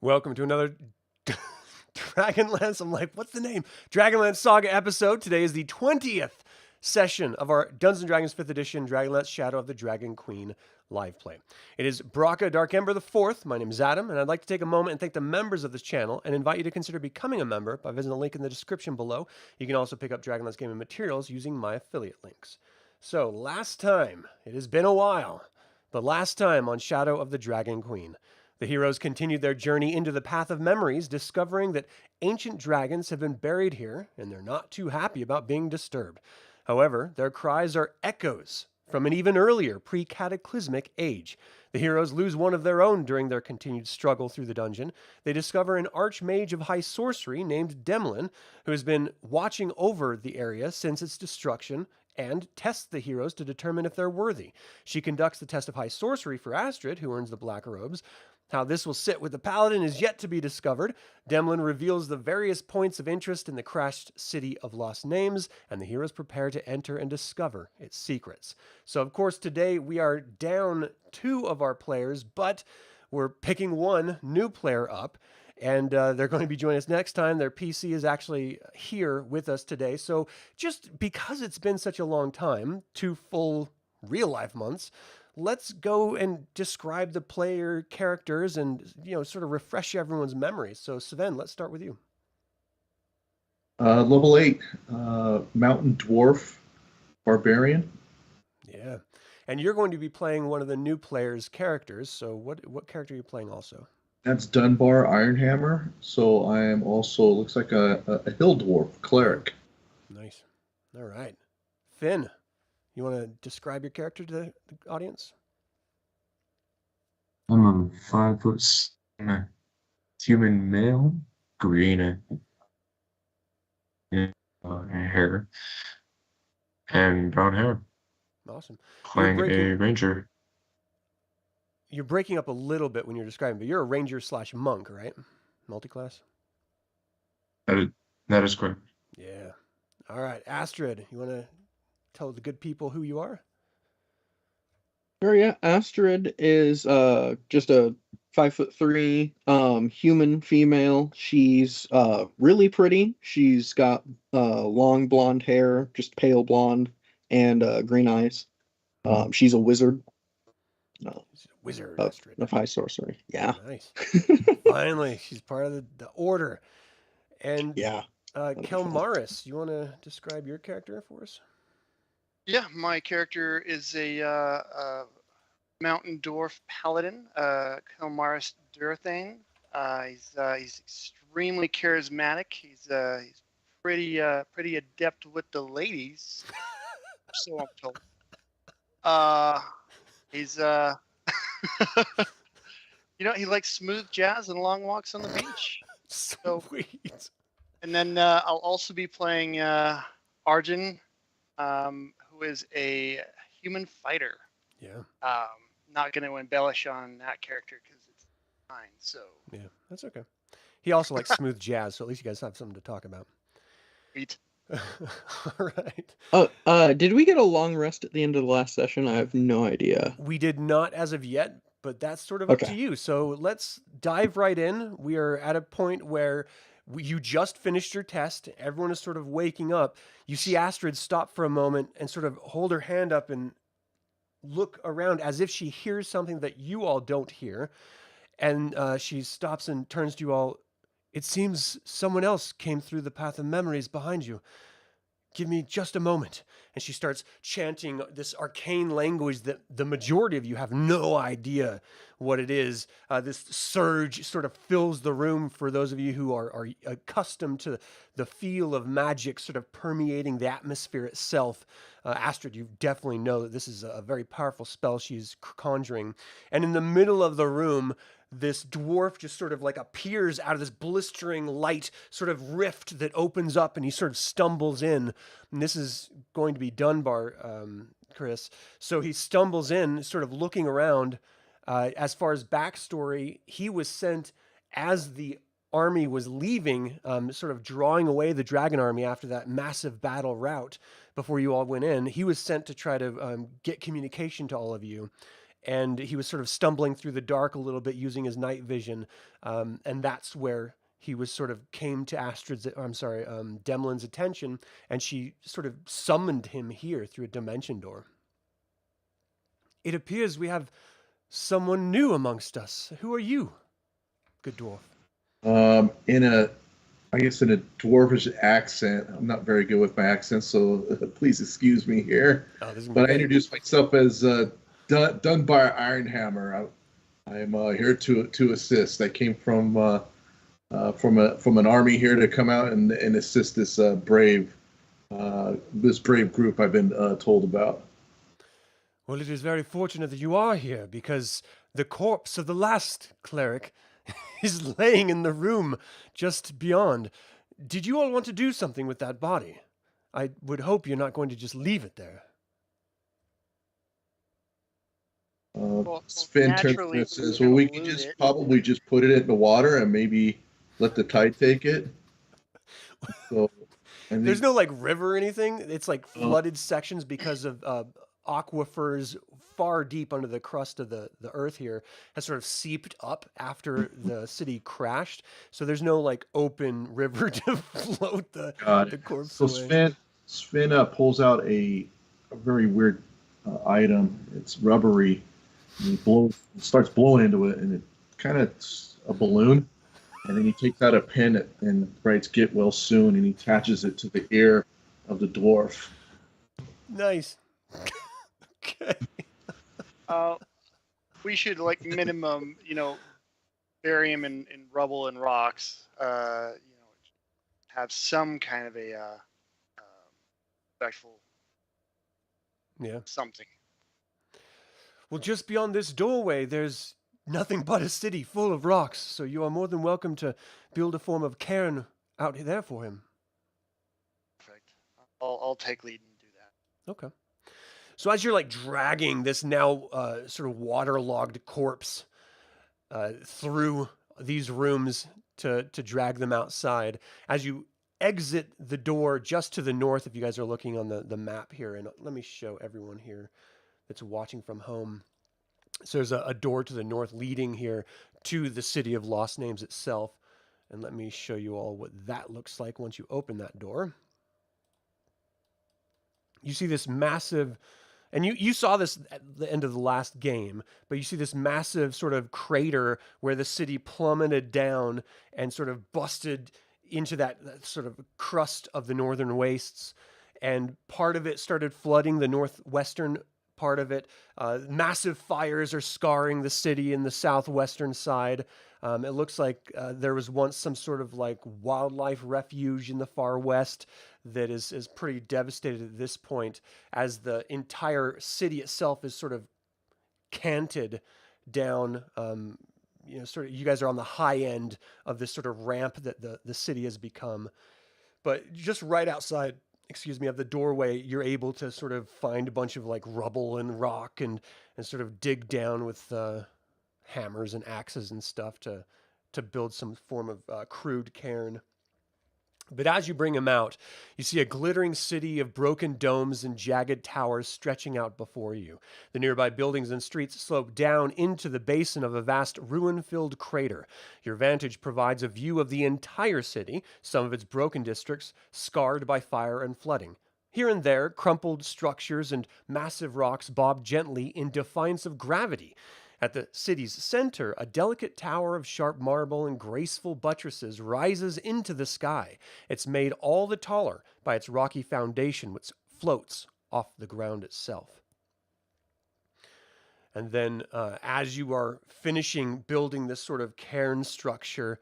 Welcome to another DragonLance. I'm like, what's the name? DragonLance Saga episode. Today is the 20th session of our Dungeons & Dragons 5th edition Dragonlance Shadow of the Dragon Queen live play. It is Braka Dark Ember the 4th. My name is Adam, and I'd like to take a moment and thank the members of this channel and invite you to consider becoming a member by visiting the link in the description below. You can also pick up Dragonlance gaming materials using my affiliate links. So, last time, it has been a while, but last time on Shadow of the Dragon Queen, the heroes continued their journey into the Path of Memories, discovering that ancient dragons have been buried here, and they're not too happy about being disturbed. However, their cries are echoes from an even earlier pre-cataclysmic age. The heroes lose one of their own during their continued struggle through the dungeon. They discover an archmage of high sorcery named Demlin, who has been watching over the area since its destruction, and tests the heroes to determine if they're worthy. She conducts the test of high sorcery for Astrid, who earns the black robes. How this will sit with the Paladin is yet to be discovered. Demlin reveals the various points of interest in the crashed city of lost names, and the heroes prepare to enter and discover its secrets. So, of course, today we are down 2 of our players, but we're picking one new player up, and they're going to be joining us next time. Their PC is actually here with us today. So just because it's been such a long time, 2 full real-life months, let's go and describe the player characters and, sort of refresh everyone's memories. So, Sven, let's start with you. Level 8, Mountain Dwarf, Barbarian. Yeah. And you're going to be playing one of the new players' characters. So what character are you playing also? That's Dunbar, Ironhammer. So I am also, looks like a hill dwarf, Cleric. Nice. All right. Fynn, you want to describe your character to the audience? I'm a 5'7" human male, green hair, and brown hair. Awesome. Playing a ranger. You're breaking up a little bit when you're describing, but you're a ranger / monk, right? Multiclass? That is correct. Yeah. All right. Astrid, you want to tell the good people who you are? Sure, yeah. Astrid is just a 5'3" human female. She's really pretty. She's got long blonde hair, just pale blonde, and green eyes. She's a wizard. She's a wizard, Astrid. Of high sorcery. Yeah. Nice. Finally, she's part of the order. And yeah. Kelmaris, you want to describe your character for us? Yeah, my character is a mountain dwarf paladin, Kelmaris Durthane. He's extremely charismatic. He's pretty adept with the ladies, so I'm told. He's he likes smooth jazz and long walks on the beach. Sweet. And then I'll also be playing Arjan, who is a human fighter. Yeah. Not going to embellish on that character because it's fine. So. Yeah, that's okay. He also likes smooth jazz, so at least you guys have something to talk about. Sweet. All right. Did we get a long rest at the end of the last session? I have no idea. We did not as of yet, but that's sort of up to you. So let's dive right in. We are at a point where you just finished your test. Everyone is sort of waking up. You see Astrid stop for a moment and sort of hold her hand up and look around as if she hears something that you all don't hear. And she stops and turns to you all. It seems someone else came through the Path of Memories behind you. Give me just a moment. And she starts chanting this arcane language that the majority of you have no idea what it is. This surge sort of fills the room for those of you who are accustomed to the feel of magic sort of permeating the atmosphere itself. Astrid, you definitely know that this is a very powerful spell she's conjuring. And in the middle of the room, this dwarf just sort of like appears out of this blistering light sort of rift that opens up, and he sort of stumbles in. And this is going to be Dunbar, Chris. So he stumbles in, sort of looking around. As far as backstory, he was sent as the army was leaving, sort of drawing away the dragon army after that massive battle rout before you all went in. He was sent to try to get communication to all of you. and he was sort of stumbling through the dark a little bit using his night vision, and that's where he was sort of came to Demlin's attention, and she sort of summoned him here through a dimension door. It appears we have someone new amongst us. Who are you, good dwarf? I guess in a dwarvish accent. I'm not very good with my accent, so please excuse me here. But I introduced myself as Dunbar Ironhammer. I'm here to assist. I came from an army here to come out and assist this brave group I've been told about. Well, it is very fortunate that you are here, because the corpse of the last cleric is laying in the room just beyond. Did you all want to do something with that body? I would hope you're not going to just leave it there. Sven turns and says, well, we can probably just put it in the water and maybe let the tide take it. So, there's no like river or anything. It's like flooded sections because of aquifers far deep under the crust of the earth here has sort of seeped up after the city crashed. So there's no like open river to float the corpse away. Sven pulls out a very weird item. It's rubbery. And he starts blowing into it, and it kind of a balloon. And then he takes out a pen and writes "Get well soon," and he attaches it to the ear of the dwarf. Nice. Okay. We should like minimum, bury him in rubble and rocks. Have some kind of a respectful something. Well, just beyond this doorway, there's nothing but a city full of rocks, so you are more than welcome to build a form of cairn out there for him. Perfect. I'll take lead and do that. Okay. So as you're like dragging this now sort of waterlogged corpse through these rooms to drag them outside, as you exit the door just to the north, if you guys are looking on the map here, and let me show everyone here that's watching from home. So there's a door to the north leading here to the City of Lost Names itself. And let me show you all what that looks like once you open that door. You see this massive, and you saw this at the end of the last game, but you see this massive sort of crater where the city plummeted down and sort of busted into that sort of crust of the northern wastes. And part of it started flooding the northwestern part of it. Massive fires are scarring the city in the southwestern side. It looks like there was once some sort of like wildlife refuge in the far west that is pretty devastated at this point, as the entire city itself is sort of canted down. You guys are on the high end of this sort of ramp that the city has become. But just right outside of the doorway, you're able to sort of find a bunch of like rubble and rock and sort of dig down with hammers and axes and stuff to build some form of crude cairn. But as you bring him out, you see a glittering city of broken domes and jagged towers stretching out before you. The nearby buildings and streets slope down into the basin of a vast ruin-filled crater. Your vantage provides a view of the entire city, some of its broken districts scarred by fire and flooding. Here and there, crumpled structures and massive rocks bob gently in defiance of gravity. At the city's center, a delicate tower of sharp marble and graceful buttresses rises into the sky. It's made all the taller by its rocky foundation, which floats off the ground itself. And then as you are finishing building this sort of cairn structure,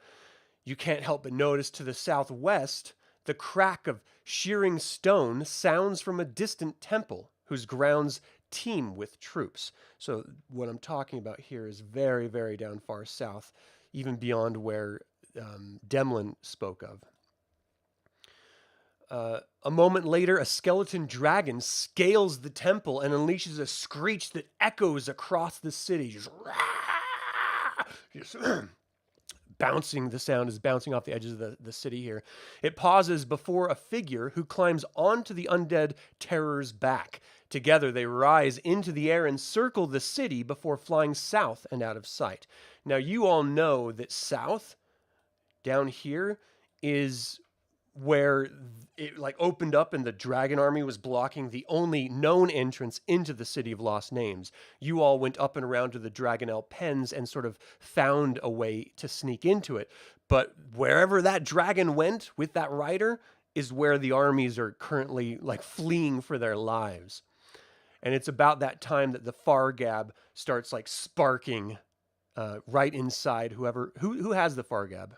you can't help but notice to the southwest, the crack of shearing stone sounds from a distant temple whose grounds teem with troops. So what I'm talking about here is very, very down far south, even beyond where Demlin spoke of. A moment later, a skeleton dragon scales the temple and unleashes a screech that echoes across the city. Just bouncing. The sound is bouncing off the edges of the city here. It pauses before a figure who climbs onto the undead terror's back. Together, they rise into the air and circle the city before flying south and out of sight. Now, you all know that south, down here, is where it like opened up and the dragon army was blocking the only known entrance into the city of lost names. You all went up and around to the Dragonel pens and sort of found a way to sneak into it. But wherever that dragon went with that rider is where the armies are currently like fleeing for their lives. And it's about that time that the Fargab starts like sparking right inside who has the Fargab?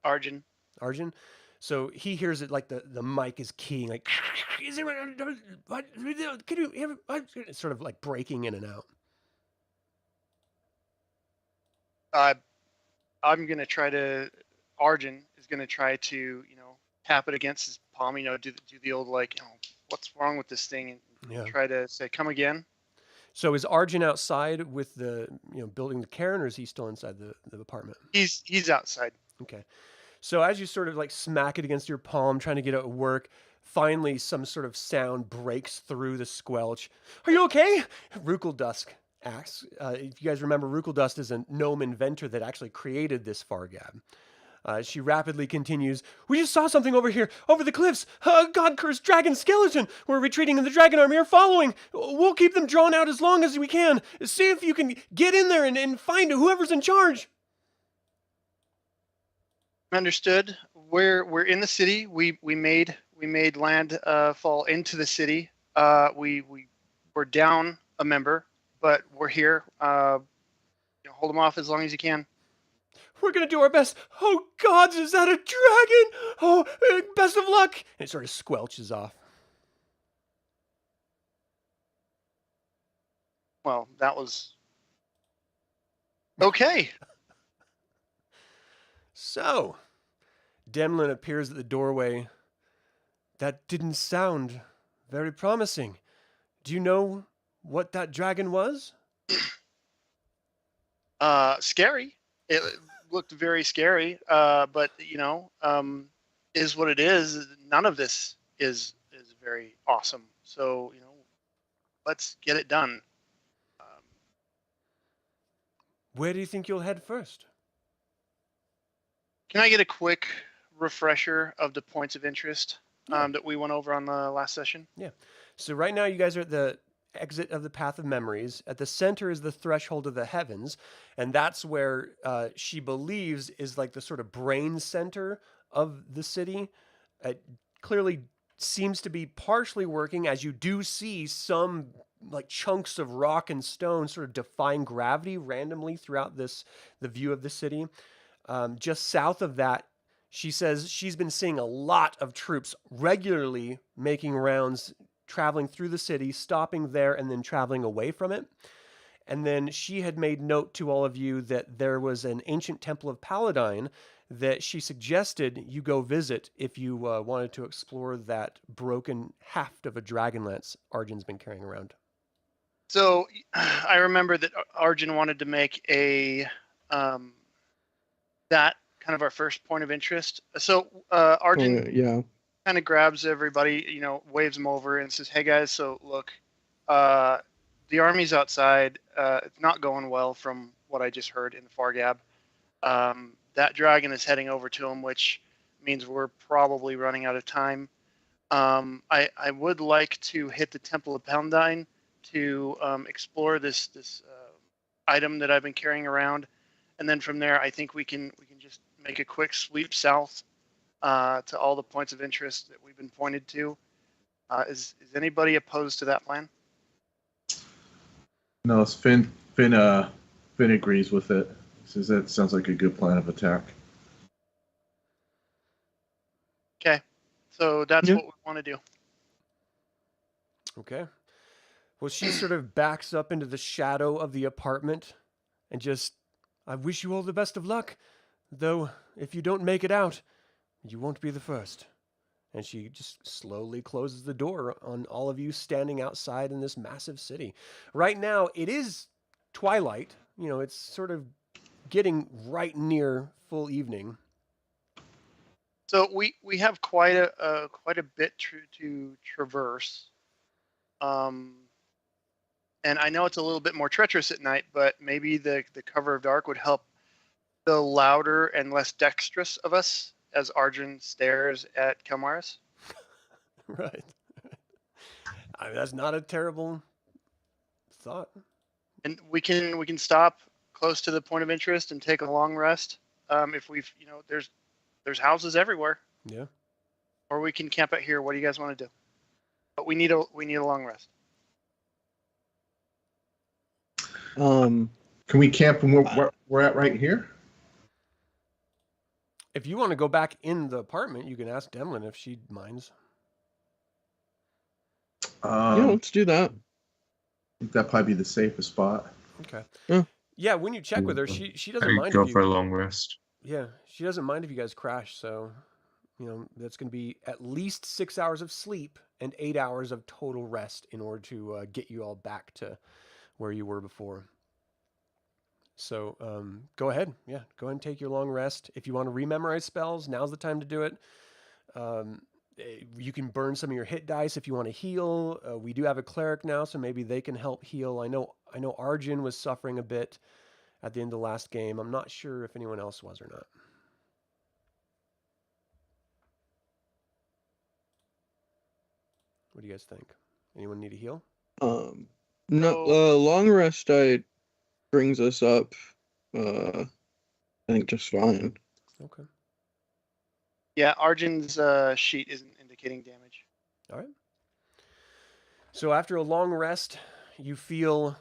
Arjan. Arjan? So he hears it like the mic is keying, like, is it, what, can you hear, it's sort of like breaking in and out. I'm going to try to, Arjan is going to try to, tap it against his palm, do the old, like, what's wrong with this thing? And try to say, come again. So is Arjan outside with the, building the cairn, or is he still inside the apartment? He's outside. Okay. So as you sort of like smack it against your palm, trying to get it to work, finally some sort of sound breaks through the squelch. Are you okay? Rukeldusk asks. If you guys remember, Rukeldusk is a gnome inventor that actually created this Fargab. She rapidly continues, we just saw something over here, over the cliffs. A god-cursed dragon skeleton. We're retreating and the dragon army are following. We'll keep them drawn out as long as we can. See if you can get in there and find whoever's in charge. Understood. We're in the city. We made land fall into the city. We're down a member, but we're here. Hold them off as long as you can. We're gonna do our best. Oh gods, is that a dragon? Oh, best of luck. And it sort of squelches off. Well, that was okay. So, Demlin appears at the doorway. That didn't sound very promising. Do you know what that dragon was? Scary. It looked very scary, but is what it is. None of this is very awesome. So let's get it done. Where do you think you'll head first? Can I get a quick refresher of the points of interest that we went over on the last session? Yeah. So right now you guys are at the exit of the Path of Memories. At the center is the Threshold of the Heavens, and that's where she believes is like the sort of brain center of the city. It clearly seems to be partially working, as you do see some like chunks of rock and stone sort of defying gravity randomly throughout the view of the city. Just south of that, she says she's been seeing a lot of troops regularly making rounds, traveling through the city, stopping there, and then traveling away from it. And then she had made note to all of you that there was an ancient temple of Paladine that she suggested you go visit if you wanted to explore that broken haft of a dragonlance Arjan's been carrying around. So I remember that Arjan wanted to make that kind of our first point of interest. So Arjan kind of grabs everybody, waves them over and says, hey guys, so look, the army's outside. It's not going well from what I just heard in the Fargab. That dragon is heading over to him, which means we're probably running out of time. I would like to hit the Temple of Paladine to explore this item that I've been carrying around. And then from there, I think we can just make a quick sweep south to all the points of interest that we've been pointed to. Is anybody opposed to that plan? No, Fynn agrees with it. He says that sounds like a good plan of attack. Okay, so that's what we want to do. Okay. Well, she sort of backs up into the shadow of the apartment and just, I wish you all the best of luck. Though, if you don't make it out, you won't be the first. And she just slowly closes the door on all of you standing outside in this massive city. Right now, it is twilight. It's sort of getting right near full evening. So we have quite a bit to traverse, and I know it's a little bit more treacherous at night, but maybe the cover of dark would help the louder and less dexterous of us as Arjan stares at Kelmaris. Right. I mean, that's not a terrible thought. And we can stop close to the point of interest and take a long rest. If we've there's houses everywhere. Yeah. Or we can camp out here. What do you guys want to do? But we need a long rest. Can we camp where we're at right here? If you want to go back in the apartment, you can ask Demlin if she minds. Yeah, let's do that. I think that'd probably be the safest spot. Okay. Yeah, when you check with her, she doesn't mind. Go for a long rest. Yeah, she doesn't mind if you guys crash. So, that's going to be at least 6 hours of sleep and 8 hours of total rest in order to get you all back to where you were before. So go ahead. Yeah, go ahead and take your long rest. If you want to rememorize spells, now's the time to do it. You can burn some of your hit dice if you want to heal. We do have a cleric now, so maybe they can help heal. I know Arjan was suffering a bit at the end of the last game. I'm not sure if anyone else was or not. What do you guys think? Anyone need a heal? No. Long rest brings us up. I think just fine. Okay. Yeah, Arjan's sheet isn't indicating damage. All right. So after a long rest, you feel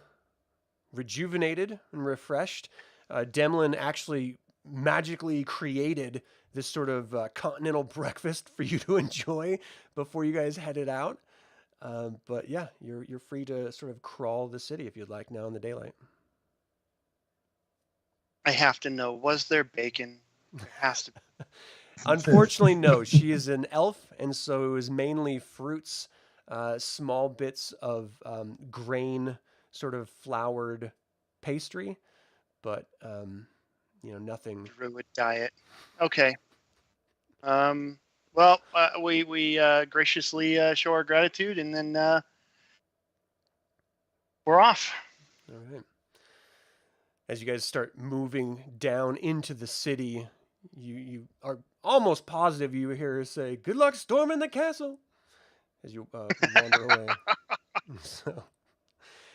rejuvenated and refreshed. Demlin actually magically created this sort of continental breakfast for you to enjoy before you guys headed out. But yeah, you're free to sort of crawl the city if you'd like now in the daylight. I have to know, was there bacon? There has to be. Unfortunately, no. She is an elf, and so it was mainly fruits, small bits of grain, sort of floured pastry, but nothing. Druid diet. Okay. Well, we graciously show our gratitude, and then we're off. All right. As you guys start moving down into the city, you are almost positive you hear her say, "Good luck storming the castle," as you wander away.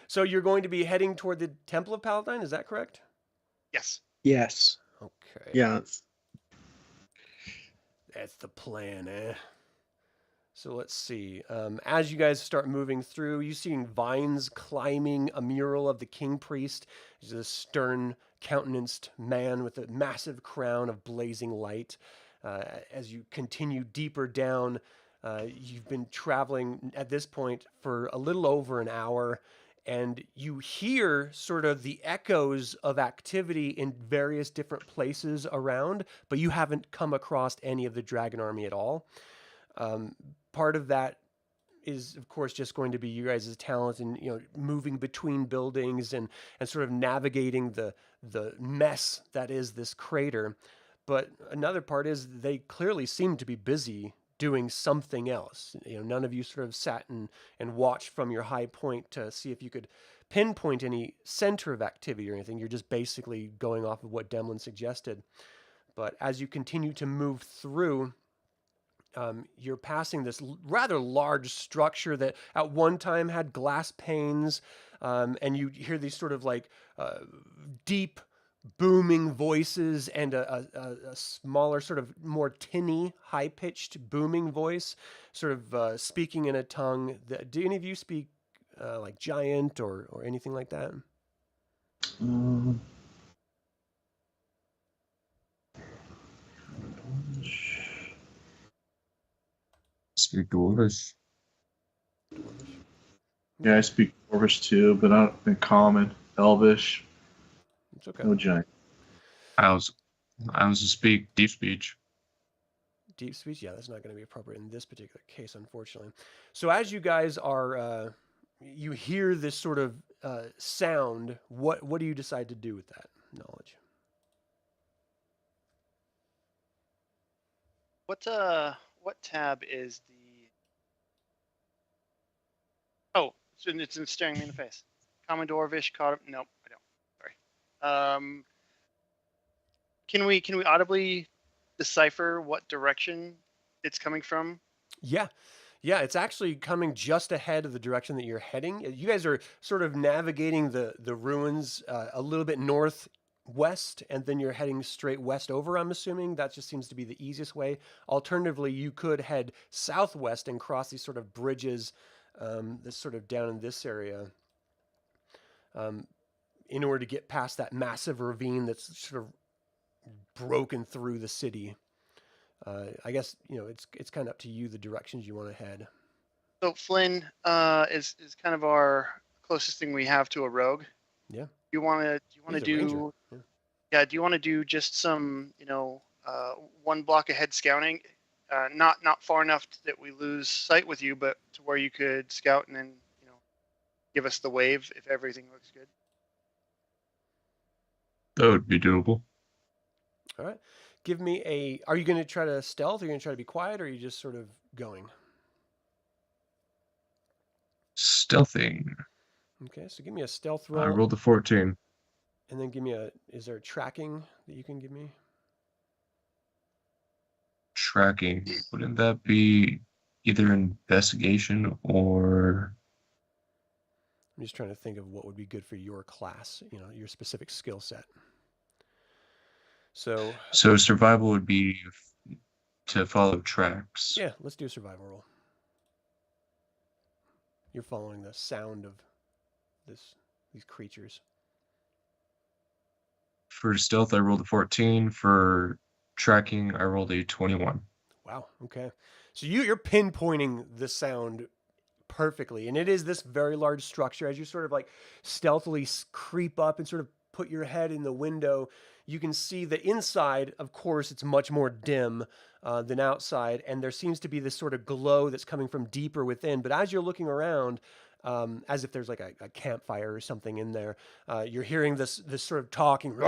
So you're going to be heading toward the Temple of Paladine, is that correct? Yes. Yes. Okay. Yeah. That's the plan, eh? So let's see. As you guys start moving through, you seeing vines climbing a mural of the king priest. He's a stern countenanced man with a massive crown of blazing light. As you continue deeper down, you've been traveling at this point for a little over an hour, and you hear sort of the echoes of activity in various different places around, but you haven't come across any of the dragon army at all. Part of that is, of course, just going to be you guys' talent in moving between buildings and sort of navigating the mess that is this crater. But another part is they clearly seem to be busy doing something else. None of you sort of sat and watched from your high point to see if you could pinpoint any center of activity or anything. You're just basically going off of what Demlin suggested. But as you continue to move through, you're passing this rather large structure that at one time had glass panes, and you hear these sort of like deep booming voices and a smaller, sort of more tinny, high-pitched booming voice, sort of speaking in a tongue. Do any of you speak like giant or anything like that? Speak Dwarvish. Yeah, I speak Dwarvish too, but I don't think common, Elvish. It's okay. No giant. I also speak deep speech. Deep speech? Yeah, that's not going to be appropriate in this particular case, unfortunately. So as you guys are, you hear this sort of sound, what do you decide to do with that knowledge? what tab is the? Oh, it's staring me in the face. Common Dwarvish caught up. Nope, I don't. Sorry. Can we audibly decipher what direction it's coming from? Yeah. Yeah, it's actually coming just ahead of the direction that you're heading. You guys are sort of navigating the ruins a little bit northwest, and then you're heading straight west over, I'm assuming. That just seems to be the easiest way. Alternatively, you could head southwest and cross these sort of bridges, this sort of down in this area, in order to get past that massive ravine that's sort of broken through the city. I guess it's kind of up to you the directions you want to head. So Flynn is kind of our closest thing we have to a rogue. Yeah. Do you want to do? Yeah. Do you want to do just some one block ahead scouting, not far enough that we lose sight with you, but to where you could scout and then give us the wave if everything looks good. That would be doable. All right. Give me are you going to try to stealth? Are you going to try to be quiet, or are you just sort of going? Stealthing. Okay, so give me a stealth roll. I rolled a 14. And then give me is there a tracking that you can give me? Tracking. Wouldn't that be either investigation or... I'm just trying to think of what would be good for your class, your specific skill set. So survival would be to follow tracks. Yeah, let's do a survival roll. You're following the sound of these creatures. For stealth, I rolled a 14. For tracking, I rolled a 21. Wow. Okay. So you're pinpointing the sound perfectly, and it is this very large structure. As you sort of like stealthily creep up and sort of put your head in the window, you can see that inside, of course, it's much more dim than outside, and there seems to be this sort of glow that's coming from deeper within. But as you're looking around, as if there's like a campfire or something in there, you're hearing this sort of talking.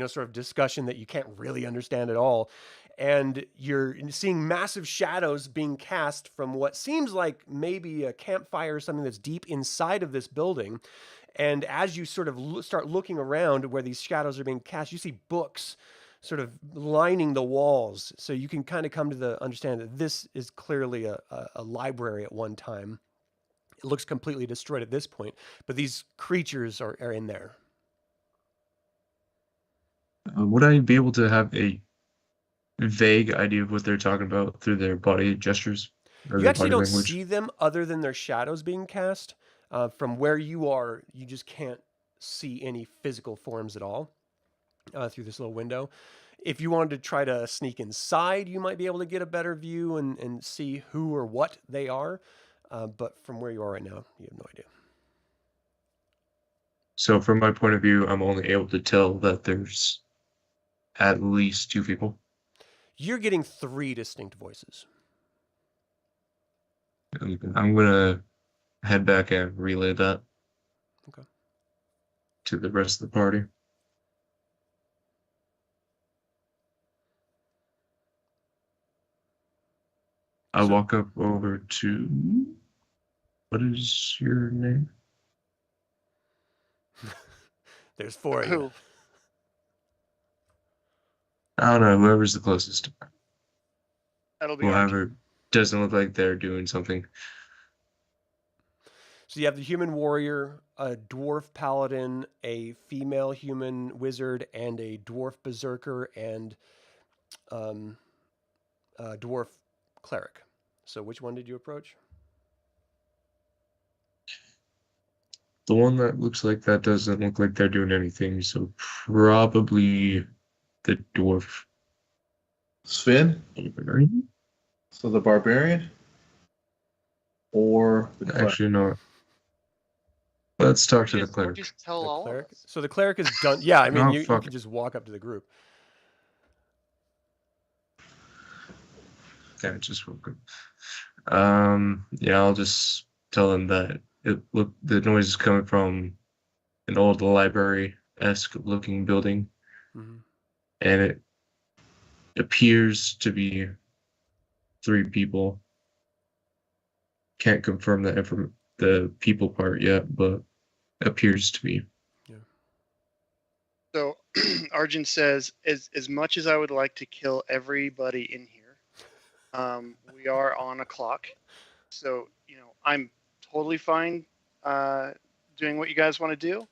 Sort of discussion that you can't really understand at all. And you're seeing massive shadows being cast from what seems like maybe a campfire or something that's deep inside of this building. And as you sort of start looking around where these shadows are being cast, you see books sort of lining the walls. So you can kind of come to the understand that this is clearly a library at one time. It looks completely destroyed at this point, but these creatures are in there. Would I be able to have a vague idea of what they're talking about through their body gestures? You actually don't see them other than their shadows being cast. From where you are, you just can't see any physical forms at all through this little window. If you wanted to try to sneak inside, you might be able to get a better view and see who or what they are. But from where you are right now, you have no idea. So from my point of view, I'm only able to tell that there's at least 2 people. You're getting 3 distinct voices. I'm going to head back and relay that to the rest of the party. I walk up over to... What is your name? There's 4 of you. I don't know, whoever's the closest. That'll be whoever doesn't look like they're doing something. So you have the human warrior, a dwarf paladin, a female human wizard, and a dwarf berserker, and a dwarf cleric. So which one did you approach? The one that looks like that doesn't look like they're doing anything, so probably the dwarf. Sven? Barbarian? So the barbarian? Or the cleric? Actually, no. Let's talk to the cleric. Just tell all of us. So the cleric is done. Yeah, I mean, Oh, you can just walk up to the group. Okay, just real quick. Yeah, I'll just tell them that the noise is coming from an old library-esque looking building. Mm-hmm. And it appears to be 3 people. Can't confirm the people part yet, but appears to be. Yeah. So Arjan says, as much as I would like to kill everybody in here, we are on a clock. So, I'm totally fine doing what you guys want to do.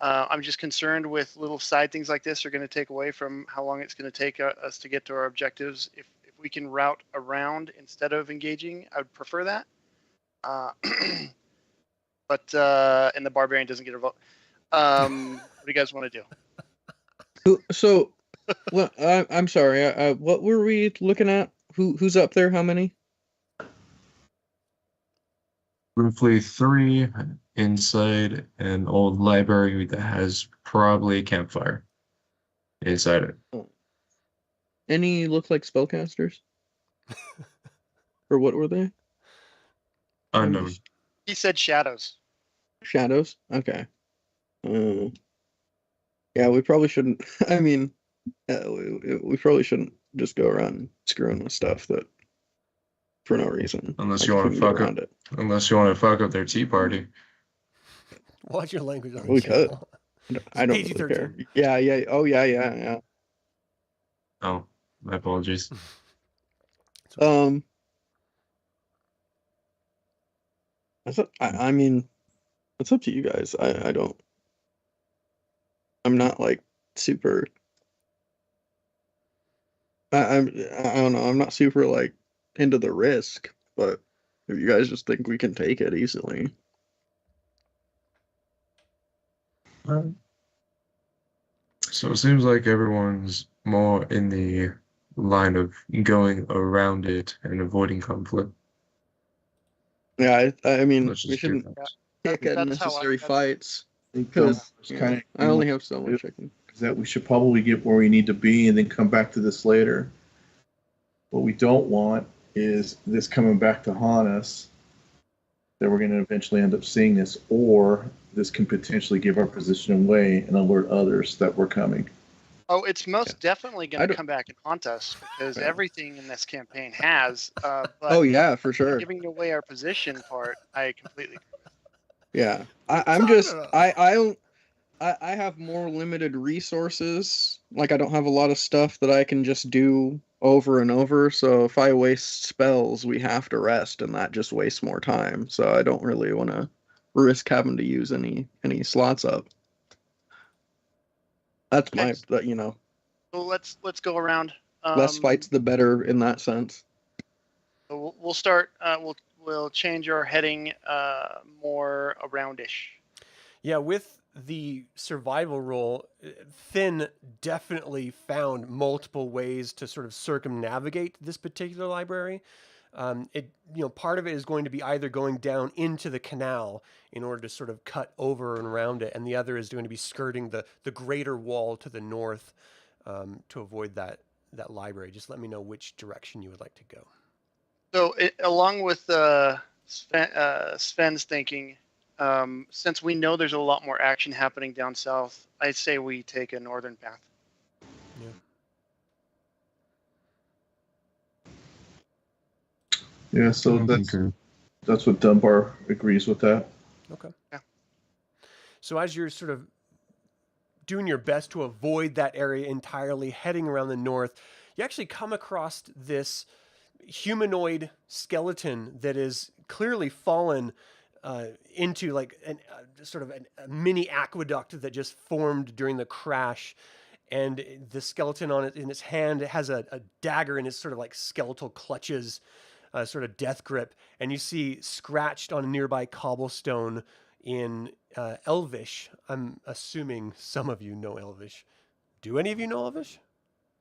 I'm just concerned with little side things like this are going to take away from how long it's going to take us to get to our objectives. If we can route around instead of engaging, I would prefer that. But and the Barbarian doesn't get a vote. What do you guys want to do? So, well, I'm sorry. What were we looking at? Who's up there? How many? Roughly 3 inside an old library that has probably a campfire inside it. Oh. Any look like spellcasters? Or what were they? Unknown. He said shadows. Shadows? Okay. Yeah, we probably shouldn't. I mean, we probably shouldn't just go around screwing with stuff that for no reason. Unless you want to fuck up it. Unless you want to fuck up their tea party. Watch your language on we could. I don't really care. Yeah. Oh, yeah. Oh, my apologies. I mean, it's up to you guys. I'm not like super. I don't know. I'm not super like into the risk, but if you guys just think we can take it easily. So it seems like everyone's more in the line of going around it and avoiding conflict. Yeah, I mean, we shouldn't pick unnecessary fights. Because I only have so much chicken. That we should probably get where we need to be and then come back to this later. What we don't want is this coming back to haunt us, that we're going to eventually end up seeing this, or this can potentially give our position away and alert others that we're coming. Oh, it's most definitely going to come back and haunt us because everything in this campaign has. But oh yeah, for sure. Giving away our position part, I completely agree. Yeah, I have more limited resources. Like I don't have a lot of stuff that I can just do over and over. So if I waste spells, we have to rest, and that just wastes more time. So I don't really want to risk having to use any slots up. That's my, So let's go around. Less fights, the better in that sense. So we'll start. We'll change our heading more aroundish. Yeah, with the survival roll, Fynn definitely found multiple ways to sort of circumnavigate this particular library. Part of it is going to be either going down into the canal in order to sort of cut over and around it, and the other is going to be skirting the greater wall to the north to avoid that library. Just let me know which direction you would like to go. So, along with Sven's thinking, since we know there's a lot more action happening down south, I'd say we take a northern path. Yeah, so that's what Dunbar agrees with that. Okay. Yeah. So as you're sort of doing your best to avoid that area entirely, heading around the north, you actually come across this humanoid skeleton that is clearly fallen into like a mini aqueduct that just formed during the crash. And the skeleton in its hand, it has a dagger in its sort of like skeletal clutches, sort of death grip. And you see scratched on a nearby cobblestone in Elvish. I'm assuming some of you know Elvish. Do any of you know Elvish?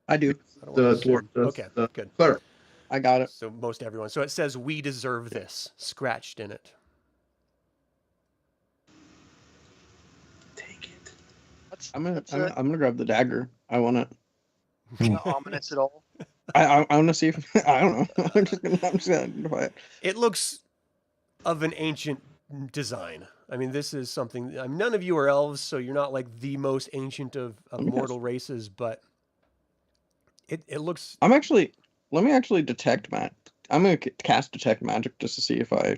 I do. The dwarf. Okay, good. Cleric. I got it. So most everyone. So it says, "We deserve this," scratched in it. Take it. I'm gonna grab the dagger. I want it. Not ominous at all. I want to see if I don't know. I'm just gonna identify it. It looks of an ancient design. I mean, this is something. None of you are elves, so you're not like the most ancient of mortal races, but it looks. Let me actually detect magic. I'm gonna cast detect magic just to see if I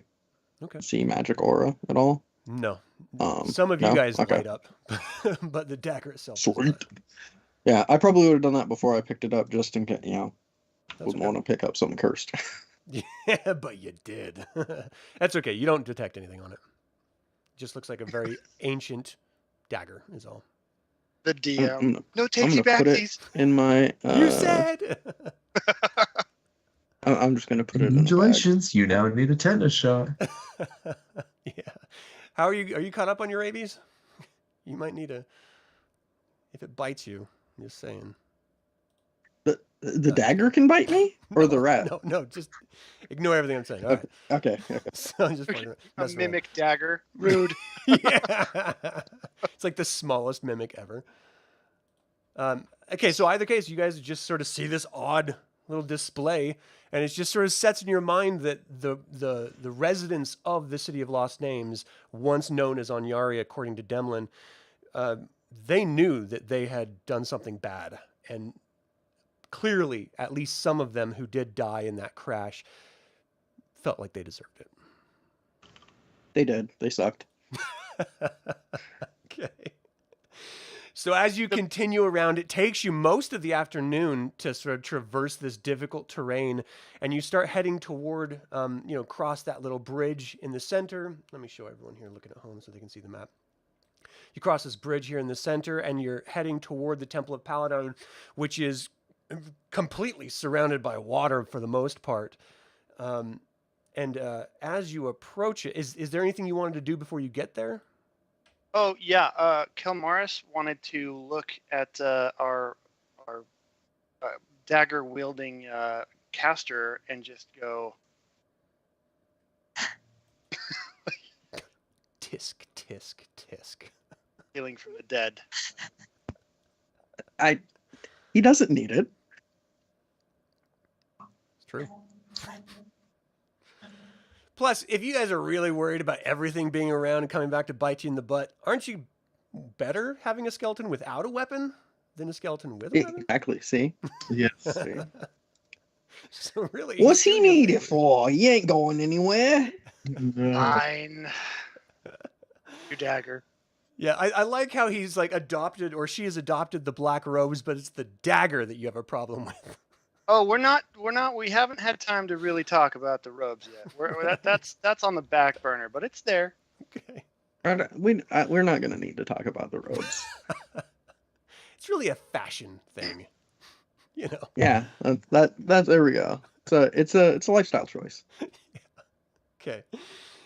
see magic aura at all. No. Some of you guys light up, but the dagger itself. Sweet. Yeah, I probably would have done that before I picked it up, just in case, wouldn't want to pick up something cursed. Yeah, but you did. That's okay. You don't detect anything on it. Just looks like a very ancient dagger is all. The DM. No takesy backsies. In my. You said. I'm just gonna put it. Congratulations! You now need a tetanus shot. Yeah. How are you? Are you caught up on your rabies? You might need a. If it bites you, I'm just saying. The dagger can bite me, or the rat? No, just ignore everything I'm saying. All right. Okay. So I'm just a mimic dagger. Rude. Yeah. It's like the smallest mimic ever. Okay, so either case, you guys just sort of see this odd little display, and it just sort of sets in your mind that the residents of the City of Lost Names, once known as Anyari, according to Demlin, they knew that they had done something bad, and clearly, at least some of them who did die in that crash felt like they deserved it. They did. They sucked. Okay. So as you continue around, it takes you most of the afternoon to sort of traverse this difficult terrain, and you start heading toward, cross that little bridge in the center. Let me show everyone here looking at home so they can see the map. You cross this bridge here in the center, and you're heading toward the Temple of Paladin, which is completely surrounded by water for the most part. As you approach it, is there anything you wanted to do before you get there? Oh yeah, Kelmaris wanted to look at our dagger wielding caster and just go tisk tisk tisk. Healing from the dead. He doesn't need it. It's true. Plus, if you guys are really worried about everything being around and coming back to bite you in the butt, aren't you better having a skeleton without a weapon than a skeleton with a weapon? Exactly. See? Yes. See? So really, what's he need it for? He ain't going anywhere. Fine. Your dagger. Yeah, I like how he's like adopted, or she has adopted the black robes, but it's the dagger that you have a problem with. Oh, we haven't had time to really talk about the robes yet. That's on the back burner, but it's there. Okay. We're not going to need to talk about the robes. It's really a fashion thing, you know. Yeah, that there we go. So it's a lifestyle choice. Yeah. Okay.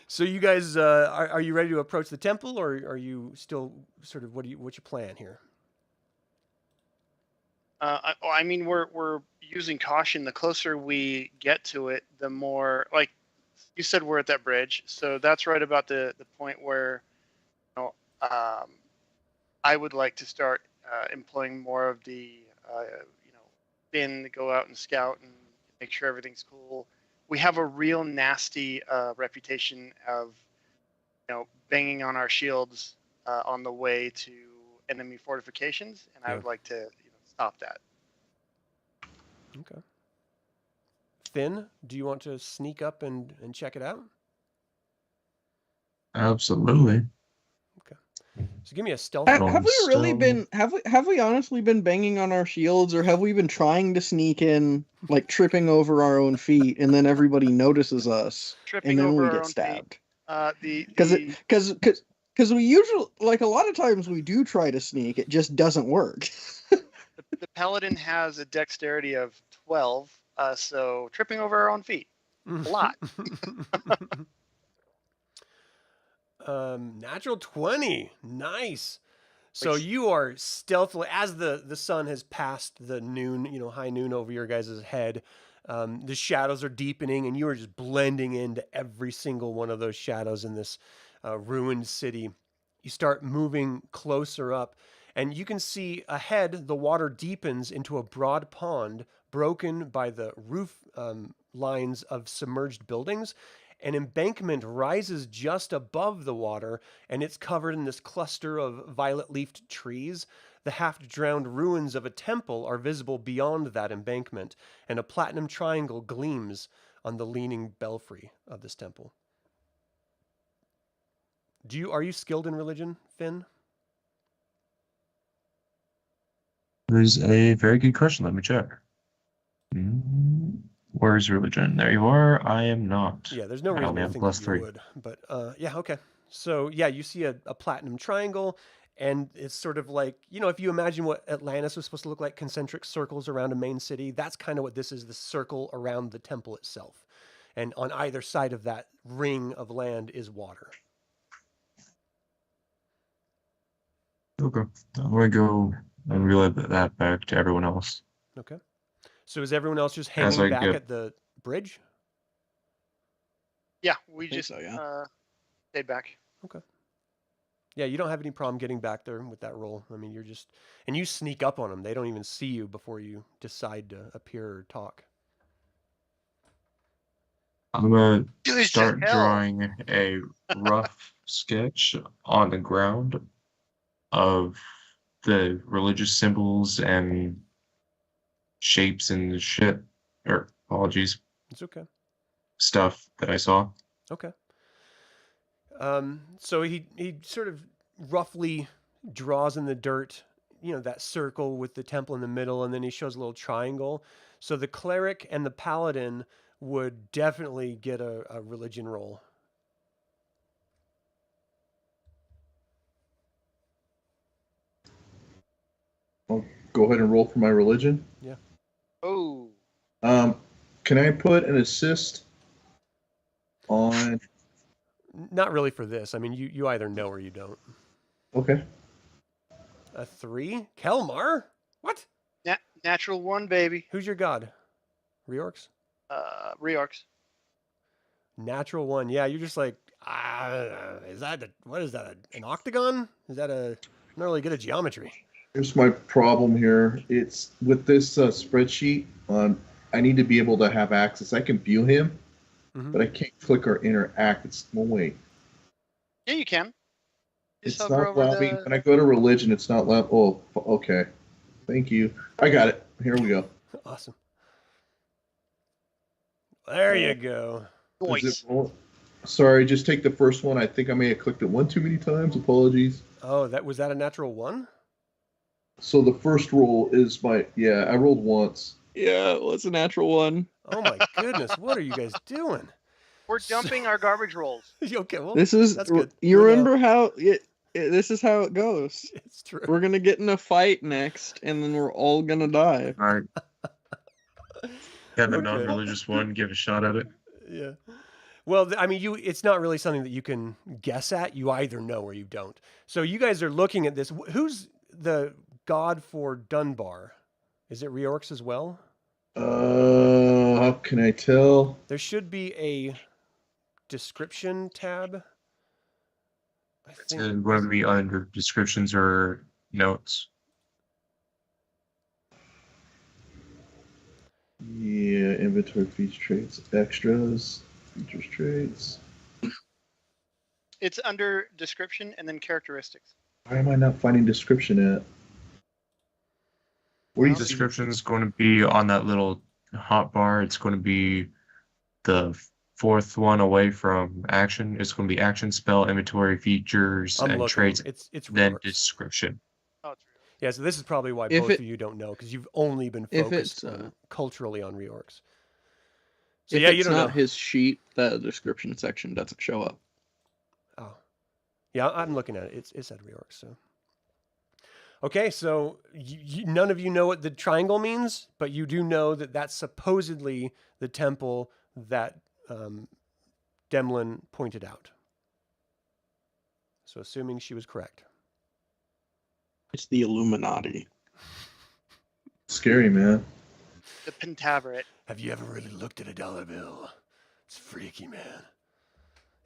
So you guys, are you ready to approach the temple, or are you still sort of what's your plan here? I mean, we're using caution. The closer we get to it, the more, like you said, we're at that bridge. So that's right about the point where, I would like to start employing more of the, Fynn to go out and scout and make sure everything's cool. We have a real nasty reputation of, banging on our shields on the way to enemy fortifications, and I would like to stop that. Okay. Fynn, do you want to sneak up and check it out? Absolutely. Okay. So give me a stealth. Have we really been? Have we honestly been banging on our shields, or have we been trying to sneak in, like tripping over our own feet, and then everybody notices us, and then we get stabbed? Because we usually, like, a lot of times we do try to sneak, it just doesn't work. The Paladin has a dexterity of 12, so tripping over our own feet. A lot. Natural 20. Nice. So you are stealthily, as the sun has passed the noon, high noon over your guys' head, the shadows are deepening, and you are just blending into every single one of those shadows in this ruined city. You start moving closer up, and you can see ahead the water deepens into a broad pond broken by the roof lines of submerged buildings. An embankment rises just above the water, and it's covered in this cluster of violet-leafed trees. The half-drowned ruins of a temple are visible beyond that embankment, and a platinum triangle gleams on the leaning belfry of this temple. Are you skilled in religion, Fynn? That is a very good question. Let me check. Where's religion? There you are. I am not. Yeah, there's no reason to think that you would. But yeah, okay. So yeah, you see a platinum triangle, and it's sort of like, if you imagine what Atlantis was supposed to look like, concentric circles around a main city, that's kind of what this is, the circle around the temple itself. And on either side of that ring of land is water. Okay. I'm going to go and relay that back to everyone else. Okay. So is everyone else just hanging back at the bridge? Yeah, we just stayed back. Okay. Yeah, you don't have any problem getting back there with that roll. I mean, and you sneak up on them. They don't even see you before you decide to appear or talk. I'm going to start drawing a rough sketch on the ground of the religious symbols and shapes and shit, or apologies. It's okay. Stuff that I saw. Okay. So he sort of roughly draws in the dirt, that circle with the temple in the middle, and then he shows a little triangle. So the cleric and the paladin would definitely get a religion roll. I'll go ahead and roll for my religion. Yeah. Oh. Can I put an assist on? Not really for this. I mean, you either know or you don't. Okay. A 3? Kelmar? What? Natural 1, baby. Who's your god? Reorcs? Reorcs. Natural 1. Yeah, you're just like, what is that? An octagon? I'm not really good at geometry. Here's my problem here. It's with this spreadsheet. I need to be able to have access. I can view him, but I can't click or interact. Wait. Yeah, you can. It's not allowing. When I go to religion, it's not allowed. Oh, okay. Thank you. I got it. Here we go. Awesome. There you go. Nice. Sorry, just take the first one. I think I may have clicked it one too many times. Apologies. Oh, was that a natural 1? So the first roll is I rolled once. Yeah, well, it's a natural 1. Oh my goodness, what are you guys doing? We're dumping our garbage rolls. Okay, well, that's good. You remember how this is how it goes. It's true. We're gonna get in a fight next, and then we're all gonna die. All right. Have a non-religious one. Give a shot at it. Yeah. Well, I mean, it's not really something that you can guess at. You either know or you don't. So you guys are looking at this. Who's the god for Dunbar? Is it Reorcs as well? How can I tell? There should be a description tab. I think it's going to be under descriptions or notes. Yeah, inventory, feature traits, extras, features, traits. It's under description and then characteristics. Why am I not finding description at? The description is going to be on that little hot bar. It's going to be the fourth one away from action. It's going to be action, spell, inventory, features, and traits. It's then description. Oh, it's real. Yeah, so this is probably why both of you don't know, because you've only been focused culturally on Reorcs. So if yeah, it's you don't not know. his sheet, the description section doesn't show up. Oh, yeah, I'm looking at it. It said Reorcs. So okay, so none of you know what the triangle means, but you do know that that's supposedly the temple that Demlin pointed out. So assuming she was correct. It's the Illuminati. Scary, man. The Pentaveret. Have you ever really looked at a dollar bill? It's freaky, man.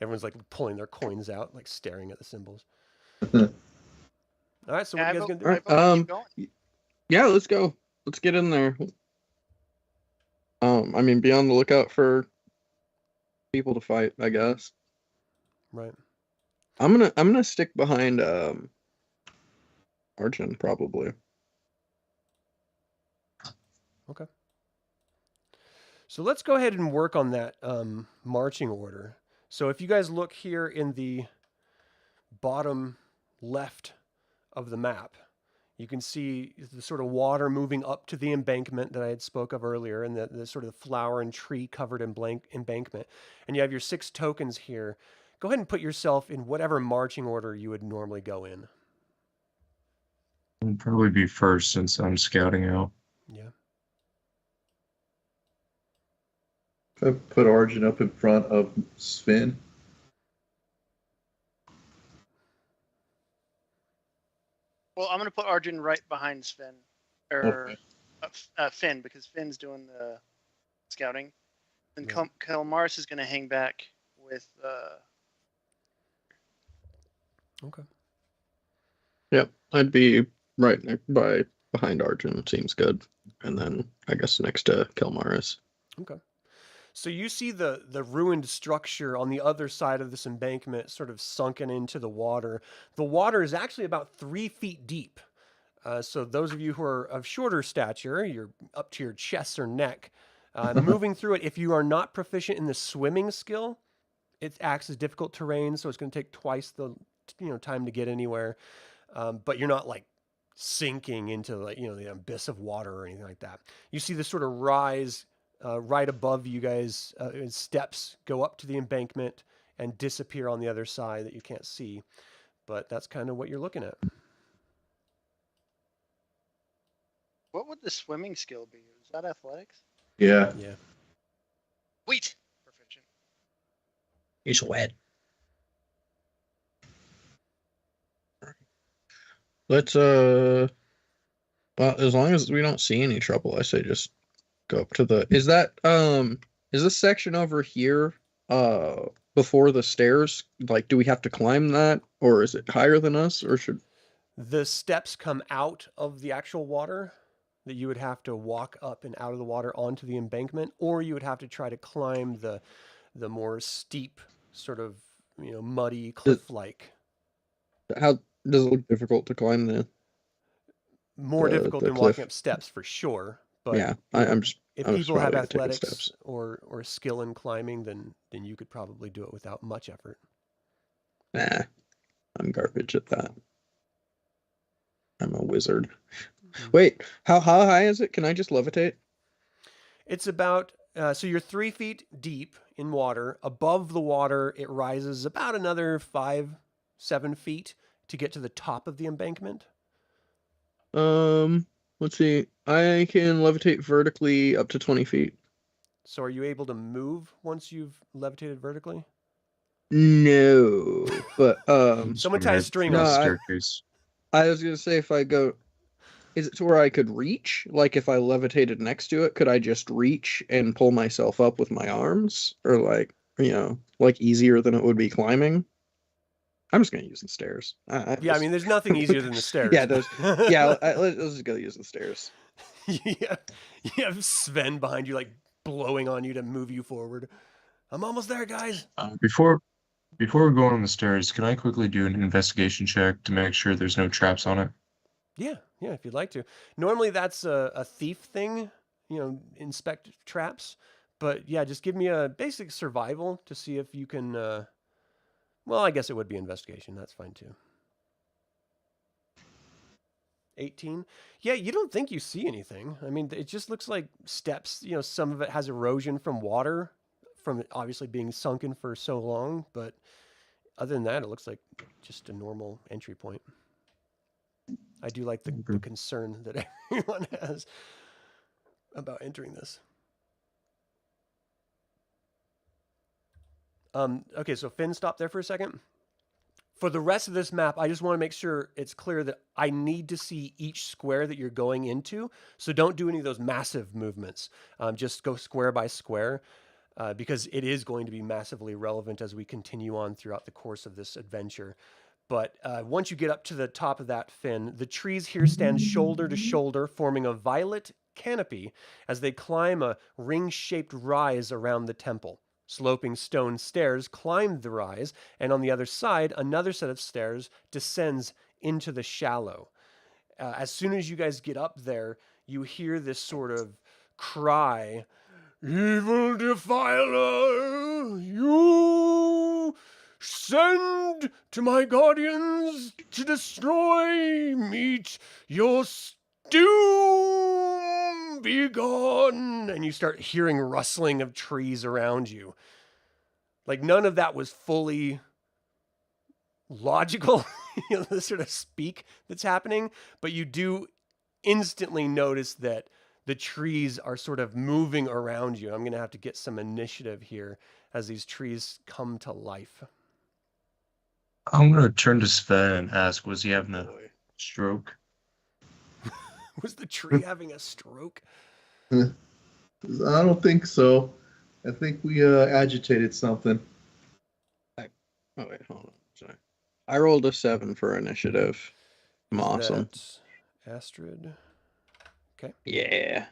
Everyone's like pulling their coins out, like staring at the symbols. All right, so what are you guys gonna do? Yeah, let's go. Let's get in there. I mean, be on the lookout for people to fight, I guess. Right. I'm gonna stick behind Arjan probably. Okay. So let's go ahead and work on that marching order. So if you guys look here in the bottom left of the map, you can see the sort of water moving up to the embankment that I had spoke of earlier, and the sort of flower and tree covered embankment. And you have your 6 tokens here. Go ahead and put yourself in whatever marching order you would normally go in. I'll probably be first since I'm scouting out. Yeah. I put Arjan up in front of Sven. Well, I'm going to put Arjan right behind Sven, or Fynn, because Finn's doing the scouting. And Kelmaris is going to hang back with. Okay. Yep, I'd be right behind Arjan. Seems good, and then I guess next to Kelmaris. Okay. So you see the ruined structure on the other side of this embankment sort of sunken into the water. The water is actually about 3 feet deep. So those of you who are of shorter stature, you're up to your chest or neck, moving through it. If you are not proficient in the swimming skill, it acts as difficult terrain, so it's going to take twice the time to get anywhere. But you're not like sinking into the abyss of water or anything like that. You see this sort of rise right above you guys, steps go up to the embankment and disappear on the other side that you can't see. But that's kind of what you're looking at. What would the swimming skill be? Is that athletics? Yeah. Yeah. Wait. Proficient. He's wet. Let's well, as long as we don't see any trouble, I say just go up to the. Is this section over here before the stairs? Like, do we have to climb that, or is it higher than us, or should the steps come out of the actual water that you would have to walk up and out of the water onto the embankment, or you would have to try to climb the more steep sort of muddy cliff-like. How does it look difficult to climb the? More difficult than cliff. Walking up steps for sure. But yeah, if people have athletics or skill in climbing, then you could probably do it without much effort. Nah, I'm garbage at that. I'm a wizard. Mm-hmm. Wait, how high is it? Can I just levitate? It's about so you're 3 feet deep in water. Above the water, it rises about another 5-7 feet to get to the top of the embankment. Let's see. I can levitate vertically up to 20 feet. So are you able to move once you've levitated vertically? No, but someone tie a string on the staircase. I was gonna say, if I go, is it to where I could reach? Like, if I levitated next to it, could I just reach and pull myself up with my arms, or like easier than it would be climbing? I'm just gonna use the stairs. I mean, there's nothing easier than the stairs. Yeah, let's just go use the stairs. Yeah, you have Sven behind you, like blowing on you to move you forward. I'm almost there, guys. Before we go on the stairs, can I quickly do an investigation check to make sure there's no traps on it? Yeah, if you'd like to. Normally that's a thief thing, inspect traps. But yeah, just give me a basic survival to see if you can. Well, I guess it would be investigation. That's fine too. 18. Yeah, you don't think you see anything. I mean, it just looks like steps. Some of it has erosion from water, from it obviously being sunken for so long. But other than that, it looks like just a normal entry point. I do like the concern that everyone has about entering this. Okay, so Fynn, stop there for a second. For the rest of this map, I just want to make sure it's clear that I need to see each square that you're going into. So don't do any of those massive movements. Just go square by square, because it is going to be massively relevant as we continue on throughout the course of this adventure. But once you get up to the top of that, Fynn, the trees here stand shoulder to shoulder, forming a violet canopy as they climb a ring-shaped rise around the temple. sloping stone stairs climb the rise, and on the other side, another set of stairs descends into the shallow. As soon as you guys get up there, you hear this sort of cry, "Evil defiler, you send to my guardians to destroy, meet your doom, be gone." And you start hearing rustling of trees around you. Like, none of that was fully logical, the sort of speak that's happening, but you do instantly notice that the trees are sort of moving around you. I'm going to have to get some initiative here as these trees come to life. I'm going to turn to Sven and ask, was he having a stroke? Was the tree having a stroke? I don't think so. I think we agitated something. Oh, wait, hold on. Sorry. I rolled a 7 for initiative. I'm awesome. Astrid. Okay. Yeah.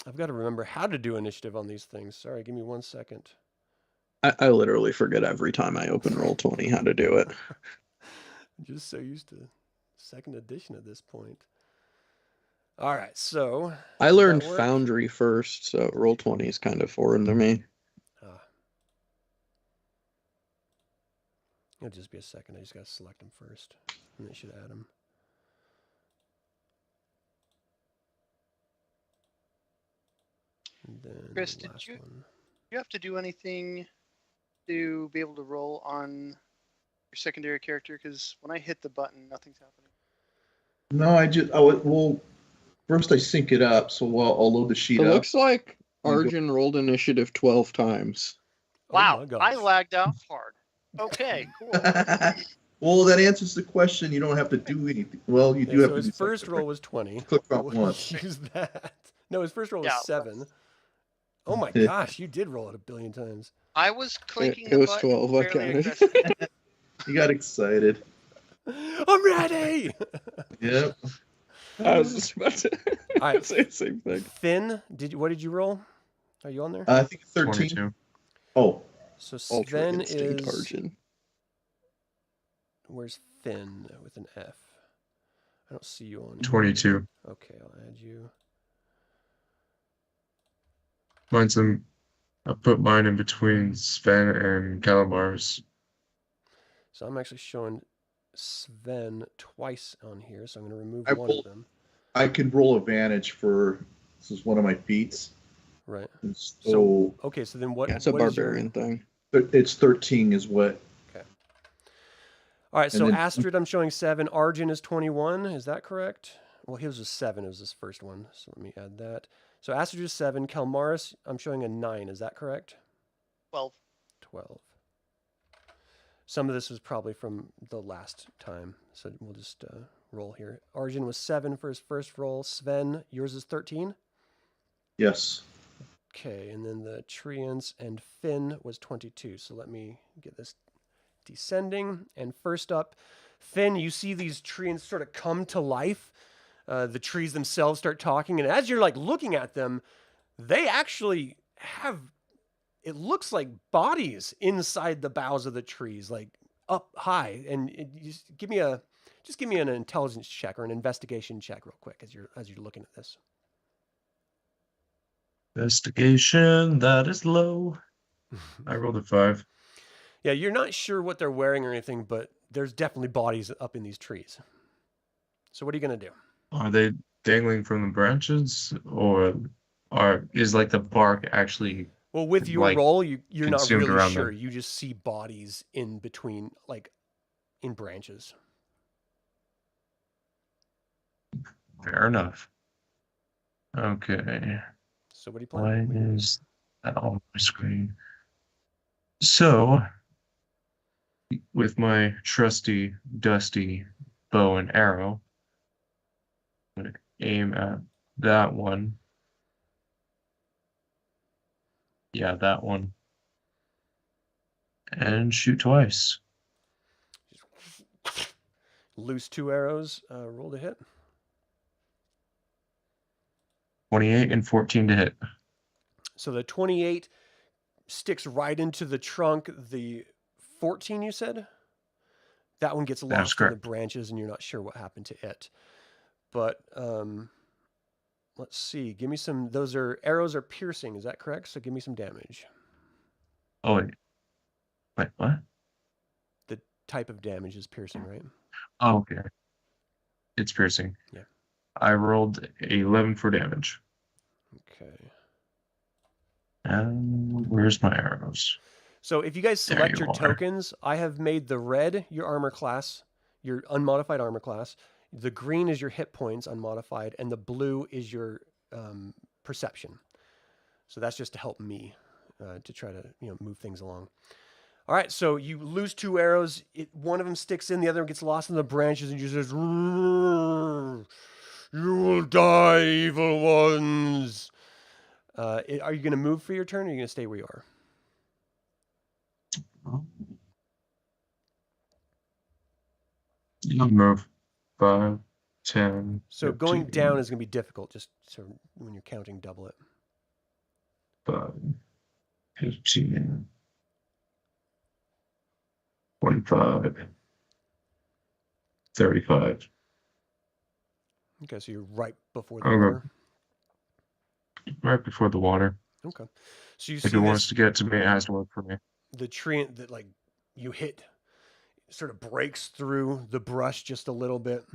I've got to remember how to do initiative on these things. Sorry, give me 1 second. I literally forget every time I open Roll20 how to do it. I'm just so used to 2nd edition at this point. All right, so I learned Foundry first, so Roll20 is kind of foreign to me. It'll just be a second. I just got to select them first, and then I should add them. And then Chris, did you have to do anything to be able to roll on your secondary character? Because when I hit the button, nothing's happening. No, first I sync it up, so I'll load the sheet up. It looks like Arjan rolled initiative 12 times. Wow, I lagged out hard. Okay, cool. Well, that answers the question. You don't have to do anything. Well, you do have to do his first roll was 20. Click on once. Use that. No, his first roll was 7. Oh my gosh, you did roll it a billion times. I was clicking it was 12, okay. You got excited. I'm ready! Yep. I was just about to say the same thing. Fynn, what did you roll? Are you on there? I think 13. 22. Oh. So Sven is... Arjan. Where's Fynn with an F? I don't see you on 22. Okay, I'll add you. I put mine in between Sven and Kelmaris. So I'm actually showing Sven twice on here, so I'm going to remove one of them. I can roll advantage for, this is one of my feats. Right. So okay, so then what? Yeah, it's a barbarian thing. It's 13 is what. Okay. All right, so Astrid, I'm showing 7. Arjan is 21. Is that correct? Well, his was 7. It was his first one. So let me add that. So Astrid is 7. Kelmaris, I'm showing a 9. Is that correct? 12. 12. Some of this was probably from the last time, so we'll just roll here. Arjan was 7 for his first roll. Sven, yours is 13? Yes. Okay, and then the treants and Fynn was 22. So let me get this descending. And first up, Fynn, you see these treants sort of come to life. The trees themselves start talking, and as you're like looking at them, they actually have, it looks like bodies inside the boughs of the trees, like up high. And just give me an intelligence check or an investigation check real quick as you're looking at this. Investigation, that is low. I rolled a 5. Yeah, you're not sure what they're wearing or anything, but there's definitely bodies up in these trees. So what are you going to do? Are they dangling from the branches, or is like the bark actually? Well, with your roll, you're not really sure. Them. You just see bodies in between, like in branches. Fair enough. Okay. So what do you plan? Why is that on my screen? So, with my trusty, dusty bow and arrow, I'm going to aim at that one. Yeah, that one. And shoot twice. Loose 2 arrows. Roll to hit. 28 and 14 to hit. So the 28 sticks right into the trunk. The 14, you said? That one gets lost in the branches, and you're not sure what happened to it. But let's see. Give me some. Those are arrows are piercing. Is that correct? So give me some damage. Oh, wait, what? The type of damage is piercing, right? Oh, okay. It's piercing. Yeah. I rolled 11 for damage. Okay. And where's my arrows? So if you guys select your tokens, I have made the red your armor class, your unmodified armor class. The green is your hit points, unmodified, and the blue is your perception. So that's just to help me to try to move things along. All right, so you lose 2 arrows. One of them sticks in, the other one gets lost in the branches, and you says, "You will die, evil ones." Are you going to move for your turn, or are you going to stay where you are? You'll move 5, 10. So 15. Going down is going to be difficult, just so when you're counting, double it. 5, 15, 25, 35. Okay, so you're right before the water. Right before the water. Okay. So you if it wants to get to me, it has to work for me. The tree that you hit sort of breaks through the brush just a little bit.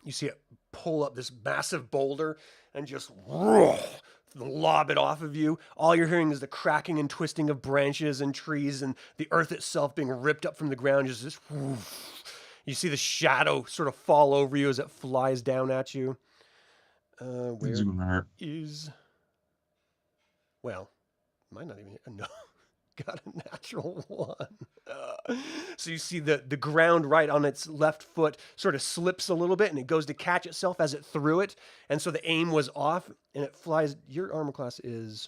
You see it pull up this massive boulder and just lob it off of you. All you're hearing is the cracking and twisting of branches and trees, and the earth itself being ripped up from the ground. Just this. You see the shadow sort of fall over you as it flies down at you. Where is? Well, might not even. No. Got a natural 1. So you see the ground right on its left foot sort of slips a little bit, and it goes to catch itself as it threw it. And so the aim was off, and it flies. Your armor class is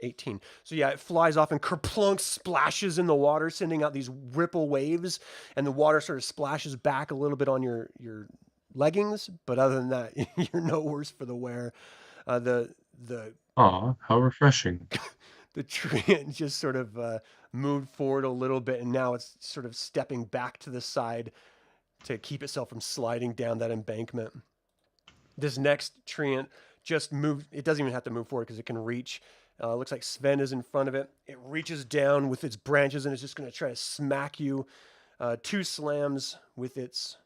18. So yeah, it flies off and kerplunk splashes in the water, sending out these ripple waves, and the water sort of splashes back a little bit on your leggings. But other than that, you're no worse for the wear. Aw, how refreshing. The tree just sort of moved forward a little bit, and now it's sort of stepping back to the side to keep itself from sliding down that embankment. This next treant just moved. It doesn't even have to move forward because it can reach. Looks like Sven is in front of it. It reaches down with its branches, and it's just going to try to smack you. 2 slams with its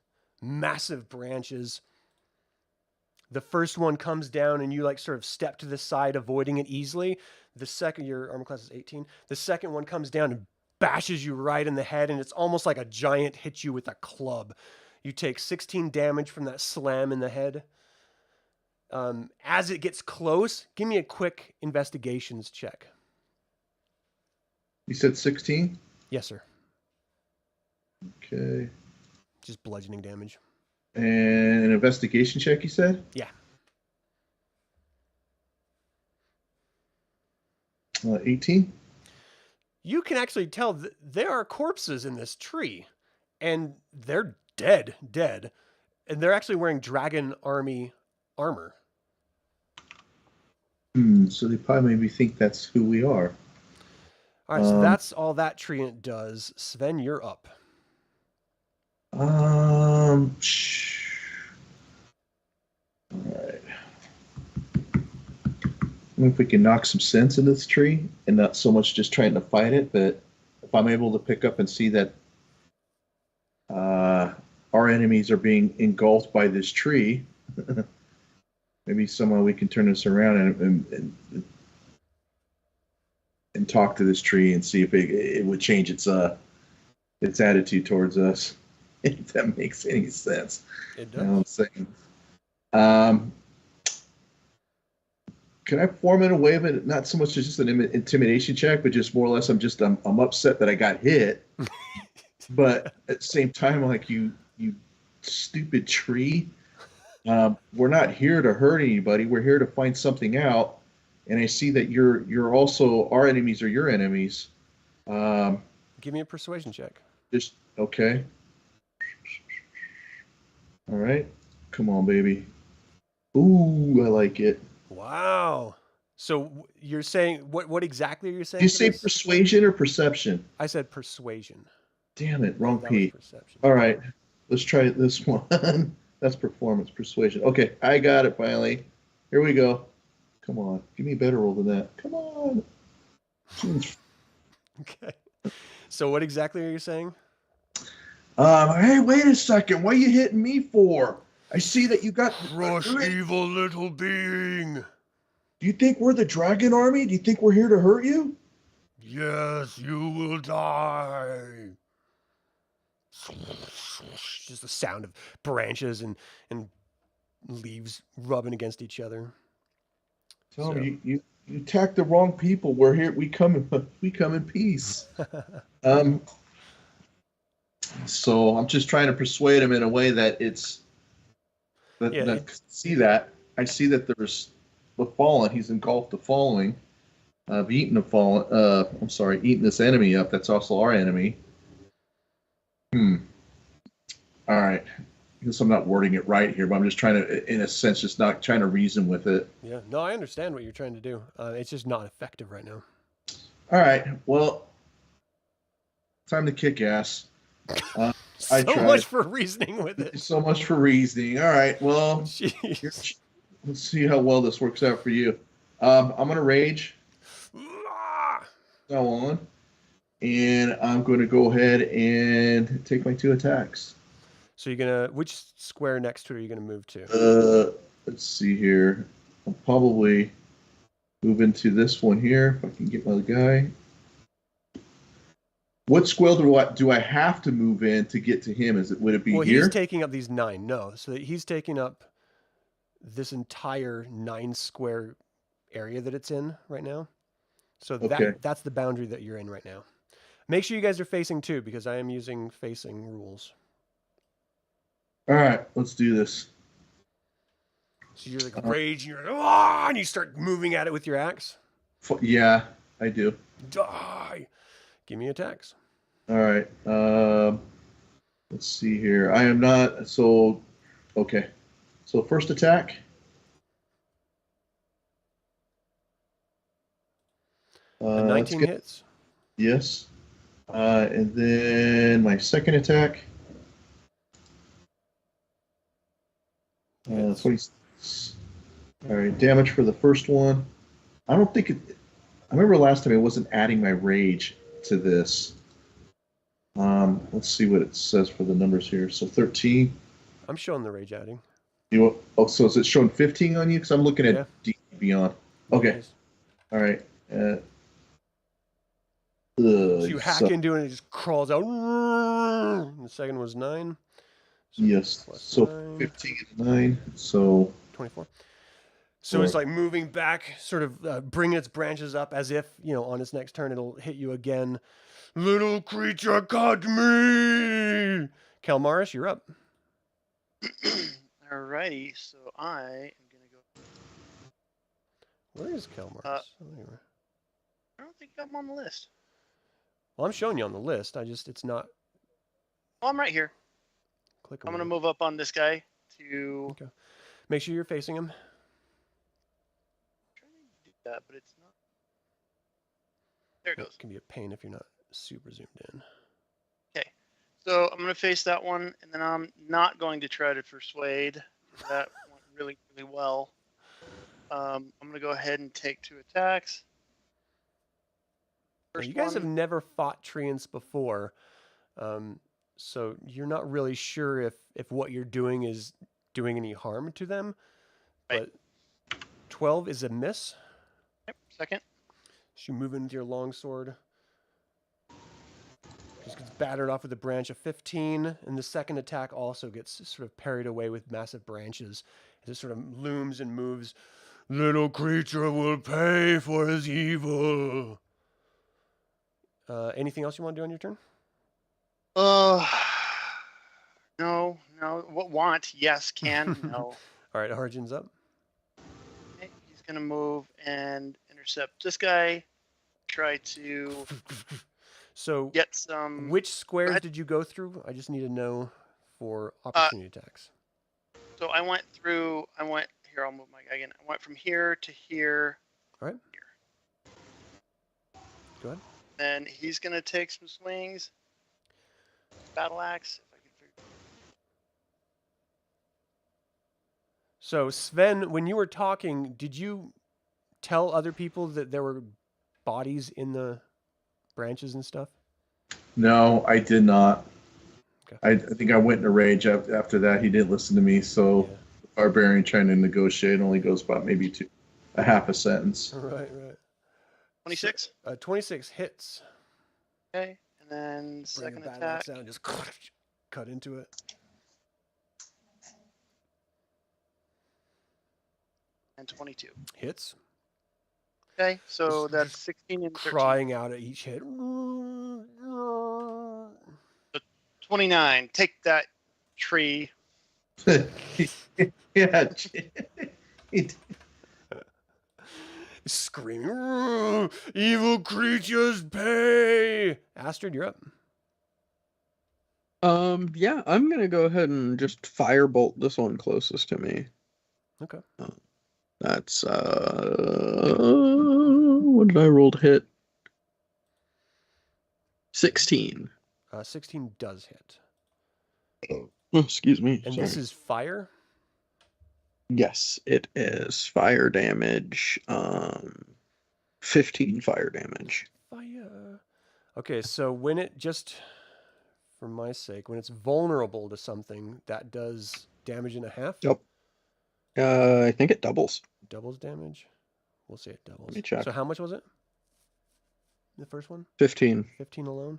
massive branches. The first one comes down, and you sort of step to the side, avoiding it easily. The second, your armor class is 18. The second one comes down and bashes you right in the head, and it's almost like a giant hits you with a club. You take 16 damage from that slam in the head. As it gets close, give me a quick investigations check. You said 16? Yes, sir. Okay. Just bludgeoning damage. And an investigation check, you said? Yeah. 18? You can actually tell that there are corpses in this tree, and they're dead, and they're actually wearing dragon army armor. So they probably maybe think that's who we are. All right, so that's all that treant does. Sven, you're up. All right. If we can knock some sense into this tree and not so much just trying to fight it, but if I'm able to pick up and see that our enemies are being engulfed by this tree, maybe somehow we can turn this around and talk to this tree and see if it would change its attitude towards us. If that makes any sense. It does. You know what I'm saying? Can I form in a way of it, not so much as just an intimidation check, but just more or less I'm upset that I got hit. But at the same time, like you stupid tree, we're not here to hurt anybody. We're here to find something out. And I see that you're also, our enemies are your enemies. Give me a persuasion check. Just okay. All right. Come on, baby. Ooh, I like it. Wow. So you're saying what exactly are you saying? Did you say persuasion or perception? I said persuasion. Damn it, wrong P. Perception. All right, let's try this one. That's performance, persuasion. Okay, I got it finally. Here we go. Come on, give me a better roll than that. Come on. Okay. So what exactly are you saying? Hey, wait a second. What are you hitting me for? I see that you got... Crush evil little being. Do you think we're the dragon army? Do you think we're here to hurt you? Yes, you will die. Just the sound of branches and leaves rubbing against each other. Tell me, you attacked the wrong people. We're here. We come in peace. So I'm just trying to persuade him in a way that it's. See that I see that there's the fallen. He's engulfed the following. I've eaten the fallen. I'm sorry, eaten this enemy up. That's also our enemy. All right. I guess I'm not wording it right here, but I'm just trying to, in a sense, just not trying to reason with it. Yeah. No, I understand what you're trying to do. It's just not effective right now. All right. Well, time to kick ass. So much for reasoning with it. So much for reasoning. All right. Well, let's see how well this works out for you. I'm going to rage. Go on. And I'm going to go ahead and take my 2 attacks. So you're going to, which square next to it are you going to move to? Let's see here. I'll probably move into this one here if I can get my guy. What square do I have to move in to get to him? Would it be here? Well, he's taking up these 9. No, so he's taking up this entire 9 square area that it's in right now. So that's the boundary that you're in right now. Make sure you guys are facing too, because I am using facing rules. All right, let's do this. So you're like rage, and you're like, and you start moving at it with your axe. Yeah, I do. Die. Give me attacks. All right. Let's see here. I am not so. Okay. So first attack. 19 hits. Yes. And then my second attack. 26. All right. Damage for the first one. I don't think it. I remember last time I wasn't adding my rage to this. Let's see what it says for the numbers here. So 13. I'm showing the rage adding. So is it showing 15 on you? Because I'm looking at D Beyond. Okay. Nice. All right. So you hack into it and it just crawls out. And the second was 9. So yes. So 9. 15 and 9. So 24. So it's like moving back, sort of bringing its branches up as if, on its next turn it'll hit you again. Little creature got me! Kelmaris, you're up. Alrighty, so I am going to go... Where is Kelmaris? I don't think I'm on the list. Well, I'm showing you on the list. It's not... Oh, I'm right here. Click I'm going to move up on this guy to... Okay. Make sure you're facing him. That, but it's not. There it goes. It can be a pain if you're not super zoomed in. Okay, so I'm going to face that one, and then I'm not going to try to persuade. That went really, really well. I'm going to go ahead and take 2 attacks. Now, you guys have never fought treants before, so you're not really sure if what you're doing is doing any harm to them. Right. But 12 is a miss. Second. So you move in with your longsword. Just gets battered off with a branch of 15, and the second attack also gets sort of parried away with massive branches as it sort of looms and moves. Little creature will pay for his evil. Anything else you want to do on your turn? No. What want? Yes. Can? No. All right, Arjan's up. Okay, he's gonna move and intercept this guy. Try to get some. Which squares did you go through? I just need to know for opportunity attacks. So I went here. I'll move my guy again. I went from here to here. All right. Go ahead. And he's going to take some swings. Battle axe. If I can figure. So, Sven, when you were talking, did you tell other people that there were bodies in the branches and stuff? No, I did not. Okay. I think I went in a rage after that. He didn't listen to me, so Yeah. Barbarian trying to negotiate only goes about maybe a half a sentence. Right. 26. 26 hits. Okay. And then Bring second the battle attack. axe out and just cut into it. And 22. Hits. Okay. So Just- that's just 16 and 13. Crying out at each hit. 29. Take that, tree. Yeah. Screaming, evil creatures pay. Astrid, you're up. Yeah, I'm gonna go ahead and just firebolt this one closest to me. Okay. That's what did I roll to hit? 16. 16 does hit. Oh, excuse me. And sorry. this is fire? Yes, it is fire damage. 15 fire damage. Fire. Okay, so when it just, for my sake, when it's vulnerable to something, that does damage and a half? Yep. I think it doubles. Doubles damage? We'll say it doubles. Let me check. So how much was it? The first one? 15. 15 alone?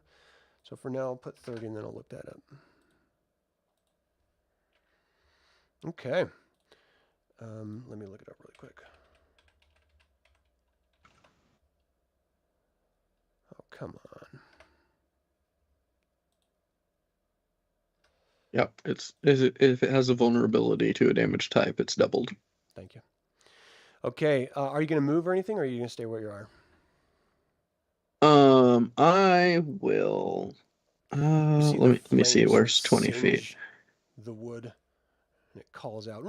So for now, I'll put 30 and then I'll look that up. Okay. Let me look it up really quick. Oh, come on. Yep. If it has a vulnerability to a damage type, it's doubled. Thank you. Okay. Are you going to move or anything, or are you going to stay where you are? I will. You see Let me see. flames Where's sort of 20 feet? singe the wood, and it calls out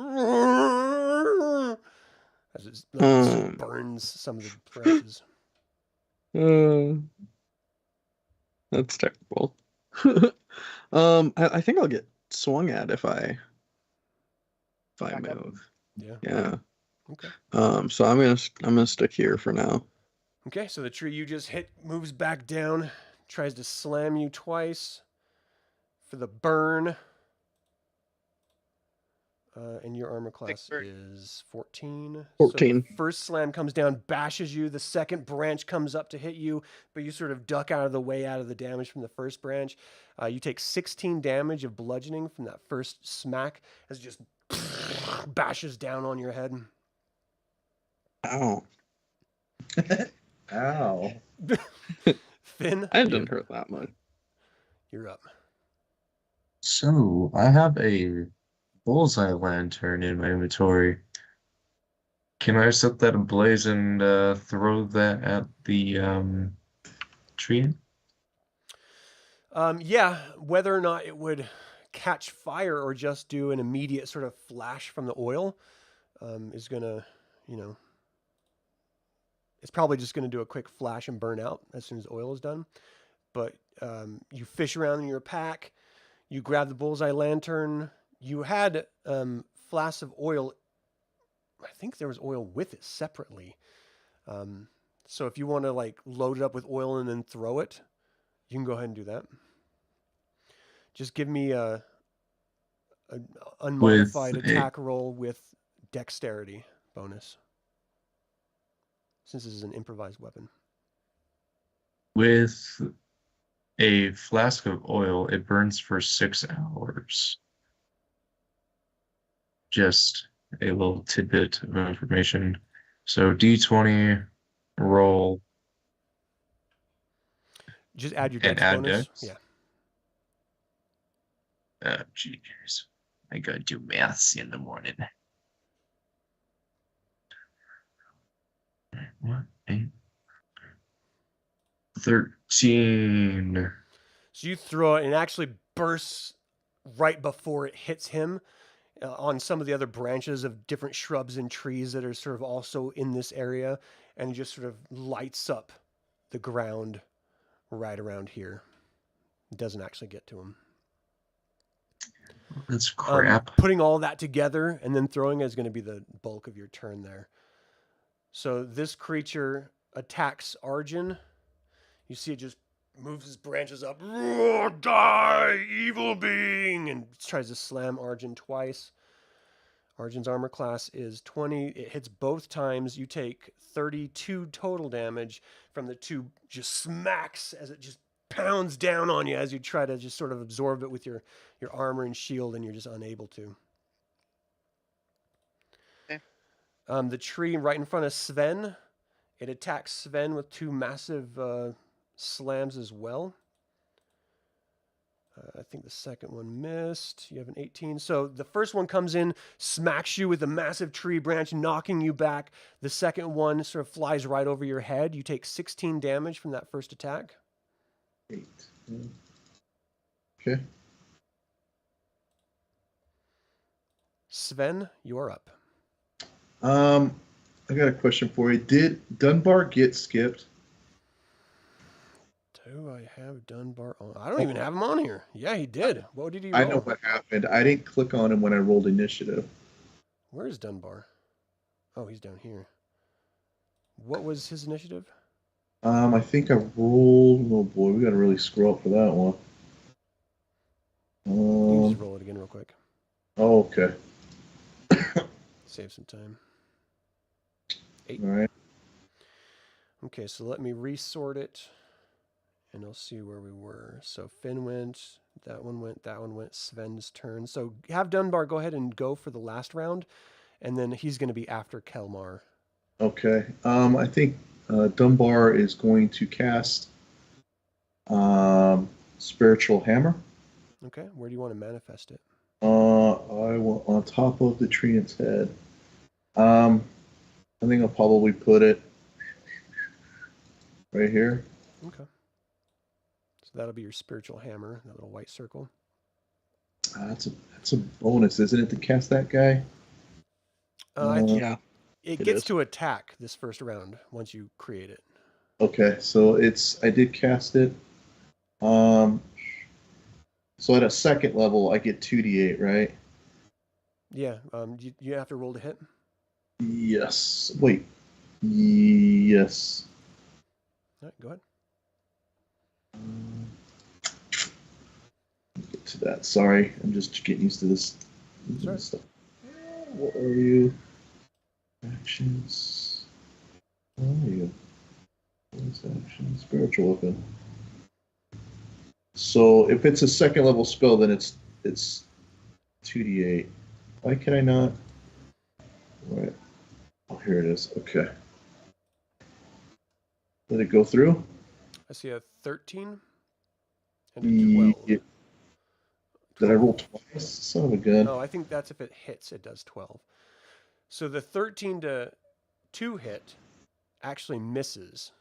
as it like, burns some of the branches. That's terrible. I think I'll get swung at if I Back up. move. Yeah. Yeah. Okay. So I'm gonna stick here for now. Okay. So the tree you just hit moves back down, tries to slam you twice for the burn. And your armor class is 14. 14. So the first slam comes down, bashes you. The second branch comes up to hit you, but you sort of duck out of the way out of the damage from the first branch. You take 16 damage of bludgeoning from that first smack as it just bashes down on your head. Ow. Ow. Fynn, I didn't hurt that much. you're up. So I have a bullseye lantern in my inventory. Can I set that ablaze and throw that at the tree? Yeah, whether or not it would catch fire or just do an immediate sort of flash from the oil is going to, it's probably just going to do a quick flash and burn out as soon as oil is done. But you fish around in your pack, you grab the bullseye lantern. You had flasks of oil. I think there was oil with it separately. So if you want to like load it up with oil and then throw it, you can go ahead and do that. Just give me a unmodified attack roll with dexterity bonus, since this is an improvised weapon. With a flask of oil, it burns for 6 hours. Just a little tidbit of information. So D20, roll. Just add your And dex add bonus. dex? Yeah. Jeez. I gotta do maths in the morning. What? 8? 13. So you throw it and it actually bursts right before it hits him. on some of the other branches of different shrubs and trees that are sort of also in this area, and just sort of lights up the ground right around here. It doesn't actually get to him. That's crap. Putting all that together and then throwing it is going to be the bulk of your turn there. So this creature attacks Arjan. You see it just moves his branches up. Roar, die, evil being! And tries to slam Arjan twice. Arjan's armor class is 20. It hits both times. You take 32 total damage from the two just smacks as it just pounds down on you as you try to just sort of absorb it with your armor and shield, and you're just unable to. Okay. The tree right in front of Sven, it attacks Sven with two massive slams as well. I think the second one missed. You have an 18. So the first one comes in, smacks you with a massive tree branch, knocking you back. The second one sort of flies right over your head. You take 16 damage from that first attack. 8. Okay. Sven, you're up. I got a question for you. Did Dunbar get skipped? Do I have Dunbar on? I don't even have him on here. Yeah, he did. What did he roll? I know what happened. I didn't click on him when I rolled initiative. Where is Dunbar? Oh, he's down here. What was his initiative? I think I rolled. Oh boy, we got to really scroll up for that one. You can just roll it again real quick. Oh, okay. Save some time. 8. All right. Okay, so let me resort it, and I'll see where we were. So Fynn went, that one went, Sven's turn. So have Dunbar go ahead and go for the last round, and then he's going to be after Kelmar. Okay. I think Dunbar is going to cast Spiritual Hammer. Okay, where do you want to manifest it? I want on top of the tree its head. I think I'll probably put it right here. Okay. So that'll be your spiritual hammer, that little white circle. That's a bonus, isn't it, to cast that guy? Yeah. It gets to attack this first round once you create it. Okay, so I did cast it. So at a second level, I get 2d8, right? Yeah. You have to roll to hit. Yes. Wait. Yes. All right, go ahead. Get to that. Sorry, I'm just getting used to this stuff. What are you? Actions. What are you? Action. Spiritual weapon. So if it's a second level spell, then it's 2d8. Why can I not? Right. Oh, here it is. Okay. Let it go through. I see a 13 and a 12. Yeah. Did I roll twice? Son of a gun. Oh, I think that's if it hits, it does 12. So the 13 to 2 hit actually misses.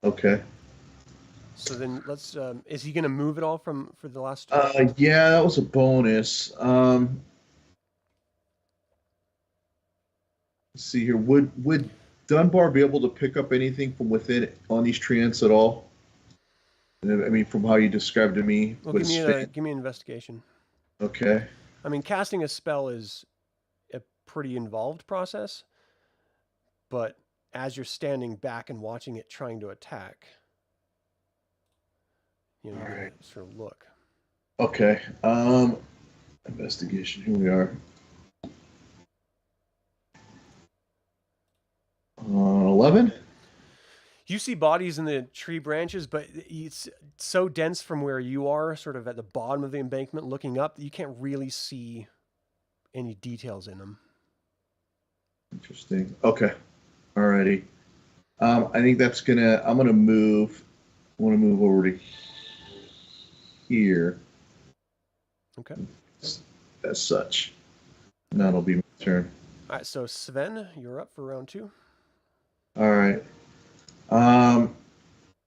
Okay. So then let's. Is he going to move it all for the last? Yeah, that was a bonus. Let's see here. Would Dunbar be able to pick up anything from within on these treants at all? I mean, from how you described to me. Well, give me an investigation. Okay. I mean, casting a spell is a pretty involved process, but as you're standing back and watching it trying to attack, you know, right. Sort of look. Okay. Investigation. Here we are. 11. You see bodies in the tree branches, but it's so dense from where you are, sort of at the bottom of the embankment looking up, that you can't really see any details in them. Interesting. Okay. Alrighty. I think I'm gonna move. I want to move over to here. Okay. As such. And that'll be my turn. All right, so Sven, you're up for round 2. All right.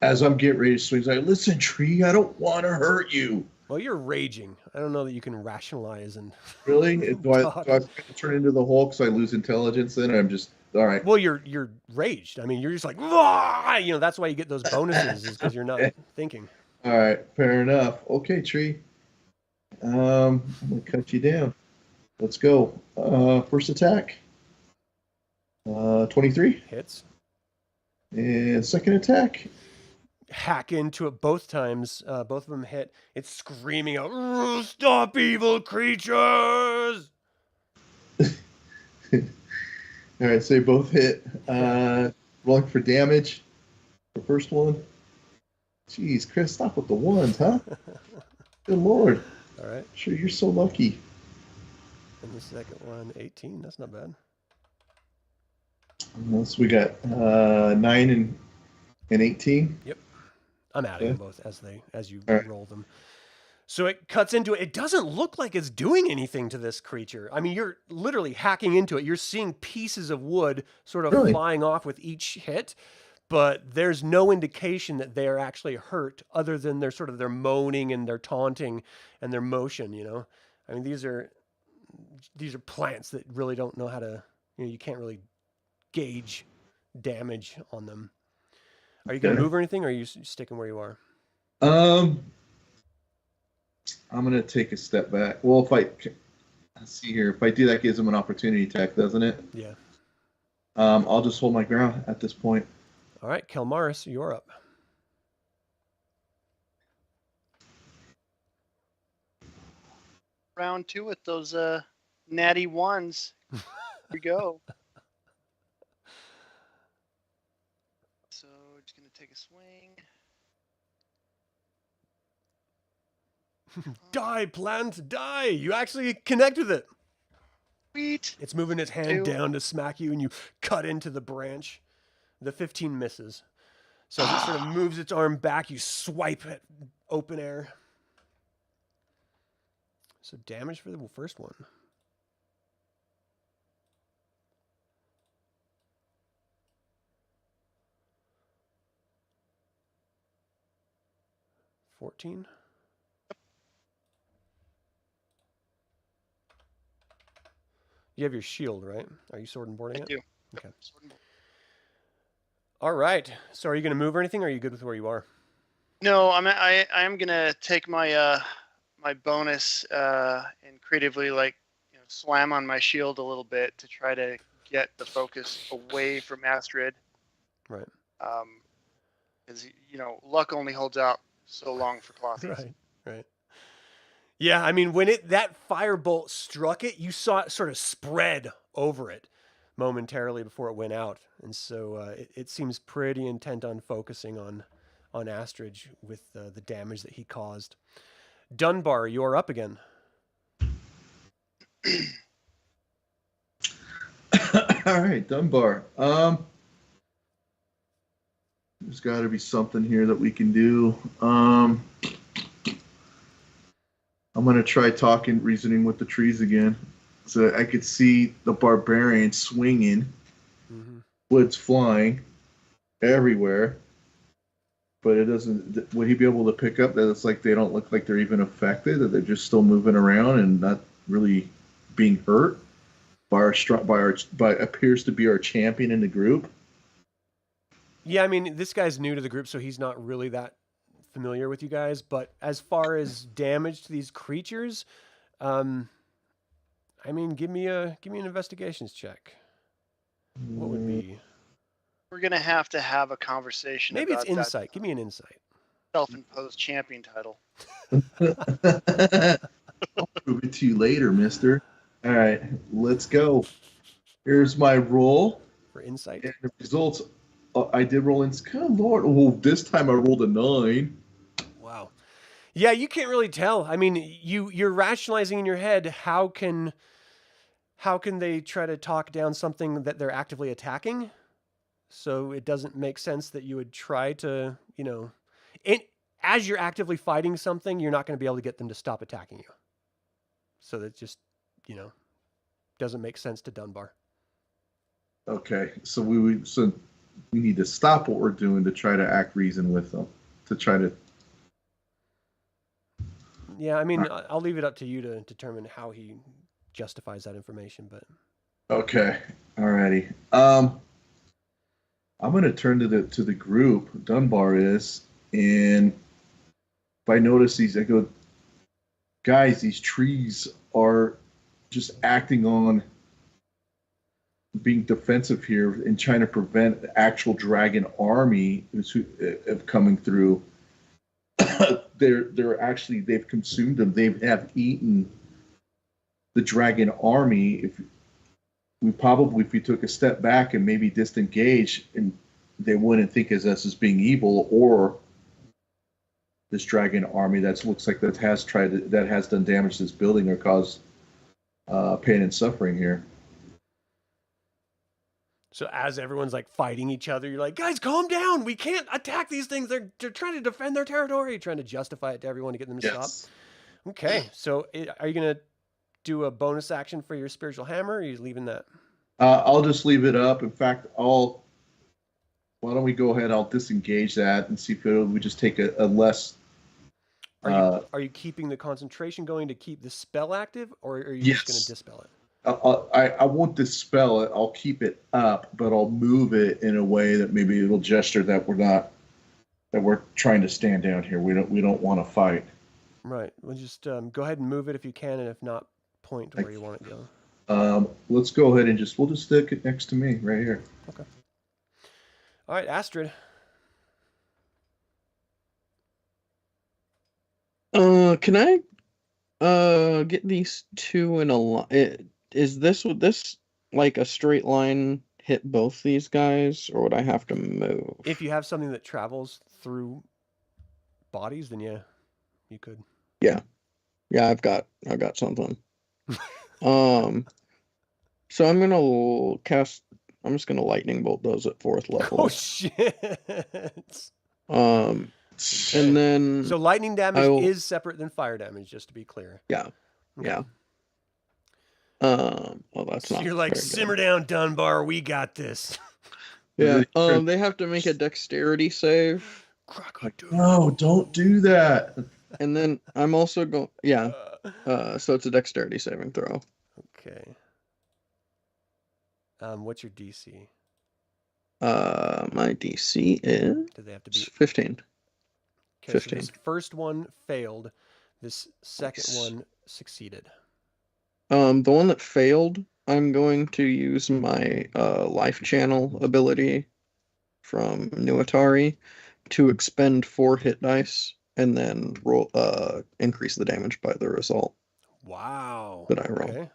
As I'm getting ready to swing, he's like, listen, tree, I don't want to hurt you. Well, you're raging. I don't know that you can rationalize and Really? Do I talk. turn into the Hulk so I lose intelligence then? I'm just all right. Well, you're raged. I mean, you're just like, "Wah!" You know, that's why you get those bonuses is because you're not thinking. All right, fair enough. Okay, Tree. I'm gonna cut you down. Let's go. First attack. 23. Hits. And second attack. Hack into it both times. Both of them hit. It's screaming out, "Stop evil creatures!" All right, so they both hit. Rolling for damage. The first one. Jeez, Chris, stop with the ones, huh? Good lord. All right. Sure, you're so lucky. And the second one, 18. That's not bad. So we got 9 and 18. Yep. I'm adding them both as you right. roll them. So it cuts into it. It doesn't look like it's doing anything to this creature. I mean, you're literally hacking into it. You're seeing pieces of wood sort of flying off with each hit, but there's no indication that they are actually hurt other than their moaning and their taunting and their motion, you know? I mean, these are plants that really don't know how to, you know, you can't really gauge damage on them. Are you going to move or anything, or are you sticking where you are? I'm going to take a step back. Well, let's see here. If I do that, gives him an opportunity attack, doesn't it? Yeah. I'll just hold my ground at this point. All right, Kelmaris, you're up. Round 2 with those natty ones. Here we go. So just gonna take a swing. Die, plant, die! You actually connect with it. Sweet. It's moving its hand down to smack you, and you cut into the branch. The 15 misses. So as it sort of moves its arm back, you swipe at open air. So damage for the first one. $14. You have your shield, right? Are you sword and boarding it? I do. Okay. All right. So are you going to move or anything, or are you good with where you are? No, I am gonna take my my bonus and creatively slam on my shield a little bit to try to get the focus away from Astrid. Right. Because luck only holds out so long for Clothies. Right. Yeah, I mean, when that firebolt struck it, you saw it sort of spread over it momentarily before it went out, and so it seems pretty intent on focusing on Astrid with the damage that he caused. Dunbar, you're up again. All right, Dunbar. There's got to be something here that we can do. I'm going to try reasoning with the trees again. So I could see the Barbarian swinging, woods flying everywhere. But it doesn't. Would he be able to pick up that it's like they don't look like they're even affected, that they're just still moving around and not really being hurt by appears to be our champion in the group? Yeah, I mean, this guy's new to the group, so he's not really that familiar with you guys. But as far as damage to these creatures, I mean, give me an investigations check. What would be? We're gonna have to have a conversation. Maybe about it's insight. Give me an insight. Self-imposed champion title. I'll prove it to you later, mister. All right, let's go. Here's my roll. For insight? And the results, I did roll in. Good lord. Oh, this time I rolled a 9. Wow. Yeah, you can't really tell. I mean, you're rationalizing in your head, how can they try to talk down something that they're actively attacking? So it doesn't make sense that you would try to, as you're actively fighting something, you're not going to be able to get them to stop attacking you. So that just, doesn't make sense to Dunbar. Okay, so we need to stop what we're doing to try to act reason with them, to try to. Yeah, I mean, I'll leave it up to you to determine how he justifies that information, but Okay, alrighty. I'm going to turn to the group. Dunbar is, and if I notice these, I go, guys, these trees are just acting on being defensive here and trying to prevent the actual dragon army of coming through. they're actually, they've consumed them. They have eaten the dragon army. If we took a step back and maybe disengage, and they wouldn't think of us as being evil, or this dragon army that looks like that has done damage to this building or caused pain and suffering here. so as everyone's like fighting each other, you're like, guys, calm down. We can't attack these things. They're trying to defend their territory, trying to justify it to everyone to get them to stop. Okay, so are you gonna do a bonus action for your spiritual hammer, or are you leaving that? I'll just leave it up. In fact, why don't we go ahead? I'll disengage that and see if we just take a less. Are you keeping the concentration going to keep the spell active, or are you just going to dispel it? I won't dispel it. I'll keep it up, but I'll move it in a way that maybe it'll gesture that we're trying to stand down here. We don't want to fight. Right. Well, just go ahead and move it if you can, and if not, point to where you want it to go. Let's go ahead and we'll just stick it next to me right here. Okay. All right, Astrid. Can I get these two in a line? Is this like a straight line hit both these guys, or would I have to move? If you have something that travels through bodies, then yeah, you could. Yeah, I've got something. So I'm just gonna lightning bolt those at 4th level. Oh shit. And then so lightning damage is separate than fire damage, just to be clear. Yeah. Okay. Yeah. Well, that's so not. You're like, simmer down, Dunbar. We got this. Yeah. They have to make a dexterity save. No, don't do that. And then I'm also going. Yeah. So it's a dexterity saving throw. Okay. What's your DC? My DC is. Do they have to be 15? Okay, 15. So this first one failed. This second one succeeded. The one that failed, I'm going to use my life channel ability from New Atari to expend 4 hit dice and then roll increase the damage by the result. Wow. That I roll. Okay.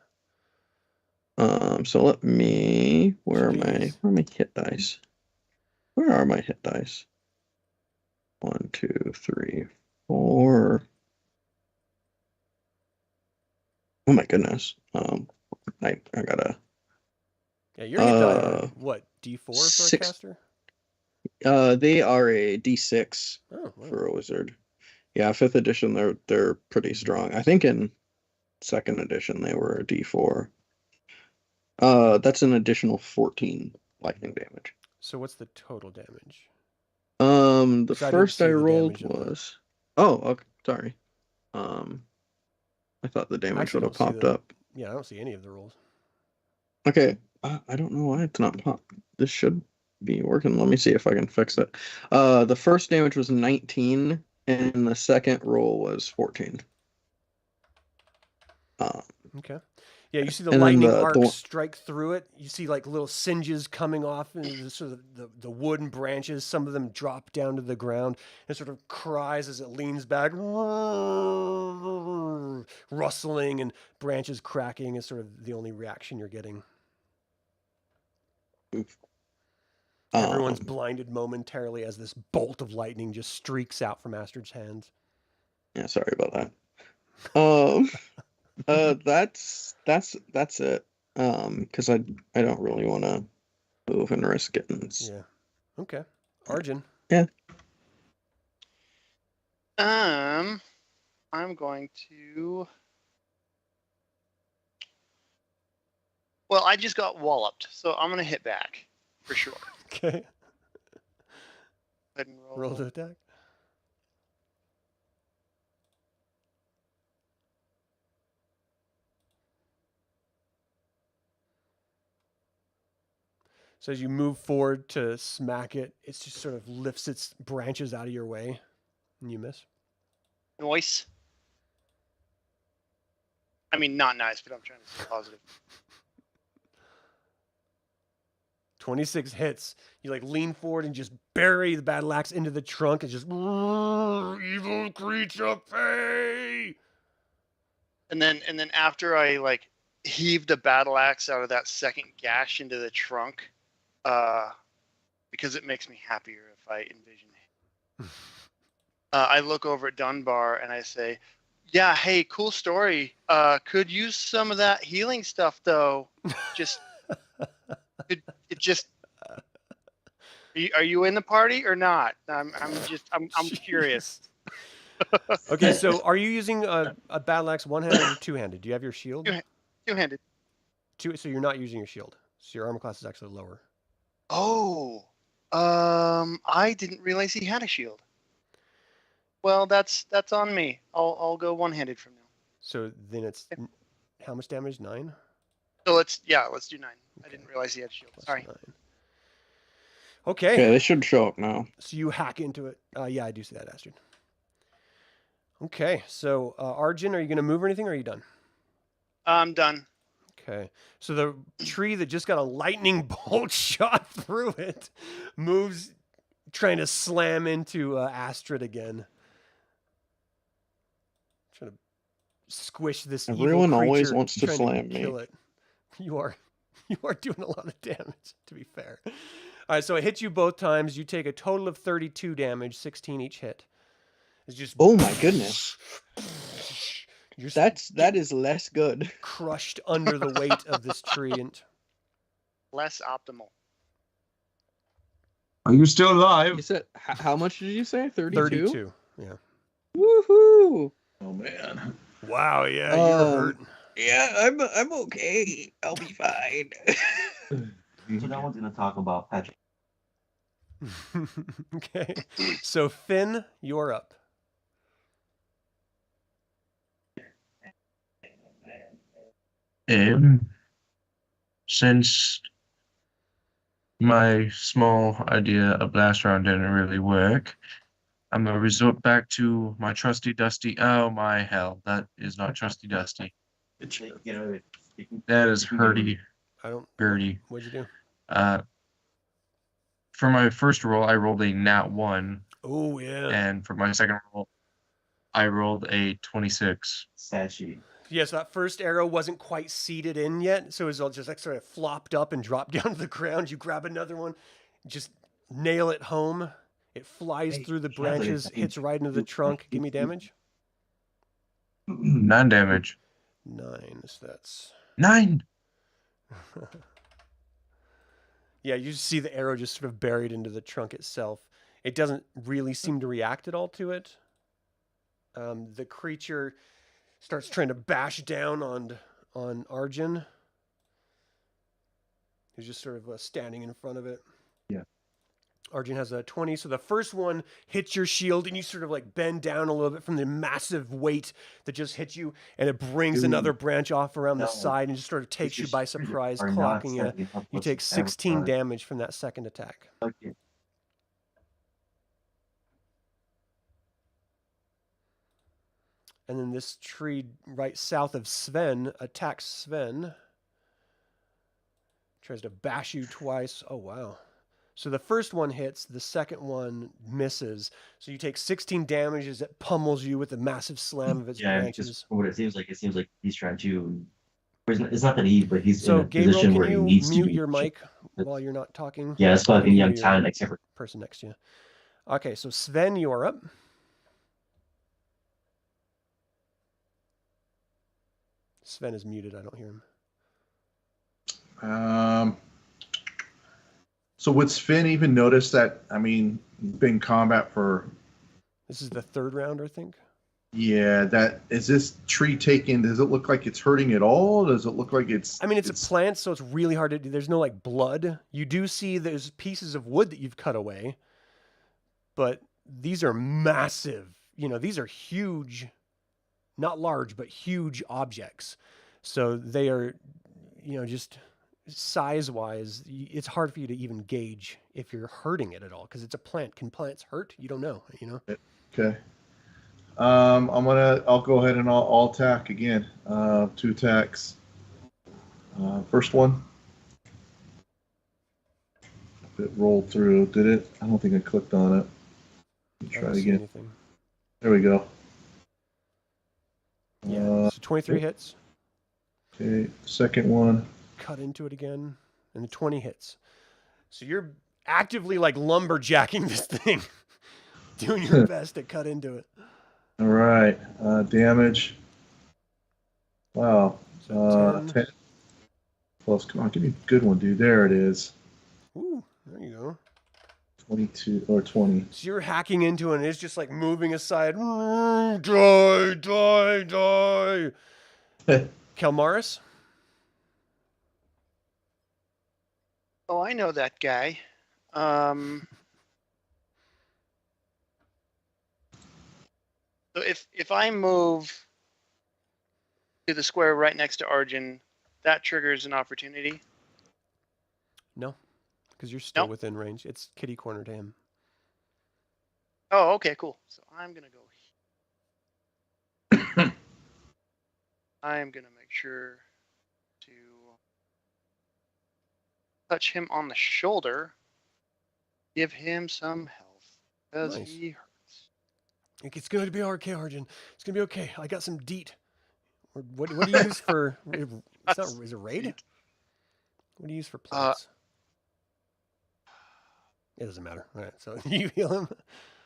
So let me. Where are my hit dice? Where are my hit dice? 1, 2, 3, 4. Oh my goodness. I gotta. Yeah, you're hit what, D4 for 6, a caster? They are a D6 for a wizard. Yeah, 5th edition they're pretty strong. I think in 2nd edition they were a D4. That's an additional 14 lightning damage. So what's the total damage? The first I rolled was. Oh, okay. Sorry. I thought the damage would have popped up. Yeah, I don't see any of the rolls. Okay, I don't know why it's not popped. This should be working. Let me see if I can fix it. The first damage was 19, and the second roll was 14. Okay. Yeah, you see the lightning arc strike through it. You see like little singes coming off, and sort of the wooden branches. Some of them drop down to the ground. It sort of cries as it leans back, rustling and branches cracking is sort of the only reaction you're getting. Everyone's blinded momentarily as this bolt of lightning just streaks out from Astrid's hands. Yeah, sorry about that. That's it. Because I don't really want to move and risk getting. Yeah. Okay. Arjan. Yeah. I'm going to. Well, I just got walloped, so I'm gonna hit back for sure. Okay. Go ahead and roll the attack. So as you move forward to smack it, it just sort of lifts its branches out of your way, and you miss. Nice. I mean, not nice, but I'm trying to be positive. 26 hits. You like lean forward and just bury the battle axe into the trunk and just evil creature pay. And then after I like heave the battle axe out of that second gash into the trunk, because it makes me happier if I envision it. I look over at Dunbar and I say, "Yeah, hey, cool story. Could use some of that healing stuff though. Just, it just. Are you in the party or not? I'm curious." Okay, so are you using a battle axe one-handed or two-handed? Do you have your shield? Two-handed. So you're not using your shield. So your armor class is actually lower. Oh, I didn't realize he had a shield. Well, that's on me. I'll go one-handed from now. So then it's how much damage? 9? So let's do 9. Okay. I didn't realize he had a shield. Plus Sorry. 9. Okay. Yeah, they should show up now. So you hack into it. Yeah, I do see that, Astrid. Okay, so Arjan, are you going to move or anything, or are you done? I'm done. Okay, so the tree that just got a lightning bolt shot through it moves, trying to slam into Astrid again. Trying to squish this Everyone evil creature, always wants to trying slam kill me. it. You are doing a lot of damage, to be fair. All right, so it hits you both times. You take a total of 32 damage, 16 each hit. It's just Oh my goodness. That is less good. Crushed under the weight of this tree. And Less optimal. Are you still alive? You said how much did you say? 32? 32. Yeah. Woohoo! Oh man. Wow, yeah, you're hurt. Yeah, I'm okay. I'll be fine. So no one's gonna talk about Patrick. Okay. So Fynn, you're up. Since my small idea of blast round didn't really work, I'm gonna resort back to my trusty dusty. Oh my hell, that is not trusty dusty. That is hurdy. Gertie. What'd you do? For my first roll, I rolled a nat 1. Oh yeah. And for my second roll, I rolled a 26. Statue. Yes, that first arrow wasn't quite seated in yet, so it was all just like sort of flopped up and dropped down to the ground. You grab another one, just nail it home. It flies through the branches, hits right into the trunk. Give me damage. 9 damage. 9. So that's 9. Yeah, you see the arrow just sort of buried into the trunk itself. It doesn't really seem to react at all to it. The creature starts trying to bash down on Arjan, who's just sort of standing in front of it. Yeah. Arjan has a 20, so the first one hits your shield, and you sort of like bend down a little bit from the massive weight that just hit you, and it brings another branch off around the side and just sort of takes you by surprise, clocking you. You take 16 damage from that second attack. Okay. And then this tree right south of Sven attacks Sven. Tries to bash you twice. Oh, wow. So the first one hits, the second one misses. So you take 16 damage as it pummels you with a massive slam of its branches. Just what it seems like he's trying to. It's not that but he's so in a Gabriel, position can where he you needs to mute your mic while you're not talking? Yeah, that's fucking young time, except for person next to you. Okay, so Sven, you're up. Sven is muted. I don't hear him. So would Fynn even notice that? I mean, been in combat for. This is the third round, I think. Yeah, that is this tree taking. Does it look like it's hurting at all? Does it look like it's? I mean, it's a plant, so it's really hard to do. There's no like blood. You do see there's pieces of wood that you've cut away, but these are massive. You know, these are huge, not large, but huge objects. So they are, you know, just size-wise, it's hard for you to even gauge if you're hurting it at all because it's a plant. Can plants hurt? You don't know. You know. Okay. I'll go ahead and I'll attack again. 2 attacks. First one. It rolled through. Did it? I don't think I clicked on it. Let me try it again. Anything. There we go. Yeah. So 23 hits. Okay. Second one. Cut into it again, and the 20 hits. So you're actively like lumberjacking this thing, doing your best to cut into it. All right. Damage. Wow. 10. Plus, come on, give me a good one, dude. There it is. Ooh, there you go. 22 or 20. So you're hacking into it, and it's just like moving aside. Die, die, die. Kelmaris? Oh, I know that guy. So if I move to the square right next to Arjan, that triggers an opportunity. No, because you're still within range. It's kitty corner to him. Oh, okay, cool. So I'm gonna go. I'm gonna make sure to touch him on the shoulder. Give him some health because he hurts. It's going to be okay, Arjan. It's going to be okay. I got some DEET. What do you use for? Is it raid? What do you use for plants? It doesn't matter. All right, so you heal him.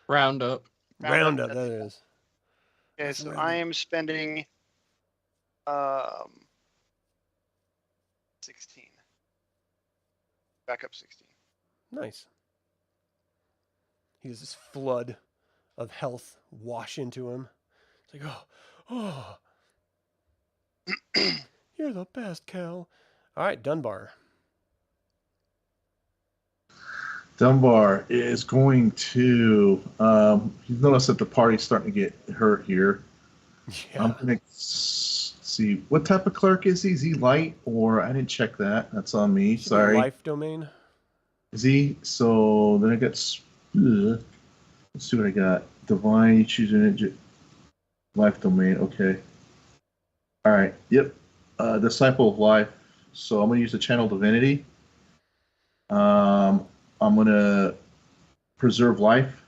Roundup. Roundup. That is. Okay, so I am spending 16. Back up 16. Nice. He has this flood of health wash into him. It's like, oh. You're the best, Kel. All right, Dunbar. Dunbar is going to. You notice that the party's starting to get hurt here. Yeah. I'm going to see what type of cleric is he? Is he light or I didn't check that? That's on me. Sorry. Life domain. Is he? So then I got. Let's see what I got. Divine. You choose an life domain. Okay. All right. Yep. Disciple of Life. So I'm going to use the Channel Divinity. I'm going to preserve life.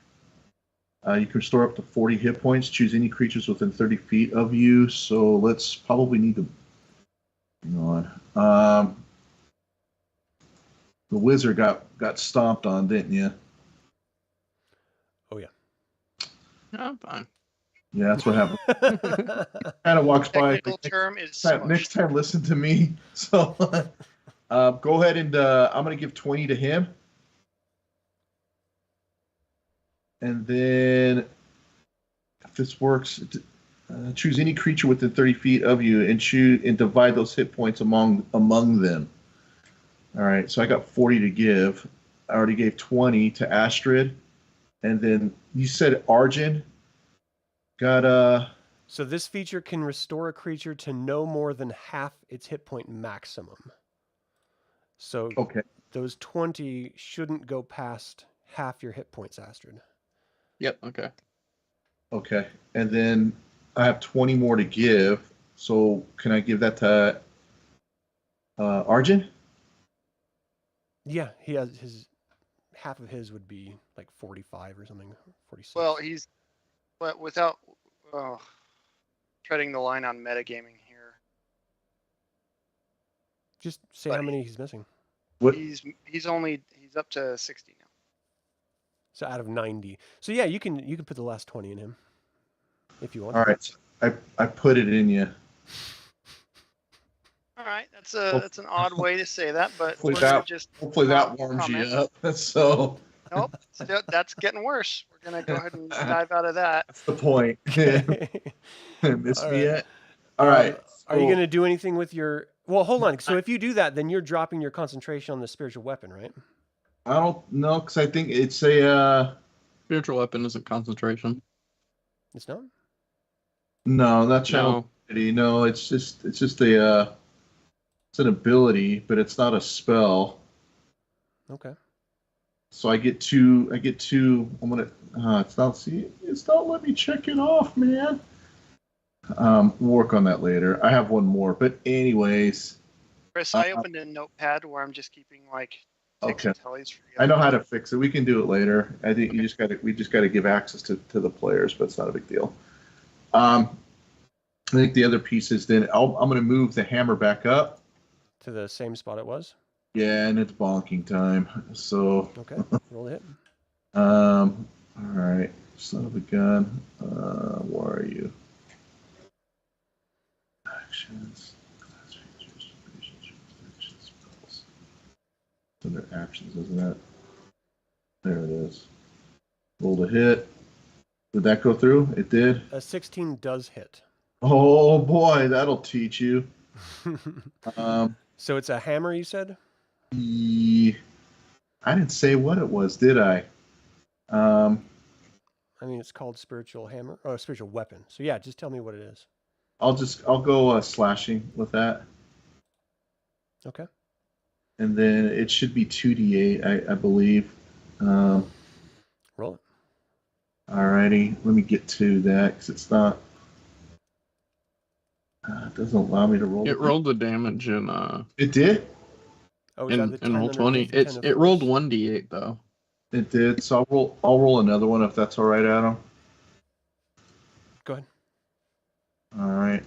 You can restore up to 40 hit points. Choose any creatures within 30 feet of you. So let's probably need to. Hang on. The wizard got stomped on, didn't you? Oh yeah. No, I'm fine. Yeah, that's what happened. Kind of walks by. Technical term is Next time, listen to me. So go ahead and I'm going to give 20 to him. And then, if this works, choose any creature within 30 feet of you and divide those hit points among them. All right, so I got 40 to give. I already gave 20 to Astrid. And then you said Arjan got So this feature can restore a creature to no more than half its hit point maximum. So okay. Those 20 shouldn't go past half your hit points, Astrid. Yep, okay. Okay, and then I have 20 more to give. So can I give that to Arjan? Yeah, he has his half of his would be like 45 or something, 46. Well, he's without treading the line on metagaming here. Just say how many he's missing. What? He's up to 60 now. So out of 90. So yeah, you can put the last 20 in him if you want. All right, I put it in you. All right, that's an odd way to say that, but Hopefully hopefully that warms you up. So nope, that's getting worse. We're gonna go ahead and dive out of that. That's the point. Missed me yet? All right. Are you gonna do anything with your? Well, hold on. So if you do that, then you're dropping your concentration on the spiritual weapon, right? I don't know, because I think it's a spiritual weapon isn't concentration. It's not? No, not channel. No, it's just a It's an ability, but it's not a spell. Okay. So I get two. I'm gonna. It's not. See, it's not. Let me check it off, man. We'll work on that later. I have one more, but anyways. Chris, I opened a notepad where I'm just keeping like ticks and tallies for you. I know how to fix it. We can do it later. I think we just got to give access to the players, but it's not a big deal. I think the other piece is then I'm going to move the hammer back up to the same spot it was. Yeah, and it's bonking time. So okay, roll the hit. All right, son of a gun. Where are you? Actions. Class features. Actions. Spells. It's under actions, isn't it? There it is. Rolled a hit. Did that go through? It did. A 16 does hit. Oh boy, that'll teach you. So it's a hammer, you said? I didn't say what it was, did I? I mean, it's called spiritual hammer or spiritual weapon. So yeah, just tell me what it is. I'll go slashing with that. Okay. And then it should be 2d8, I believe. Roll it. Alrighty, let me get to that because it's not. It doesn't allow me to roll. It rolled the damage in. It did. Oh, in Roll20. It rolled 1d8 though. It did. So I'll roll another one if that's all right, Adam. Go ahead. All right.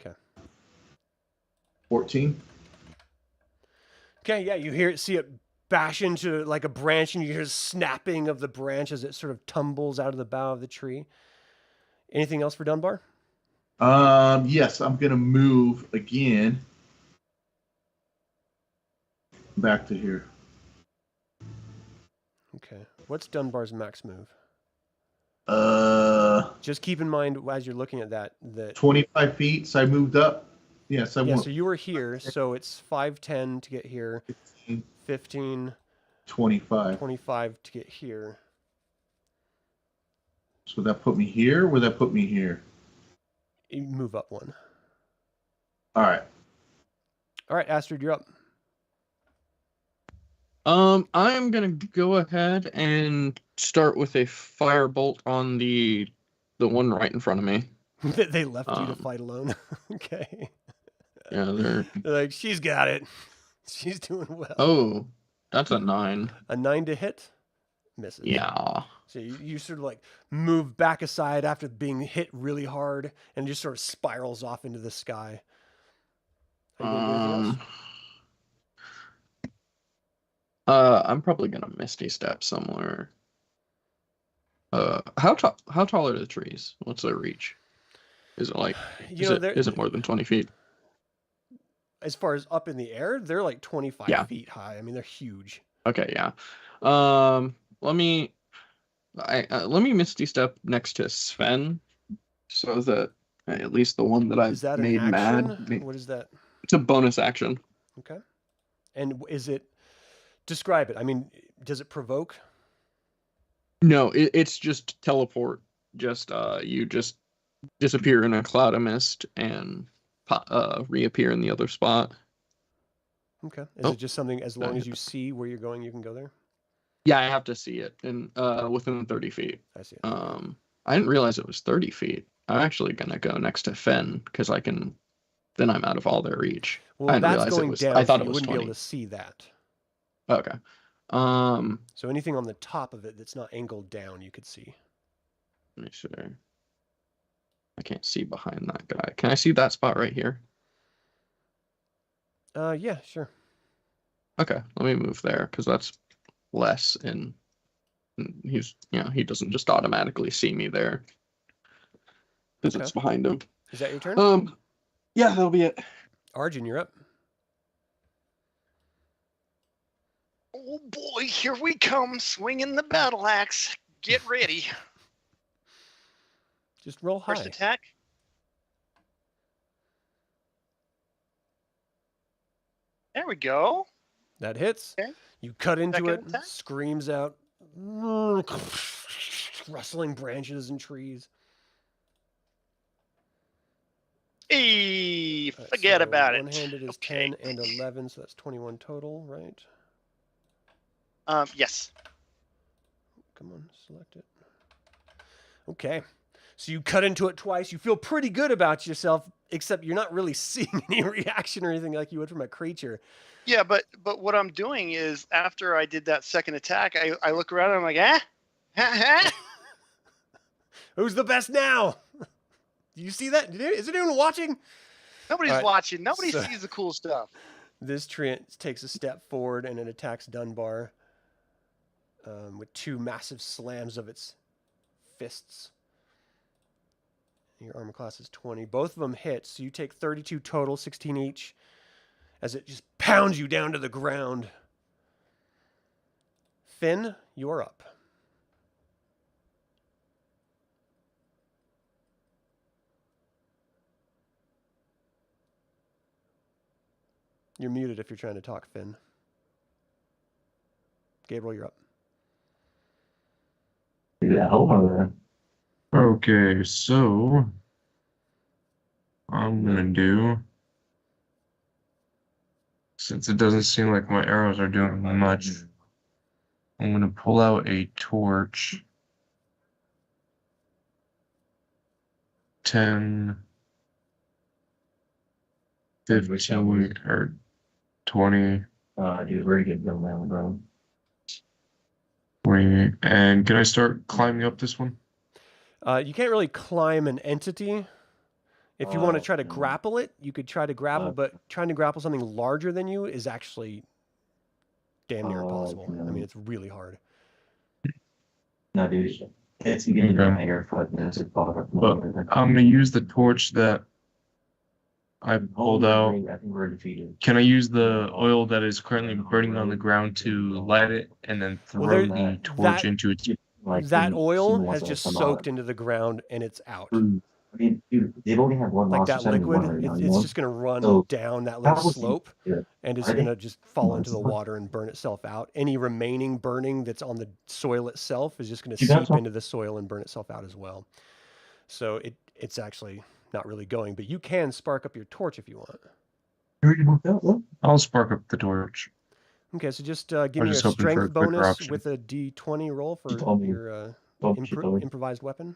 Okay. 14. Okay, yeah, you see it bash into like a branch, and you hear snapping of the branch as it sort of tumbles out of the bough of the tree. Anything else for Dunbar? Yes, I'm gonna move again. Back to here. Okay. What's Dunbar's max move? Just keep in mind as you're looking at that 25 feet. So I moved up. Yes, I yeah, went. so you were here, so it's 5'10" to get here. 15. 25. 25 to get here. So would that put me here? Would that put me here? You move up one. All right. All right, Astrid, you're up. I'm gonna go ahead and start with a firebolt on the one right in front of me. They left you to fight alone. Okay. Yeah, they're like, she's got it. She's doing well. Oh, that's a 9. A 9 to hit? Misses. Yeah. So you sort of like move back aside after being hit really hard and just sort of spirals off into the sky. Are you gonna do anything else? I'm probably gonna Misty Step somewhere. How tall are the trees? What's their reach? Is it like is it more than 20 feet? As far as up in the air, they're like 25 feet high. I mean, they're huge. Okay, yeah. Let me Misty Step next to Sven, so that at least the one that I've made mad. What is that? It's a bonus action. Okay. And is it? Describe it. I mean, does it provoke? No, it's just teleport. Just you just disappear in a cloud of mist and reappear in the other spot. Okay. Is it just something as long as you see where you're going, you can go there? Yeah, I have to see it in within 30 feet. I see it. I didn't realize it was 30 feet. I'm actually gonna go next to Fynn because I can. Then I'm out of all their reach. Well, that's going down. I thought so it was you wouldn't 20. be able to see that. Okay. So anything on the top of it that's not angled down, you could see. Let me see. I can't see behind that guy. Can I see that spot right here? Yeah, sure. Okay, let me move there because that's less and he's he doesn't just automatically see me there because it's behind him. Is that your turn? Yeah, that'll be it. Arjan, you're up. Oh boy, here we come, swinging the battle axe. Get ready. Just roll high. First attack. There we go. That hits. Okay. You cut into Second it, attack. screams out, rustling branches and trees. Hey, All right, forget so about it. One-handed is Okay. 10 and 11, so that's 21 total, right? Yes. Come on, select it. Okay. So you cut into it twice. You feel pretty good about yourself, except you're not really seeing any reaction or anything like you would from a creature. Yeah, but what I'm doing is after I did that second attack, I look around and I'm like, ah, ha. Who's the best now? Do you see that? Is anyone watching? Nobody's watching. Nobody so sees the cool stuff. This treant takes a step forward and it attacks Dunbar with 2 massive slams of its fists. Your armor class is 20. Both of them hit, so you take 32 total, 16 each, as it just pounds you down to the ground. Fynn, you're up. You're muted if you're trying to talk, Fynn. Gabriel, you're up. Okay, so I'm gonna do, since it doesn't seem like my arrows are doing much, I'm gonna pull out a torch. 10, 15, or 20. Dude, very good build now, bro. 20. And can I start climbing up this one? You can't really climb an entity. If you want to try to grapple it, you could try to grapple, but trying to grapple something larger than you is actually damn near impossible. I mean, it's really hard. No, dude, it's getting higher foot. But I'm gonna use the torch that I pulled out. I think we're defeated. Can I use the oil that is currently burning on the ground to light it and then throw the torch into it? That oil has just soaked into the ground and it's out. I mean, dude, they've only had one like that liquid, it's just going to run down that little slope and it's going to just fall into the water and burn itself out. Any remaining burning that's on the soil itself is just going to seep into the soil and burn itself out as well. So it's actually not really going, but you can spark up your torch if you want. I'll spark up the torch. Okay, so just give me a strength bonus with a D20 roll for your improvised weapon.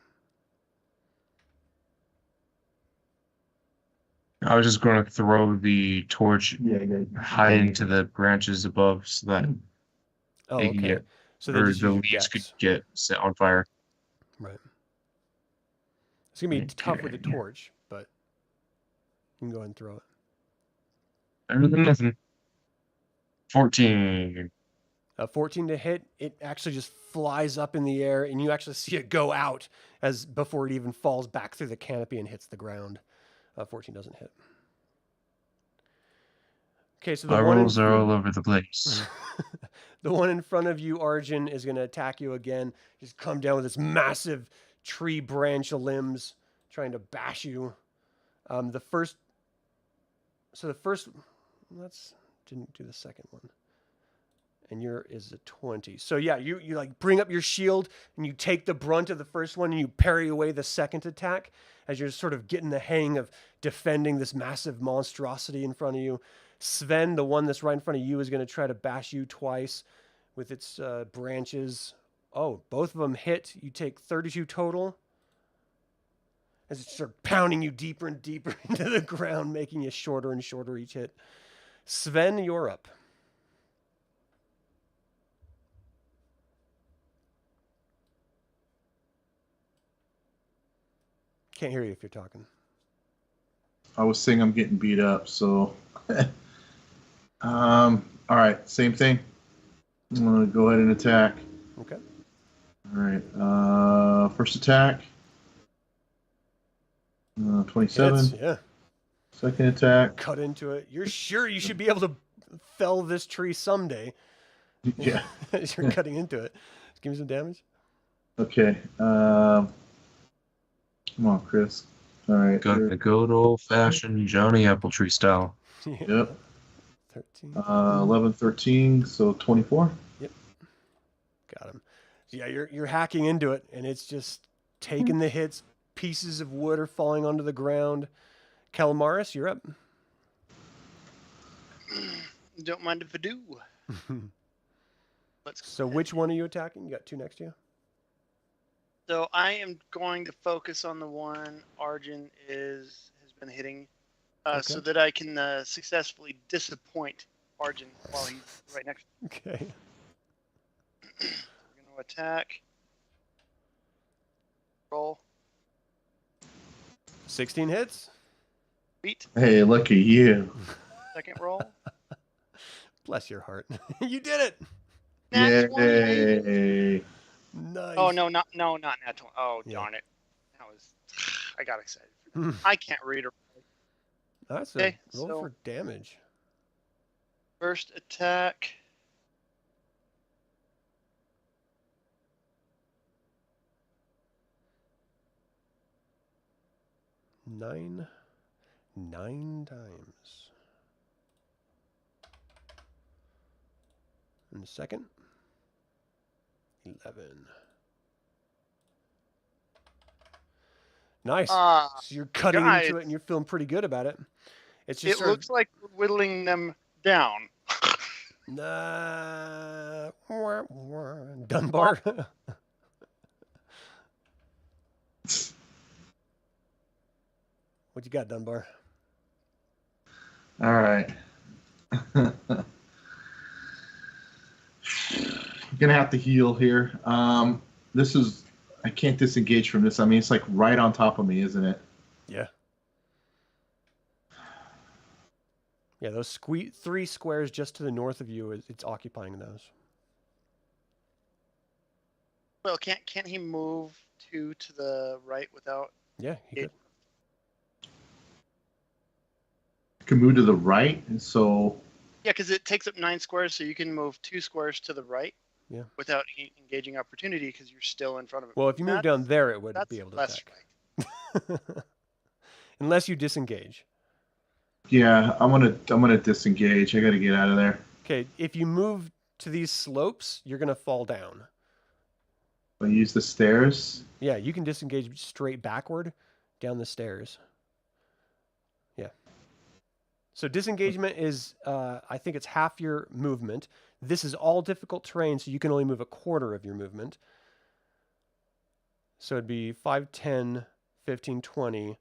I was just going to throw the torch high into the branches above so that they can get, so or the leaves could get set on fire. Right. It's going to be tough with a torch, but you can go ahead and throw it. Better than nothing. 14. 14 to hit. It actually just flies up in the air, and you actually see it go out as before it even falls back through the canopy and hits the ground. 14 doesn't hit. Okay, so the rolls are all over the place. The one in front of you, Arjan, is going to attack you again. Just come down with this massive tree branch of limbs, trying to bash you. The first, didn't do the second one. And your is a 20. So yeah, you like bring up your shield and you take the brunt of the first one and you parry away the second attack as you're sort of getting the hang of defending this massive monstrosity in front of you. Sven, the one that's right in front of you, is going to try to bash you twice with its branches. Oh, both of them hit. You take 32 total as it's sort of pounding you deeper and deeper into the ground, making you shorter and shorter each hit. Sven, you're up. Can't hear you if you're talking. I was saying I'm getting beat up, so all right, same thing. I'm gonna go ahead and attack. Okay. All right. First attack. 27. Hits, yeah. Second attack. Cut into it. You're sure you should be able to fell this tree someday. Yeah. As you're cutting into it. Just give me some damage. Okay. Come on, Chris. All right. Got the good old-fashioned Johnny Appletree style. Yep. 13. 11, 13, so 24. Yep. Got him. Yeah, you're hacking into it, and it's just taking the hits. Pieces of wood are falling onto the ground. Kelmaris, you're up. Don't mind if I do. So which one are you attacking? You got two next to you? So I am going to focus on the one Arjan has been hitting, so that I can successfully disappoint Arjan while he's right next to me. Okay. We're going to attack. Roll. 16 hits. Beat. Hey, look at you. Second roll. Bless your heart. You did it. Nat 20. Yay. Nice. Oh, no, not nat 20. Oh, Yeah. darn it. I got excited. I can't read or All right, so Okay, roll so- for damage. First attack. Nine times. And the second, 11. Nice. Ah, So you're cutting guys. into it, and you're feeling pretty good about it. It's just it sort looks like we're whittling them down. Dunbar. What you got, Dunbar? All right. Gonna have to heal here. This is, I can't disengage from this. I mean, it's like right on top of me, isn't it? Yeah. Yeah, those three squares just to the north of you, it's occupying those. Well, can't he move two to the right without? Yeah, he could. Can move to the right, and so Yeah, because it takes up 9 squares, so you can move 2 squares to the right. Yeah. Without engaging opportunity, because you're still in front of it. Well, if you move down there, it would be able to That's attack. Unless you disengage. yeah, I'm gonna disengage. I gotta get out of there. Okay, if you move to these slopes, you're gonna fall down. I use the stairs. Yeah, you can disengage straight backward down the stairs. Yeah. So disengagement is, I think it's half your movement. This is all difficult terrain, so you can only move a quarter of your movement. So it'd be 5, 10, 15, 20.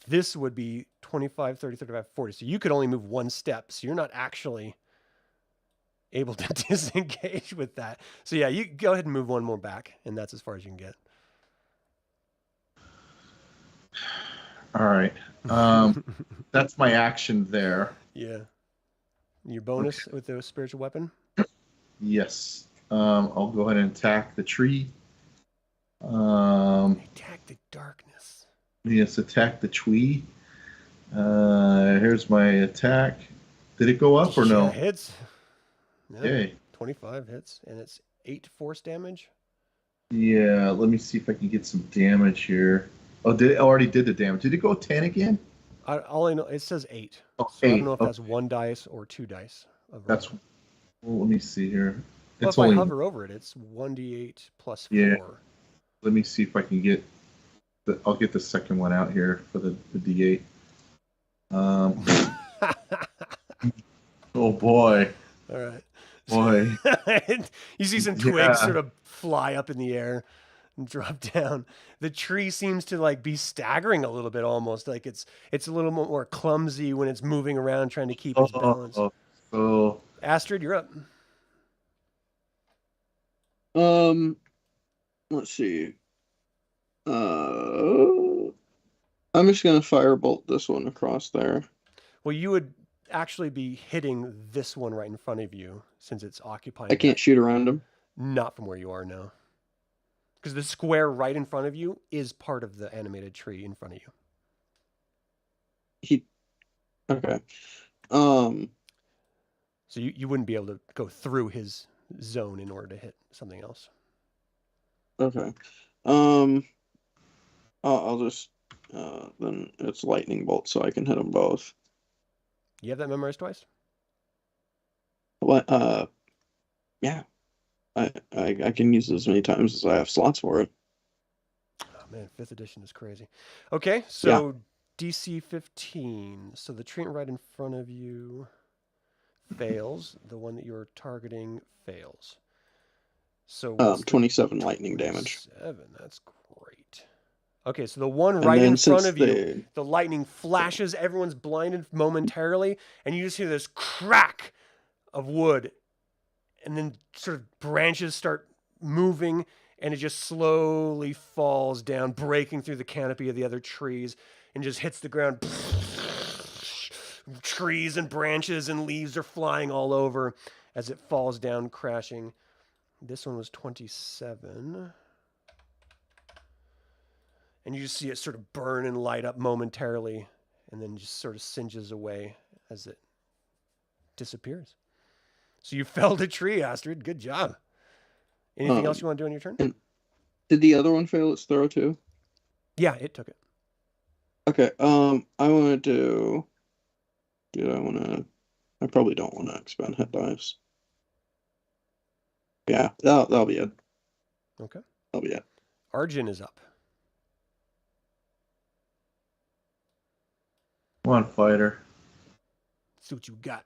This would be 25, 30, 35, 40. So you could only move one step. So you're not actually able to disengage with that. So yeah, you go ahead and move one more back, and that's as far as you can get. All right. That's my action there. Yeah. Your bonus with the spiritual weapon? Yes. I'll go ahead and attack the tree. Attack the darkness. Yes, attack the tree. Here's my attack. Did it go up or no? Yeah, hits. Yeah, Okay. 25 hits, and it's 8 force damage. Yeah, let me see if I can get some damage here. Oh, I already did the damage. Did it go 10 again? All I know, it says 8. Oh, So I 8. don't know if that's 1 dice or 2 dice. That's. Well, let me see here. Well, It's if only. I hover over it, it's 1d8 plus 4. Yeah. Let me see if I can get. I'll get the second one out here for the D8. Oh boy. All right. Boy. You see some twigs sort of fly up in the air and drop down. The tree seems to like be staggering a little bit, almost like it's a little more clumsy when it's moving around trying to keep its balance. Oh. Astrid, you're up. Let's see. I'm just gonna firebolt this one across there. Well, you would actually be hitting this one right in front of you since it's occupying. I can't shoot around him. Not from where you are now. Because the square right in front of you is part of the animated tree in front of you. Okay. So you wouldn't be able to go through his zone in order to hit something else. Okay. I'll just then it's lightning bolt, so I can hit them both. You have that memorized twice? What? Yeah. I can use it as many times as I have slots for it. Oh man, 5th edition is crazy. Okay, so DC 15. So the treant right in front of you fails. The one that you're targeting fails. So 27 lightning damage. 7. That's great. Okay, so the one right in front of you, the lightning flashes. Everyone's blinded momentarily, and you just hear this crack of wood, and then sort of branches start moving, and it just slowly falls down, breaking through the canopy of the other trees, and just hits the ground. Trees and branches and leaves are flying all over as it falls down, crashing. This one was 27. And you just see it sort of burn and light up momentarily, and then just sort of singes away as it disappears. So you felled a tree, Astrid. Good job. Anything else you want to do on your turn? Did the other one fail its throw too? Yeah, it took it. Okay. I want to do. I probably don't want to expend hit dice. Yeah, that'll be it. Okay. That'll be it. Arjan is up. One fighter. See what you got.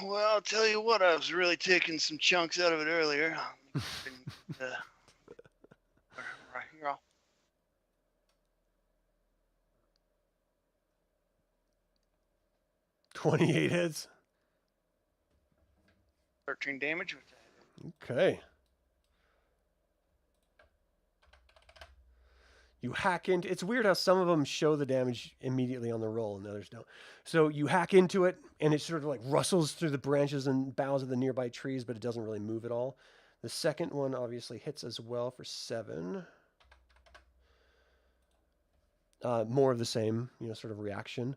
Well, I'll tell you what, I was really taking some chunks out of it earlier. Right here. 28 hits. 13 damage. Okay. You hack into it's weird how some of them show the damage immediately on the roll and others don't. So you hack into it and it sort of like rustles through the branches and boughs of the nearby trees, but it doesn't really move at all. The second one obviously hits as well for 7. More of the same, sort of reaction.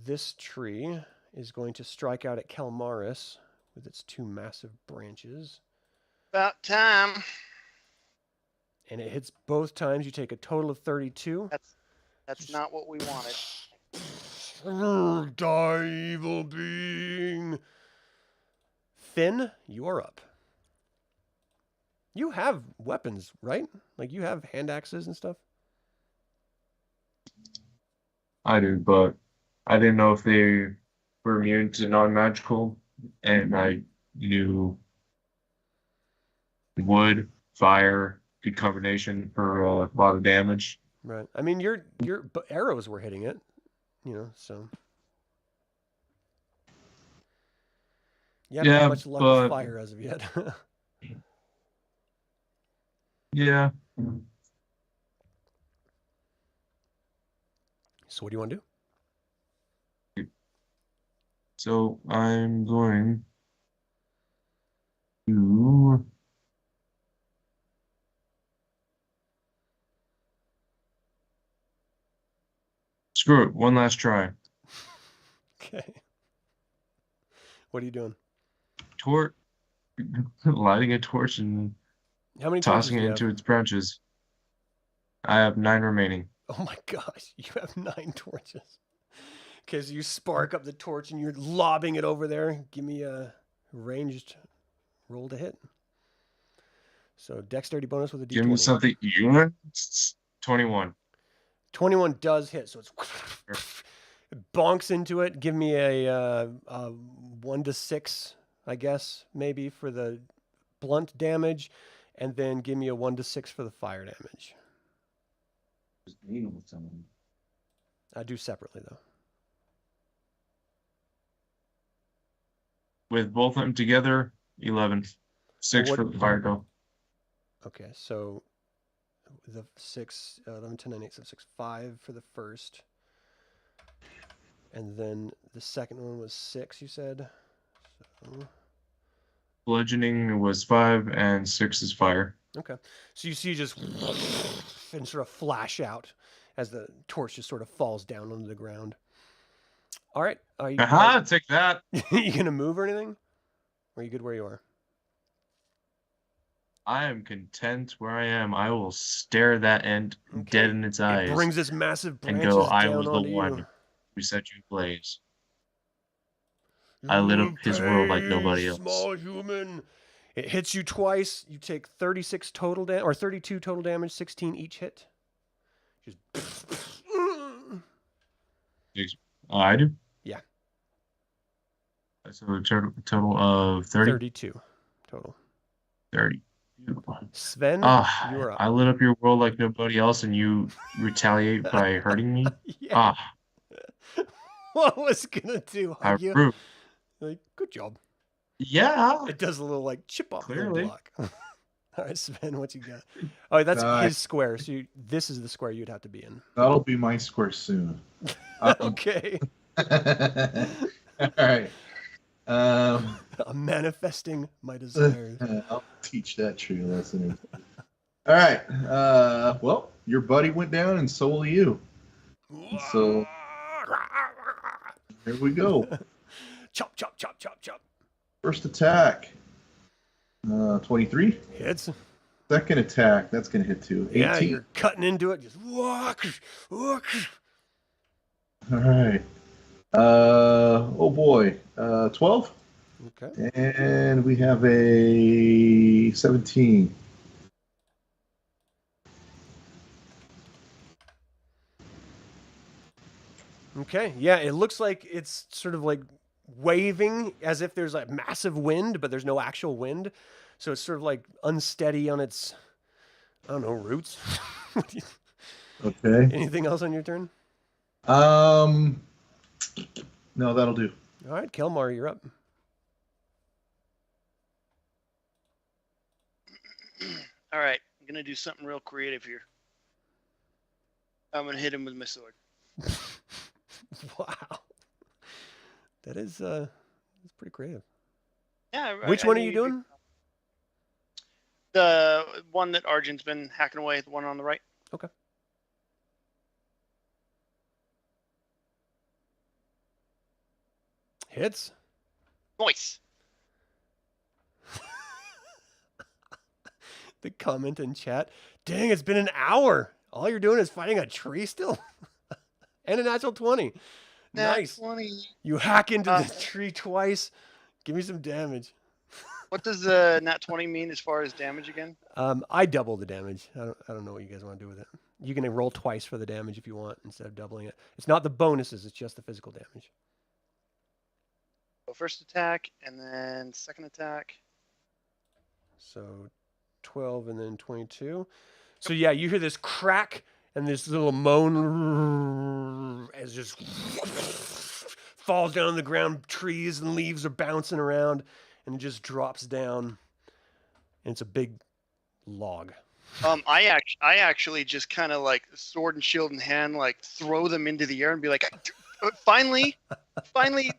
This tree is going to strike out at Kelmaris with its 2 massive branches. About time. And it hits both times. You take a total of 32. That's not what we wanted. Die, evil being. Fynn, you're up. You have weapons, right? Like you have hand axes and stuff? I do, but I didn't know if they were immune to non-magical, and I knew wood, fire, good combination for a lot of damage. Right. I mean, your arrows were hitting it, so. You haven't had much luck with fire as of yet. Yeah. So what do you want to do? So I'm going to screw it. One last try. Okay. What are you doing? Lighting a torch and how many tossing it into its branches. I have 9 remaining. Oh my gosh, you have 9 torches. Okay, so you spark up the torch and you're lobbing it over there. Give me a ranged roll to hit. So dexterity bonus with a d20. Give me something. 21. 21 does hit, so it bonks into it. Give me a 1 to 6, I guess, maybe for the blunt damage, and then give me a 1 to 6 for the fire damage. I do separately though. With both of them together, 11. 6 for the fire go. Okay, so the 6, 11, 10, 9, 8, 7, 6, 5 for the first. And then the second one was 6, you said? So... Bludgeoning was 5, and 6 is fire. Okay. So you see just and sort of flash out as the torch just sort of falls down onto the ground. All right. Take that. You going to move or anything? Or are you good where you are? I am content where I am. I will stare that end dead in its eyes. It brings this massive branches and go, I down was the onto one you. who set you ablaze. I lit up his world like nobody else. Small human. It hits you twice. You take 36 total damage, or 32 total damage, 16 each hit. Just Oh, I do? Yeah. So a total of 30? 32 total. 30. Sven, Ah, you are up. I lit up your world like nobody else, and you retaliate by hurting me? Yeah. Ah, What was gonna do? how Hug you? rude. Like, good job. Yeah, It does a little like chip off the clearly. block. All right, Sven, what you got? Oh, that's his square. So this is the square you'd have to be in. That'll be my square soon. Okay. All right. I'm manifesting my desires. I'll teach that tree a lesson. All right. Well, your buddy went down, and so will you. So here we go. Chop, chop, chop, chop, chop. First attack. 23. Hits. Second attack. That's going to hit too. 18. Yeah, you're cutting into it. Just walk. All right. Oh boy. 12. Okay. And we have a 17. Okay. Yeah, it looks like it's sort of like waving as if there's like massive wind, but there's no actual wind. So it's sort of like unsteady on its, I don't know, roots. Okay. Anything else on your turn? No, that'll do. All right, Kelmar, you're up. All right, I'm gonna do something real creative here. I'm gonna hit him with my sword. Wow. That is that's pretty creative. Yeah. Which one are you doing? The one that Arjan's been hacking away, the one on the right. Okay. Hits. Nice. The comment in chat. Dang, it's been an hour. All you're doing is fighting a tree still? And a natural 20. Nice. 20. You hack into the tree twice. Give me some damage. What does the nat 20 mean as far as damage again? I double the damage. I don't know what you guys want to do with it. You can roll twice for the damage if you want instead of doubling it. It's not the bonuses, it's just the physical damage. So first attack and then second attack. So 12 and then 22. So yeah, you hear this crack and this little moan as just falls down on the ground. Trees and leaves are bouncing around and it just drops down. And it's a big log. I actually just kind of like sword and shield in hand, like throw them into the air and be like, finally, the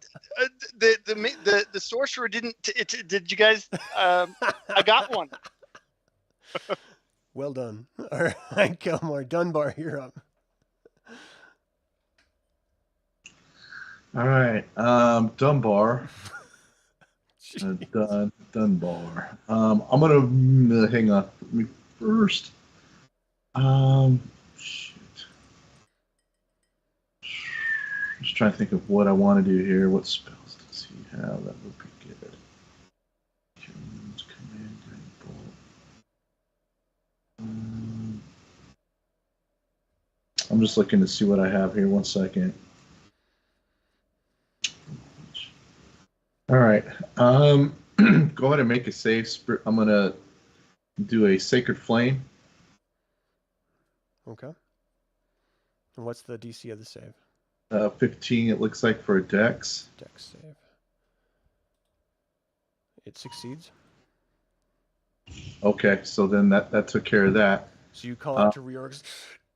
sorcerer didn't. Did you guys? I got one. Well done. All right, Kelmar. Dunbar, you're up. All right. Dunbar. Dunbar. I'm gonna hang on. Let me first. Shit. Just trying to think of what I want to do here. What spells does he have that would be good? Command bolt. I'm just looking to see what I have here. 1 second. All right. Go ahead and make a save. I'm going to do a Sacred Flame. Okay. And what's the DC of the save? 15, it looks like, for a dex. Dex save. It succeeds. Okay, so then that took care of that. So you call out to Reorx,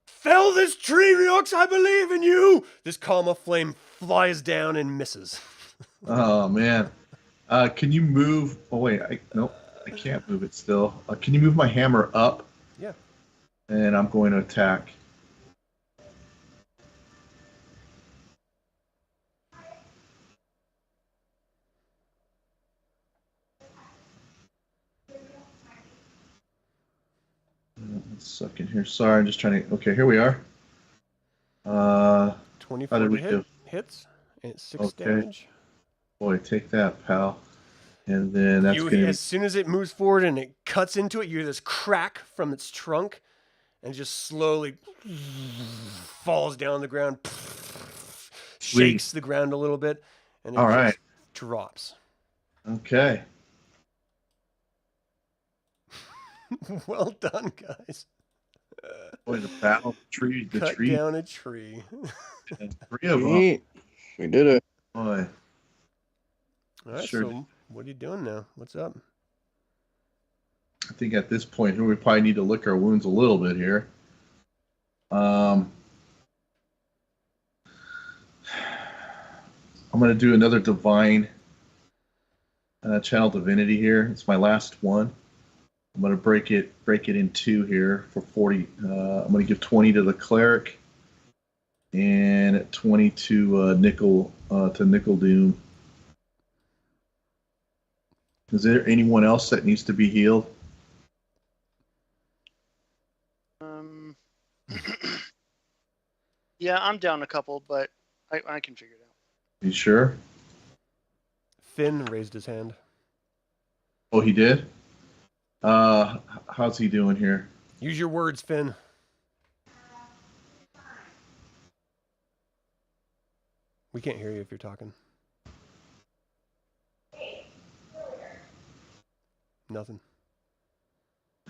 fell this tree, Reorx, I believe in you! This column of flame flies down and misses. Oh, man. Can you move... Oh, wait. Nope. I can't move it still. Can you move my hammer up? Yeah. And I'm going to attack. Second here. Sorry, I'm just trying to... Okay, here we are. 24 to hit. Hits. And it's 6 damage. Boy, take that, pal. And then that's as soon as it moves forward and it cuts into it, you hear this crack from its trunk, and just slowly falls down on the ground, Sweet. shakes the ground a little bit, and it All just right. drops. Okay. Well done, guys. Boy, the battle tree, the Cut tree. down a tree. 3 of them. We did it. Boy. All right, Sure. so what are you doing now? What's up? I think at this point here, we probably need to lick our wounds a little bit here. I'm going to do another divine channel divinity here. It's my last one. I'm going to break it in 2 here for 40. I'm going to give 20 to the cleric and 20 to Nickledoom. Is there anyone else that needs to be healed? Yeah, I'm down a couple, but I can figure it out. You sure? Fynn raised his hand. Oh, he did? How's he doing here? Use your words, Fynn. We can't hear you if you're talking. Nothing.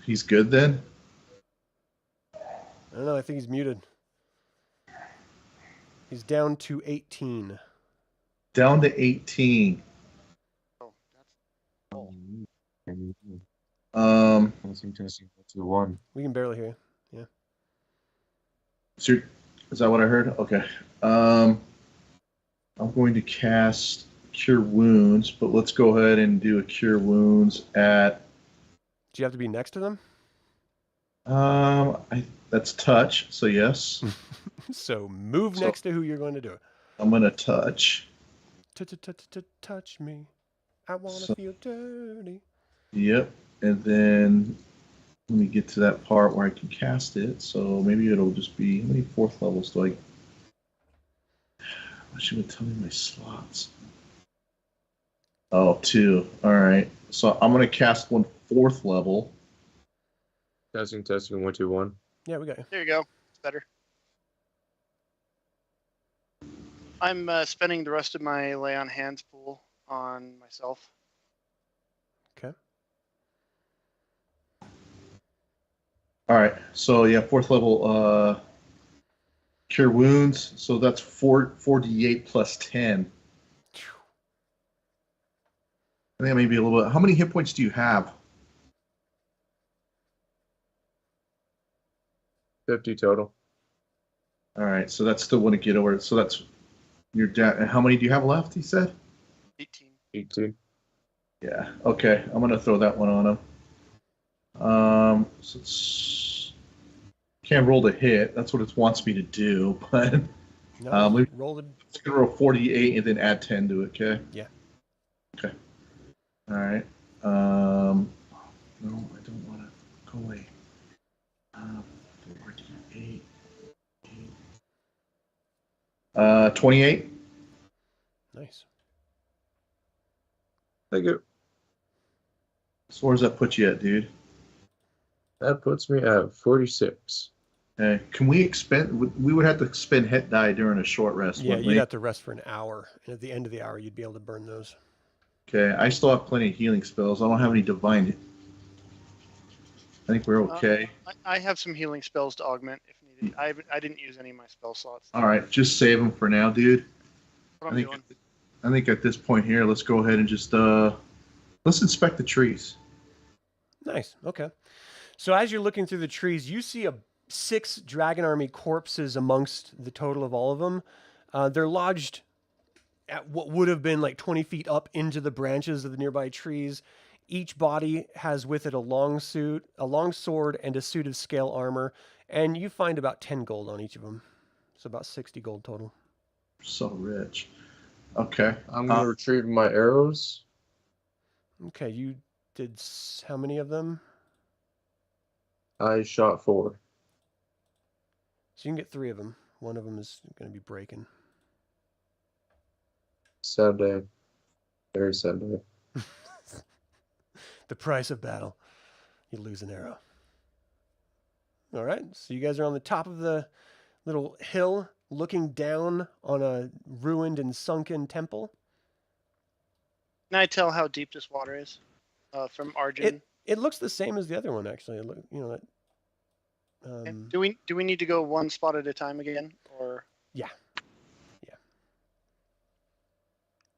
He's good then? I don't know. I think he's muted. He's down to 18. Down to 18. Oh, that's Testing. 1. We can barely hear you. Is that what I heard? Okay. I'm going to cast Cure Wounds, but let's go ahead and do a Cure Wounds at... Do you have to be next to them? That's touch, so yes. So move next to who you're going to do it. I'm going to touch. Touch me. I want to feel dirty. Yep. And then let me get to that part where I can cast it. So maybe it'll just be, how many 4th levels do I... I should tell me my slots. Oh, 2. All right. So I'm going to cast one 4th level. Testing. 1, 2, 1. Yeah, we got you. There you go. It's better. I'm spending the rest of my lay on hands pool on myself. Okay. All right. So yeah, 4th level Cure Wounds. So that's 4d8 plus 10. I think maybe a little bit. How many hit points do you have? 50 total. All right. So that's still want to get over it. So that's your down. How many do you have left? He said. 18. Yeah. Okay. I'm gonna throw that one on him. So it's can't roll to hit. That's what it wants me to do. But No, roll the... it's gonna roll 48 and then add 10 to it. Okay. Yeah. Okay. All right. No, I don't want to go away. 48. 28. Nice. Thank you. So where does that put you at, dude? That puts me at 46. Okay. Can we expend? We would have to expend hit die during a short rest. Yeah, wouldn't you'd we? have to rest for an hour. And at the end of the hour, you'd be able to burn those. Okay. I still have plenty of healing spells. I don't have any divine. I think we're okay. I have some healing spells to augment if needed. I didn't use any of my spell slots. All right. Just save them for now, dude. What I'm doing. I think at this point here, let's go ahead and just let's inspect the trees. Nice. Okay. So as you're looking through the trees, you see 6 dragon army corpses amongst the total of all of them. They're lodged at what would have been like 20 feet up into the branches of the nearby trees. Each body has with it a long sword, and a suit of scale armor. And you find about 10 gold on each of them. So about 60 gold total. So rich. Okay. I'm going to retrieve my arrows. Okay, you did how many of them? I shot 4. So you can get 3 of them. One of them is going to be breaking. Sad day. Very sad day. The price of battle. You lose an arrow. All right. So you guys are on the top of the little hill looking down on a ruined and sunken temple. Can I tell how deep this water is from Arjan? It looks the same as the other one, actually. Do we need to go one spot at a time again, or? Yeah.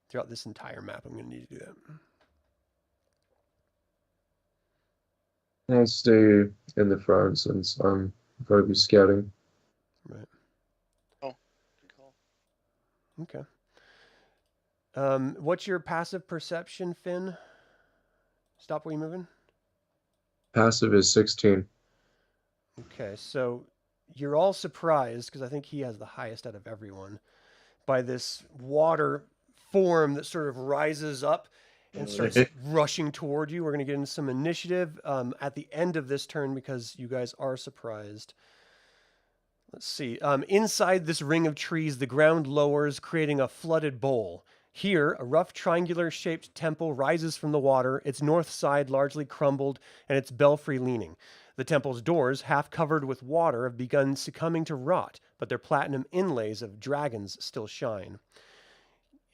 Throughout this entire map, I'm going to need to do that. I'll stay in the front since I'm going to be scouting. Right. Oh, good call. Okay. What's your passive perception, Fynn? Stop while you're moving. Passive is 16. Okay, so you're all surprised, because I think he has the highest out of everyone, by this water form that sort of rises up and starts rushing toward you. We're going to get into some initiative at the end of this turn because you guys are surprised. Let's see. Inside this ring of trees, the ground lowers, creating a flooded bowl. Here, a rough triangular-shaped temple rises from the water, its north side largely crumbled and its belfry leaning. The temple's doors, half covered with water, have begun succumbing to rot, but their platinum inlays of dragons still shine.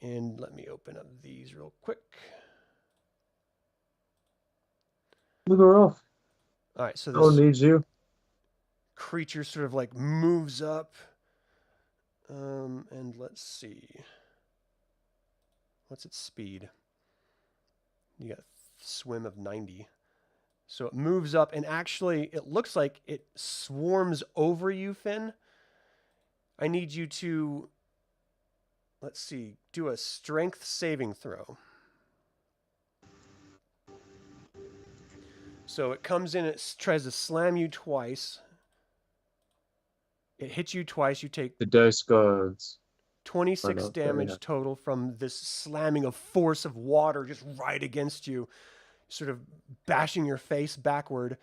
And let me open up these real quick. Move her off. All right, so No one this needs you. creature sort of like moves up. And let's see. What's its speed? You got swim of 90. So it moves up, and actually it looks like it swarms over you, Fynn. I need you to, let's see, do a strength saving throw. So it comes in, it tries to slam you twice. It hits you twice. You take The dice gods. 26 damage total from this slamming of force of water just right against you, sort of bashing your face backward.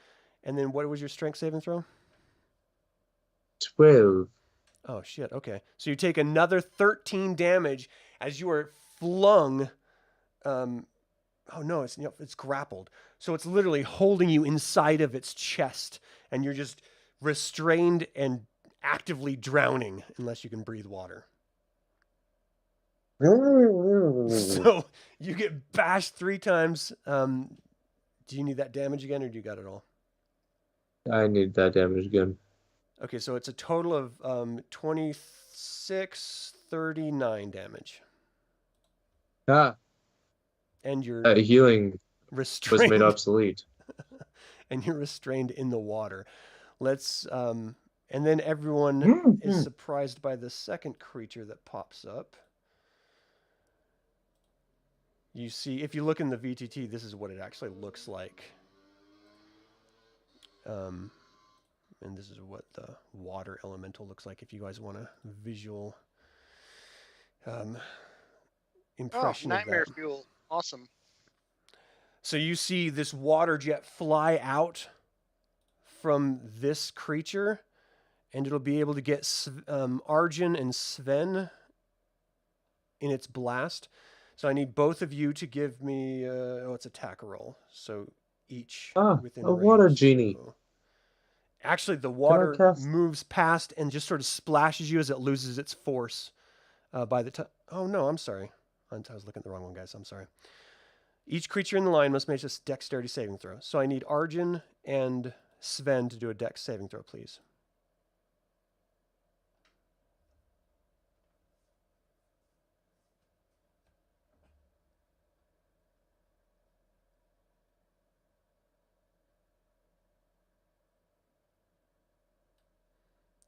And then what was your strength saving throw? 12. Oh, shit. Okay. So you take another 13 damage as you are flung. Oh, no, it's grappled. So it's literally holding you inside of its chest, and you're just restrained and actively drowning unless you can breathe water. So you get bashed 3 times. Do you need that damage again, or do you got it all? I need that damage again. Okay, so it's a total of 26, 39 damage. Ah. And you're healing restrained. Was made obsolete. And you're restrained in the water. Let's and then everyone is surprised by the second creature that pops up. You see, if you look in the VTT, this is what it actually looks like. And this is what the water elemental looks like if you guys want a visual impression of that. Nightmare fuel. Awesome. So you see this water jet fly out from this creature, and it'll be able to get Arjan and Sven in its blast. So I need both of you to give me, it's attack roll. So each within a range. Water genie. So actually, the water moves past and just sort of splashes you as it loses its force by the time. Oh, no, I'm sorry. I was looking at the wrong one, guys. I'm sorry. Each creature in the line must make a dexterity saving throw. So I need Arjan and Sven to do a dex saving throw, please.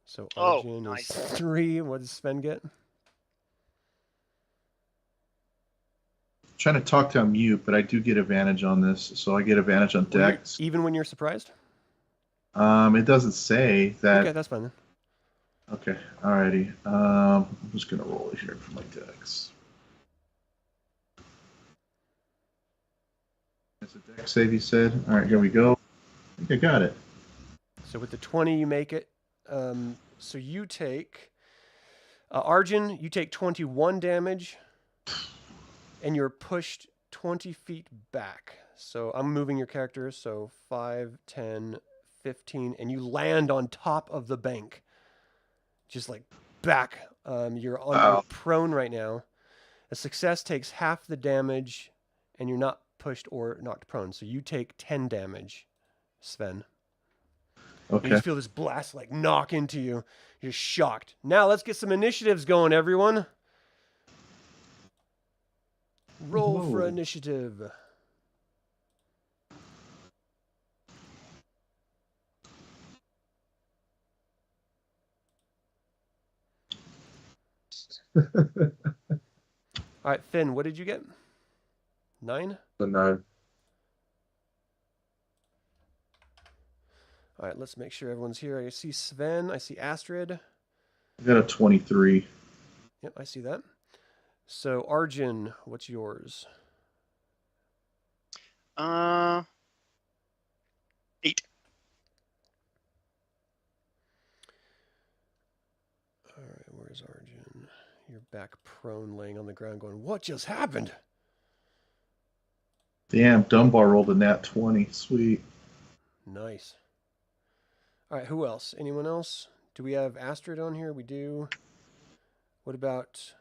So Arjan is 3. What does Sven get? Trying to talk to mute, but I do get advantage on this, so I get advantage on dex. Even when you're surprised? It doesn't say that. Okay, that's fine then. Okay, alrighty. I'm just gonna roll it here for my dex. That's a dex save, you said. All right, here we go. I think I got it. So with the 20, you make it. So you take Arjan. You take 21 damage. And you're pushed 20 feet back. So I'm moving your character. So 5, 10, 15, and you land on top of the bank. Just like back. You're prone right now. A success takes half the damage, and you're not pushed or knocked prone. So you take 10 damage, Sven. Okay. You just feel this blast like knock into you. You're shocked. Now let's get some initiatives going, everyone. Roll for initiative. All right, Fynn, what did you get? 9? The 9. All right, let's make sure everyone's here. I see Sven. I see Astrid. I got a 23. Yep, I see that. So, Arjan, what's yours? 8. All right, where's Arjan? You're back prone, laying on the ground going, what just happened? Damn, Dunbar rolled a nat 20. Sweet. Nice. All right, who else? Anyone else? Do we have Astrid on here? We do. What about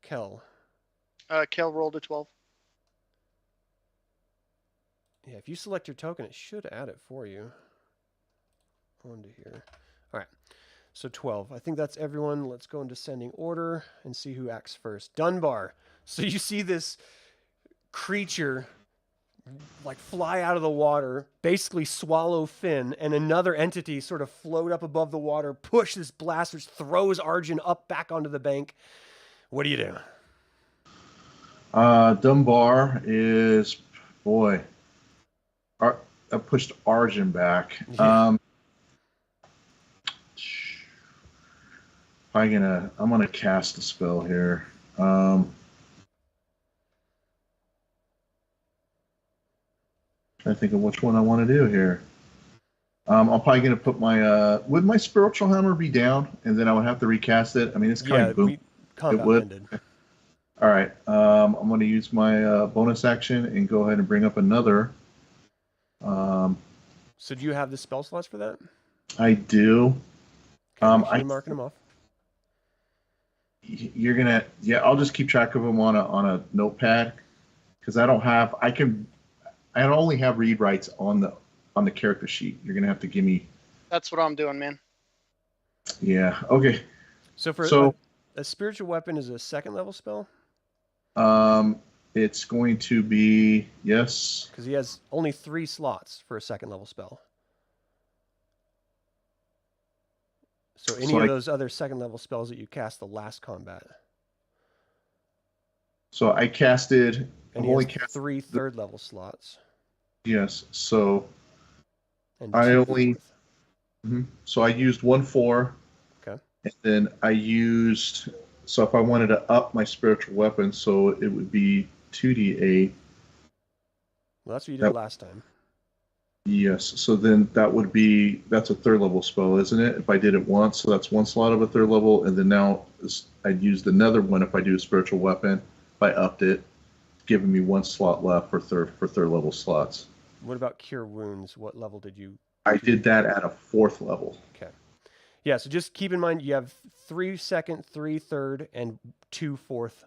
Kel? Kel rolled a 12. Yeah, if you select your token, it should add it for you. Onto here. All right, so 12. I think that's everyone. Let's go in descending order and see who acts first. Dunbar. So you see this creature like fly out of the water, basically swallow Fynn, and another entity sort of float up above the water, push this blast, which throws Arjan up back onto the bank. What do you do? Dunbar is, boy, I pushed Arjan back. Yeah. I'm gonna cast a spell here. I think of which one I want to do here. I'm probably going to put my would my spiritual hammer be down, and then I would have to recast it. I mean, it's kind of boom. Combat ended. All right. I'm going to use my bonus action and go ahead and bring up another. So do you have the spell slots for that? I do. Okay, I'm marking them off. You're gonna, yeah. I'll just keep track of them on a notepad because I don't have. I only have read writes on the character sheet. You're gonna have to give me. That's what I'm doing, man. Yeah. Okay. So a spiritual weapon is a second level spell. It's going to be yes. Because he has only 3 slots for a second level spell. So any of those other second level spells that you cast the last combat. So I casted. And I've only cast 3 third level slots. Yes. So And I 2 only. fourth. So I used 1 4. Okay. And then I used. So if I wanted to up my spiritual weapon, so it would be 2d8. Well, that's what you did last time. Yes. So then that's a third level spell, isn't it? If I did it once, so that's 1 slot of a third level, and then now I'd used another one if I do a spiritual weapon. If I upped it, giving me 1 slot left for third level slots. What about Cure Wounds? What level did you? I did that at a 4th level. Okay. Yeah, so just keep in mind you have 3 second, 3 third, and 2 fourth.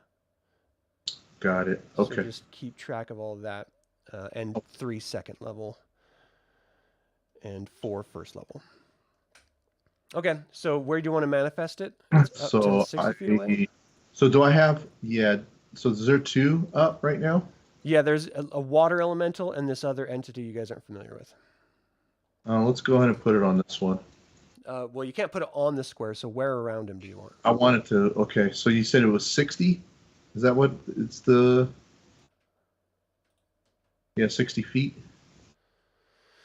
Got it. Okay. So just keep track of all of that. And 3 second level. And 4 first level. Okay, so where do you want to manifest it? It's up to 60 feet away? So do I have, so is there 2 up right now? Yeah, there's a water elemental and this other entity you guys aren't familiar with. Let's go ahead and put it on this one. Well, you can't put it on the square, so where around him do you want? I want it to, okay, so you said it was 60? Is that what it's the... Yeah, 60 feet.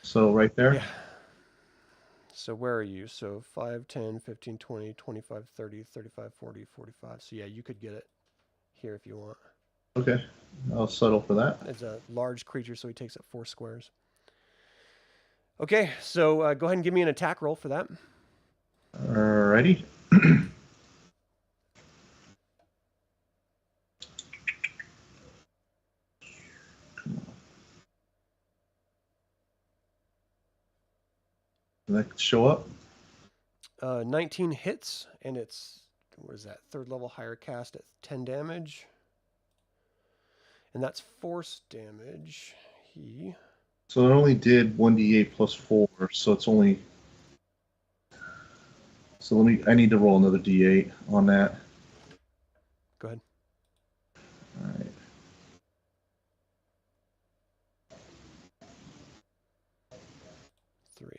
So right there? Yeah. So where are you? So 5, 10, 15, 20, 25, 30, 35, 40, 45. So yeah, you could get it here if you want. Okay, I'll settle for that. It's a large creature, so he takes up 4 squares. Okay, so go ahead and give me an attack roll for that. Alrighty. that show up? 19 hits, and it's, what is that, 3rd level higher cast at 10 damage. And that's force damage. So it only did 1d8 plus 4, so it's only... So I need to roll another d8 on that. Go ahead. All right.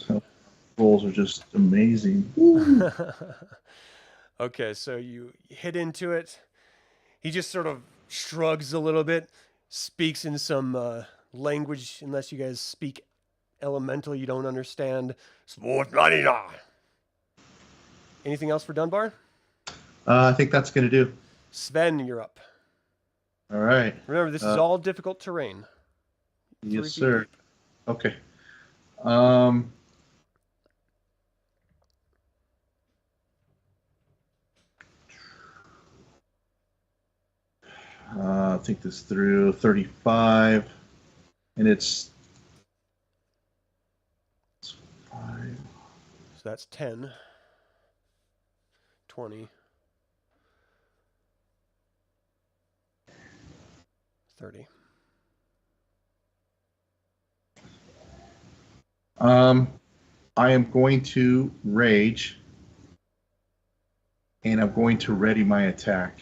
So rolls are just amazing. Okay, so you hit into it. He just sort of shrugs a little bit, speaks in some language, unless you guys speak elemental you don't understand. Anything else for Dunbar? I think that's going to do. Sven, you're up. All right. Remember, this is all difficult terrain. Yes, sir. Okay. Think this through. 35, and it's 5. So that's 10, 20, 30. I am going to rage, and I'm going to ready my attack.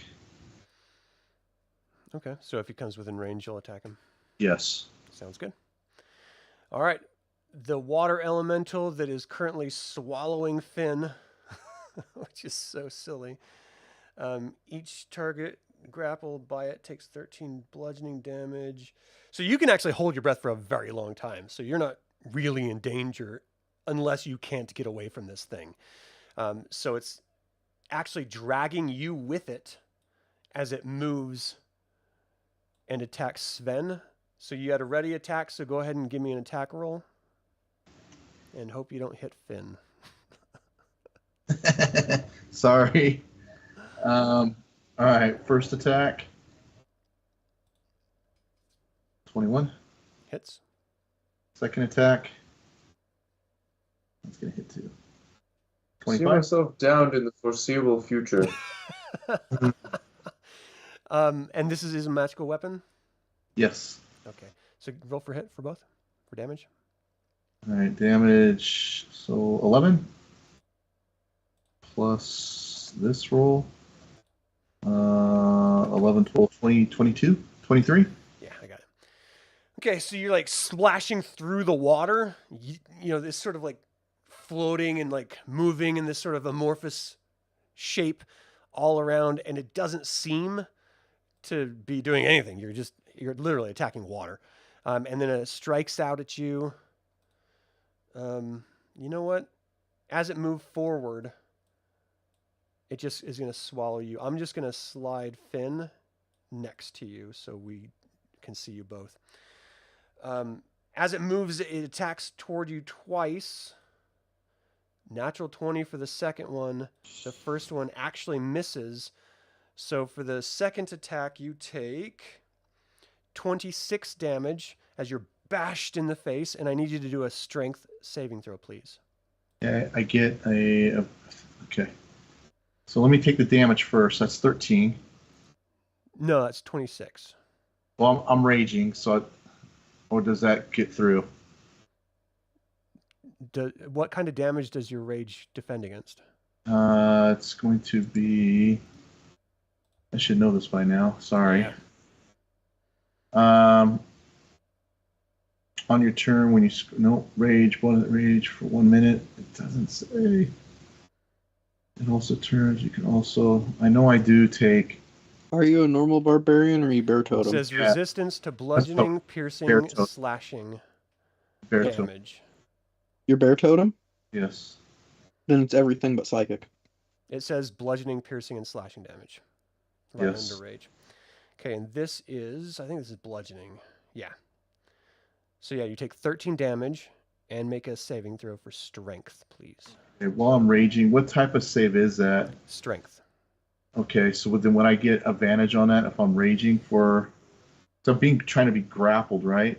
Okay, so if he comes within range, you'll attack him. Yes. Sounds good. All right. The water elemental that is currently swallowing Fynn, which is so silly. Each target grappled by it takes 13 bludgeoning damage. So you can actually hold your breath for a very long time. So you're not really in danger unless you can't get away from this thing. So it's actually dragging you with it as it moves and attacks Sven. So you had a ready attack, so go ahead and give me an attack roll. And hope you don't hit Fynn. Sorry. All right, first attack. 21. Hits. Second attack. That's going to hit too. See 25. myself downed in the foreseeable future. And this is a magical weapon? Yes. Okay. So roll for hit for both, for damage. All right, damage. So 11 plus this roll. 11, 12, 20, 22, 23. Yeah, I got it. Okay, so you're like splashing through the water. You know, this sort of like floating and like moving in this sort of amorphous shape all around, and it doesn't seem to be doing anything. You're literally attacking water. And then it strikes out at you. You know what? As it moves forward, it just is going to swallow you. I'm just going to slide Fynn next to you so we can see you both. As it moves, it attacks toward you twice. Natural 20 for the second one. The first one actually misses. So for the second attack, you take 26 damage as you're bashed in the face, and I need you to do a strength saving throw, please. Yeah, I get a okay. So let me take the damage first. That's 13. No, that's 26. Well, I'm raging, so or does that get through? What kind of damage does your rage defend against? It's going to be. I should know this by now. Sorry. Yeah. On your turn, when you rage for 1 minute. It doesn't say. It also turns. You can also. I know I do take. Are you a normal barbarian or are you bear totem? It says resistance to bludgeoning, piercing, slashing damage. You're bear totem? Yes. Then it's everything but psychic. It says bludgeoning, piercing, and slashing damage. Right Yes. under rage. Okay, and I think this is bludgeoning. Yeah. So yeah, you take 13 damage and make a saving throw for strength, please. Okay, while I'm raging, what type of save is that? Strength. Okay, so then would I get advantage on that if I'm raging for? So I'm trying to be grappled, right?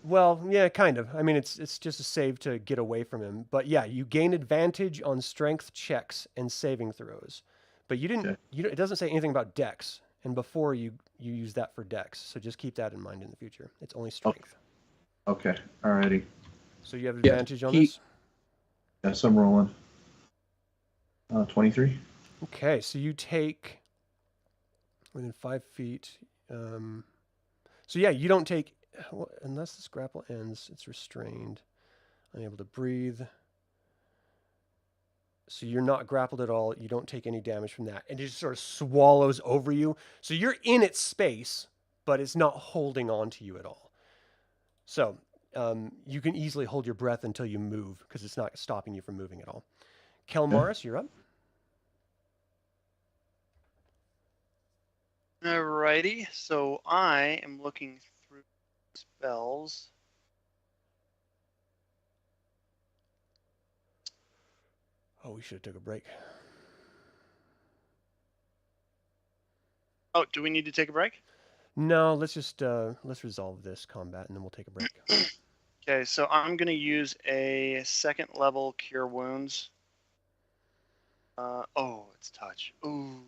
Well, yeah, kind of. I mean, it's just a save to get away from him. But yeah, you gain advantage on strength checks and saving throws. But you didn't. Okay. It doesn't say anything about dex. And before you use that for dex. So just keep that in mind in the future. It's only strength. Okay. Alrighty. So you have advantage on this. Yes, I'm rolling. 23. Okay, so you take within 5 feet. So yeah, you don't take. Well, unless this grapple ends, it's restrained, unable to breathe. So you're not grappled at all. You don't take any damage from that. And it just sort of swallows over you. So you're in its space, but it's not holding on to you at all. So you can easily hold your breath until you move because it's not stopping you from moving at all. Kelmaris, you're up. Alrighty, so I am looking through spells. Oh, we should have took a break. Oh, do we need to take a break? No, let's just let's resolve this combat and then we'll take a break. Okay, so I'm gonna use a 2nd level Cure Wounds. Oh, it's touch. Ooh.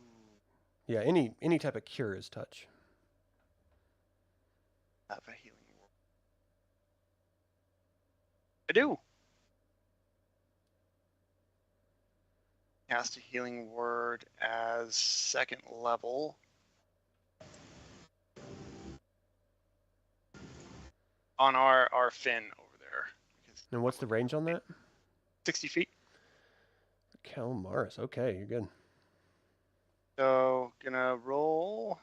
Yeah, any type of cure is touch. Have a healing word. I do. Cast a healing word as 2nd level. On our Fynn over there. And what's the range on that? 60 feet. Kelmaris. Okay, you're good. So, gonna roll.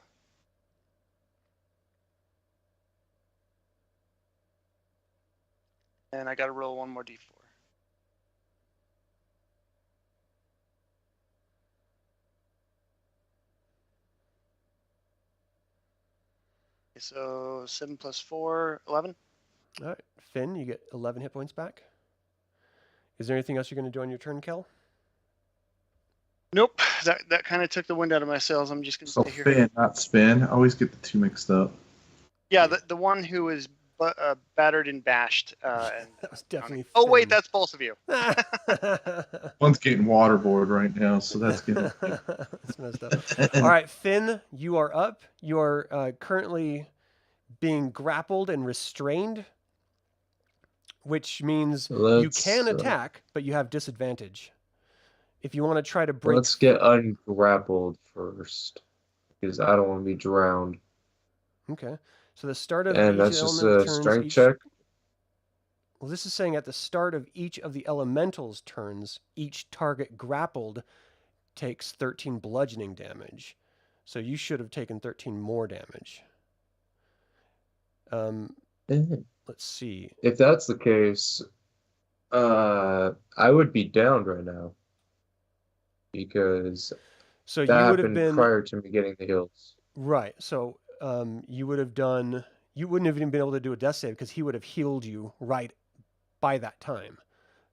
And I gotta roll one more d4. Okay, so 7 plus 4, 11. All right, Fynn, you get 11 hit points back. Is there anything else you're going to do on your turn, Kel? Nope, that kind of took the wind out of my sails. I'm just gonna So stay here. Fynn, not Sven. I always get the two mixed up. Yeah, the one who is battered and bashed. And That was definitely oh wait, Fynn. that's both of you. One's getting waterboard right now, so that's getting. That's messed up. All right, Fynn, you are up. You are currently being grappled and restrained, which means you can attack, but you have disadvantage. If you want to try to break... Let's get ungrappled first, because I don't want to be drowned. Okay. So the start of And each that's just element a turns strength check? Well, this is saying at the start of each of the elementals' turns, each target grappled takes 13 bludgeoning damage. So you should have taken 13 more damage. Let's see. If that's the case, I would be downed right now. Because so that you would have happened been prior to me getting the heals. right. So you would have done. You wouldn't have even been able to do a death save because he would have healed you right by that time.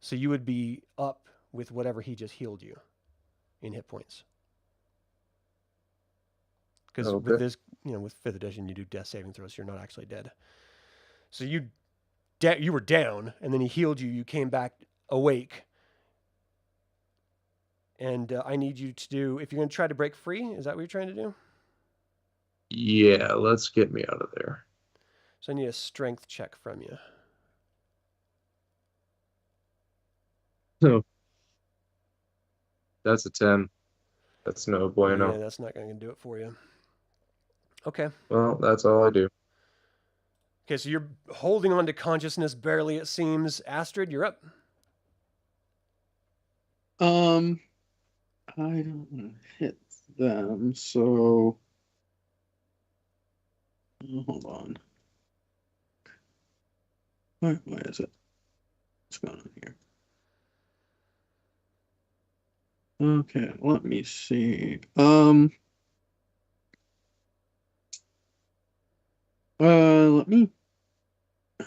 So you would be up with whatever he just healed you in hit points. Because with this, with 5th edition, you do death saving throws. So you're not actually dead. So you were down, and then he healed you. You came back awake. And I need you to do, if you're going to try to break free, is that what you're trying to do? Yeah, let's get me out of there. So I need a strength check from you. No. That's a 10. That's no bueno. Yeah, that's not going to do it for you. Okay. Well, that's all I do. Okay, so you're holding on to consciousness barely, it seems. Astrid, you're up. I don't want to hit them, so hold on. Why is it? What's going on here? Okay, let me see. Let me. I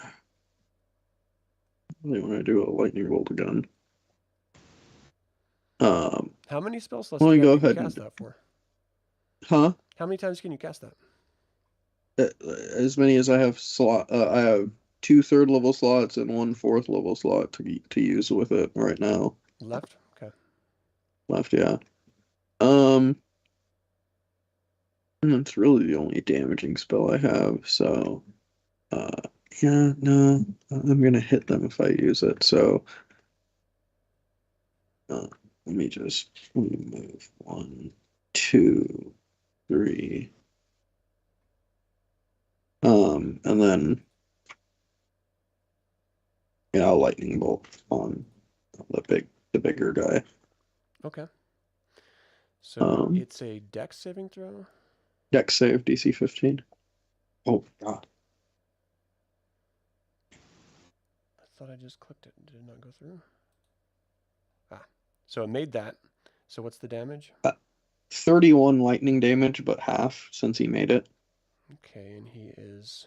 really want to do a lightning bolt again. How many spell slots Let me can go you ahead cast that for? Huh? How many times can you cast that? As many as I have slot. I have 2 3rd-level slots and 1 4th-level slot to use with it right now. Left? Okay. Left, yeah. That's really the only damaging spell I have, so yeah, no, I'm gonna hit them if I use it, so let me move 1, 2, 3. And then yeah, I'll lightning bolt on the bigger guy. Okay. So it's a dex saving throw? Dex save, DC 15. Oh, God. I thought I just clicked it. Did it not go through? So it made that. So what's the damage? 31 lightning damage, but half since he made it. Okay, and he is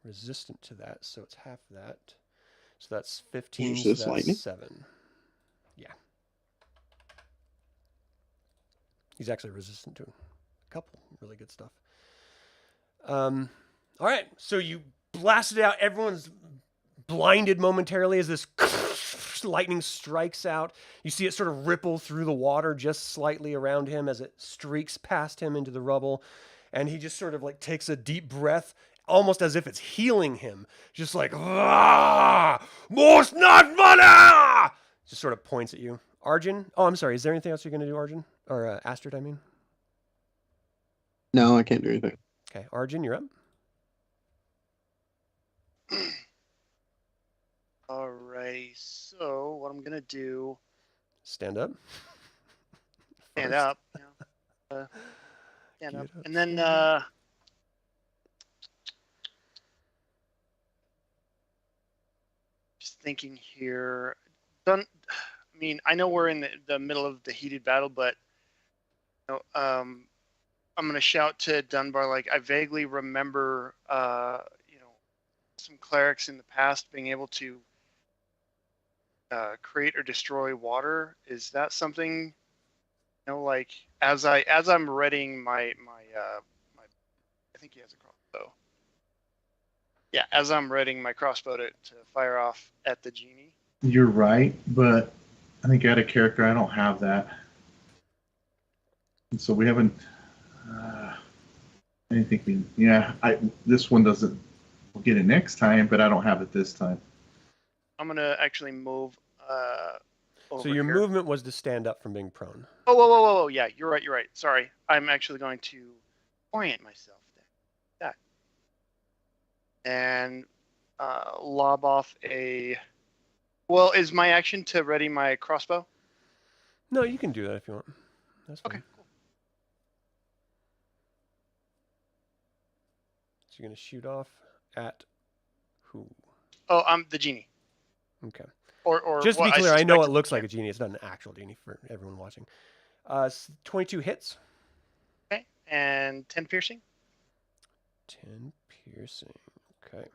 resistant to that, so it's half that. So that's 15, so that's lightning? 7. Yeah. He's actually resistant to a couple really good stuff. All right, so you blasted out. Everyone's blinded momentarily as this lightning strikes out. You see it sort of ripple through the water just slightly around him as it streaks past him into the rubble. And he just sort of like takes a deep breath, almost as if it's healing him. Just like, most not mana! Just sort of points at you. Arjan? Oh, I'm sorry. Is there anything else you're going to do, Arjan? Or Astrid, I mean? No, I can't do anything. Okay, Arjan, you're up. Alrighty, so what I'm going to do... Stand up. Stand up. Yeah. Stand up. And then... just thinking here... I mean, I know we're in the middle of the heated battle, but you know, I'm going to shout to Dunbar, like, I vaguely remember, you know, some clerics in the past being able to create or destroy water. Is that something, you know, like, as I'm readying my I think he has a crossbow. Yeah, as I'm readying my crossbow to fire off at the genie. You're right, but I think out of character, I don't have that. And so we haven't. I didn't think we. Yeah, this one doesn't. We'll get it next time, but I don't have it this time. I'm gonna actually move. Over so your here. movement was to stand up from being prone. Oh, whoa! Yeah, you're right. Sorry, I'm actually going to orient myself there. That. And lob off a. Well, is my action to ready my crossbow? No, you can do that if you want. That's fine. Okay, cool. So you're going to shoot off at who? Oh, I'm the genie. Okay. Or just to be what clear, I know it looks like a genie. It's not an actual genie for everyone watching. 22 hits. Okay, and 10 piercing. 10 piercing. Okay.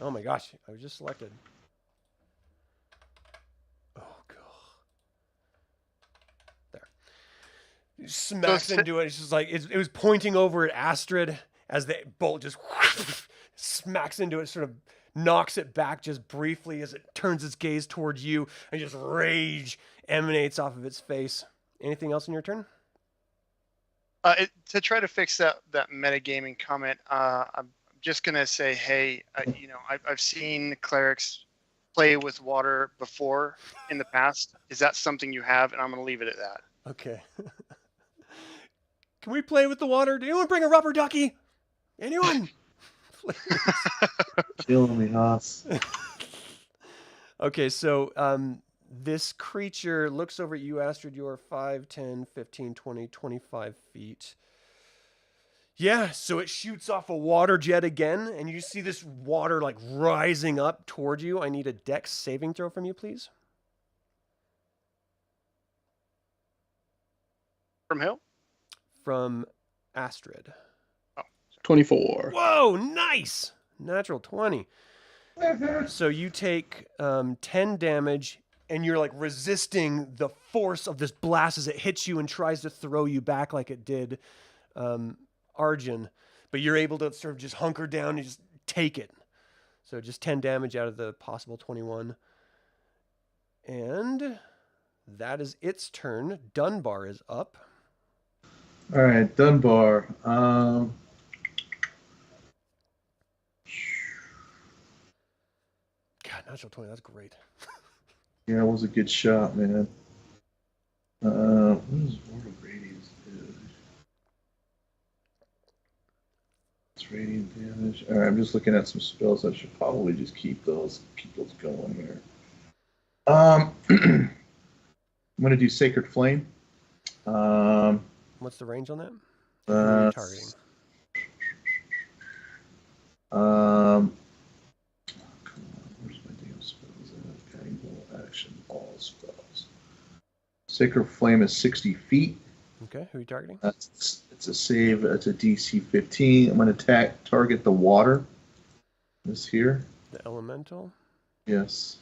Oh my gosh, I was just selected. Oh god. There. He smacks into it. It's just like it was pointing over at Astrid as the bolt just smacks into it, sort of knocks it back just briefly as it turns its gaze towards you, and just rage emanates off of its face. Anything else in your turn? To try to fix that metagaming comment, I'm just gonna say, hey, you know, I've seen clerics play with water before in the past. Is that something you have? And I'm gonna leave it at that. Okay. Can we play with the water? Did anyone bring a rubber ducky? Anyone? Killing me, Haas. Okay, so this creature looks over at you, Astrid. You're 5, 10, 15, 20, 25 feet. Yeah, so it shoots off a water jet again, and you see this water like rising up toward you. I need a dex saving throw from you, please. From who? From Astrid. 24. Whoa, nice! Natural 20. So you take 10 damage, and you're like resisting the force of this blast as it hits you and tries to throw you back like it did Arjan. But you're able to sort of just hunker down and just take it. So just 10 damage out of the possible 21. And that is its turn. Dunbar is up. All right, Dunbar. God, natural 20. That's great. Yeah, it was a good shot, man. What does Mortal Radiance do? It's radiant damage. All right, I'm just looking at some spells. I should probably just keep those going here. I'm gonna do Sacred Flame. What's the range on that? Who are you targeting? Where's my damn spells at? Guiding Bolt, action, all spells. Sacred Flame is 60 feet. Okay, who are you targeting? It's a save. It's a DC 15. I'm going to target the water. This here. The elemental? Yes.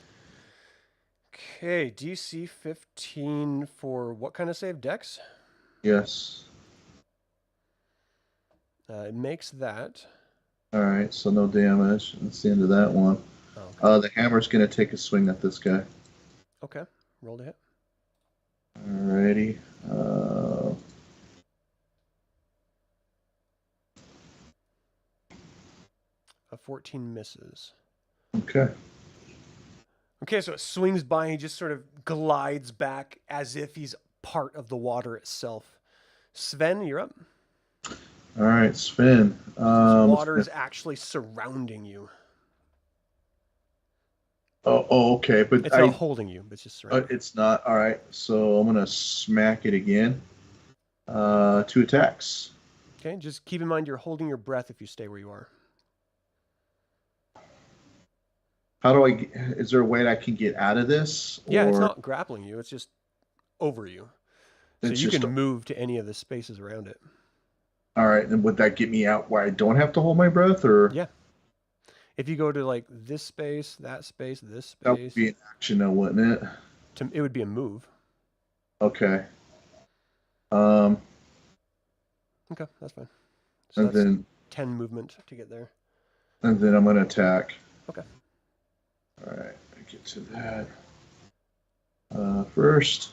Okay, DC 15 for what kind of save? Dex? Yes. It makes that. All right, so no damage. That's the end of that one. Oh, okay. The hammer's going to take a swing at this guy. Okay, roll to hit. Alrighty. A 14 misses. Okay. Okay, so it swings by and he just sort of glides back as if he's part of the water itself. Sven, you're up. All right, Sven. Water is actually surrounding you. Oh, okay, but it's not holding you, but it's just surrounding. It's not. All right, so I'm gonna smack it again. 2 attacks. Okay, just keep in mind you're holding your breath if you stay where you are. How do I? Is there a way that I can get out of this? Yeah, it's not grappling you; it's just over you, so you can move to any of the spaces around it. All right, and would that get me out where I don't have to hold my breath, or? Yeah. If you go to like this space, that space, this space, that would be an action, though, wouldn't it? It would be a move. Okay. Okay, that's fine. So and that's then 10 movement to get there. And then I'm going to attack. Okay. All right, I get to that. First.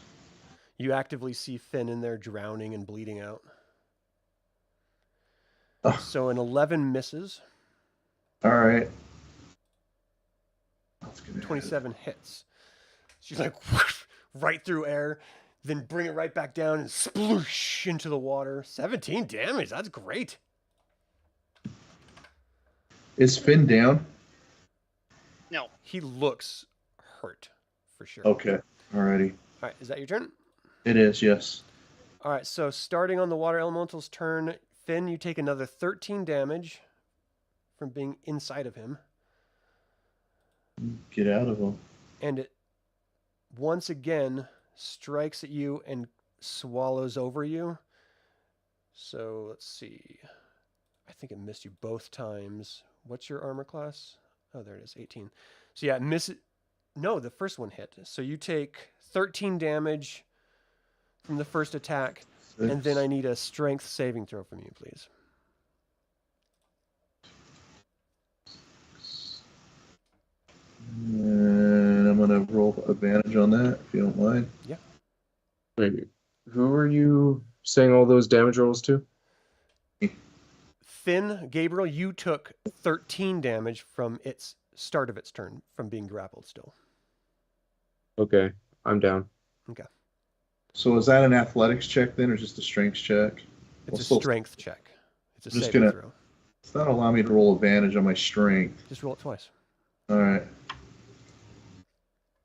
You actively see Fynn in there drowning and bleeding out. Oh. So an 11 misses. All right. 27 hits. She's like whoosh, right through air, then bring it right back down and sploosh into the water. 17 damage. That's great. Is Fynn down? No. He looks hurt for sure. Okay. Alrighty. All right. Is that your turn? It is, yes. All right. So starting on the water elemental's turn, Fynn, you take another 13 damage from being inside of him. Get out of him. And it once again strikes at you and swallows over you. So let's see. I think it missed you both times. What's your armor class? Oh, there it is, 18. So yeah, miss it. No, the first one hit. So you take 13 damage from the first attack. 6. And then I need a strength saving throw from you, please. And I'm going to roll advantage on that, if you don't mind. Yeah. Wait, who are you saying all those damage rolls to? Fynn, Gabriel, you took 13 damage from its start of its turn, from being grappled still. Okay, I'm down. Okay. So is that an athletics check then, or just a strength check? It's a strength check. It's a just saving throw. It's not allow me to roll advantage on my strength. Just roll it twice. All right.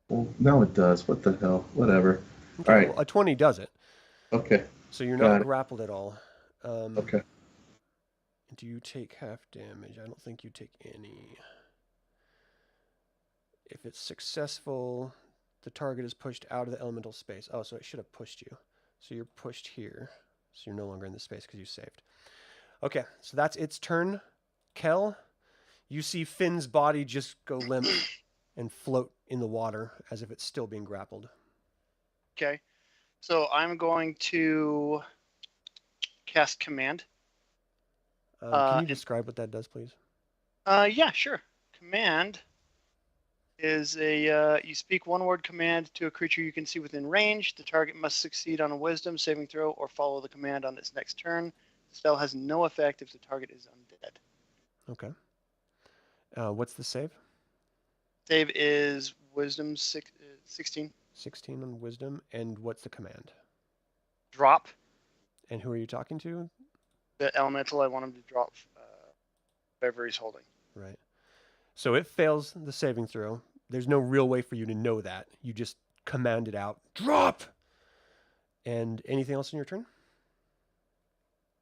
Well, no, it does. What the hell? Whatever. Okay, all right. Well, a 20 does it. Okay. So you're not grappled at all. Okay. Do you take half damage? I don't think you take any. If it's successful, the target is pushed out of the elemental space. Oh, so it should have pushed you. So you're pushed here. So you're no longer in the space because you saved. Okay, so that's its turn. Kel, you see Finn's body just go limp and float in the water as if it's still being grappled. Okay, so I'm going to cast Command. Can you describe what that does, please? Yeah, sure. Command is a you speak one word command to a creature you can see within range. The target must succeed on a wisdom saving throw or follow the command on its next turn. The spell has no effect if the target is undead. Okay. What's the save? Save is wisdom 16. 16 on wisdom. And what's the command? Drop. And who are you talking to? The elemental, I want him to drop whatever he's holding. Right. So it fails the saving throw. There's no real way for you to know that. You just command it out. Drop! And anything else in your turn?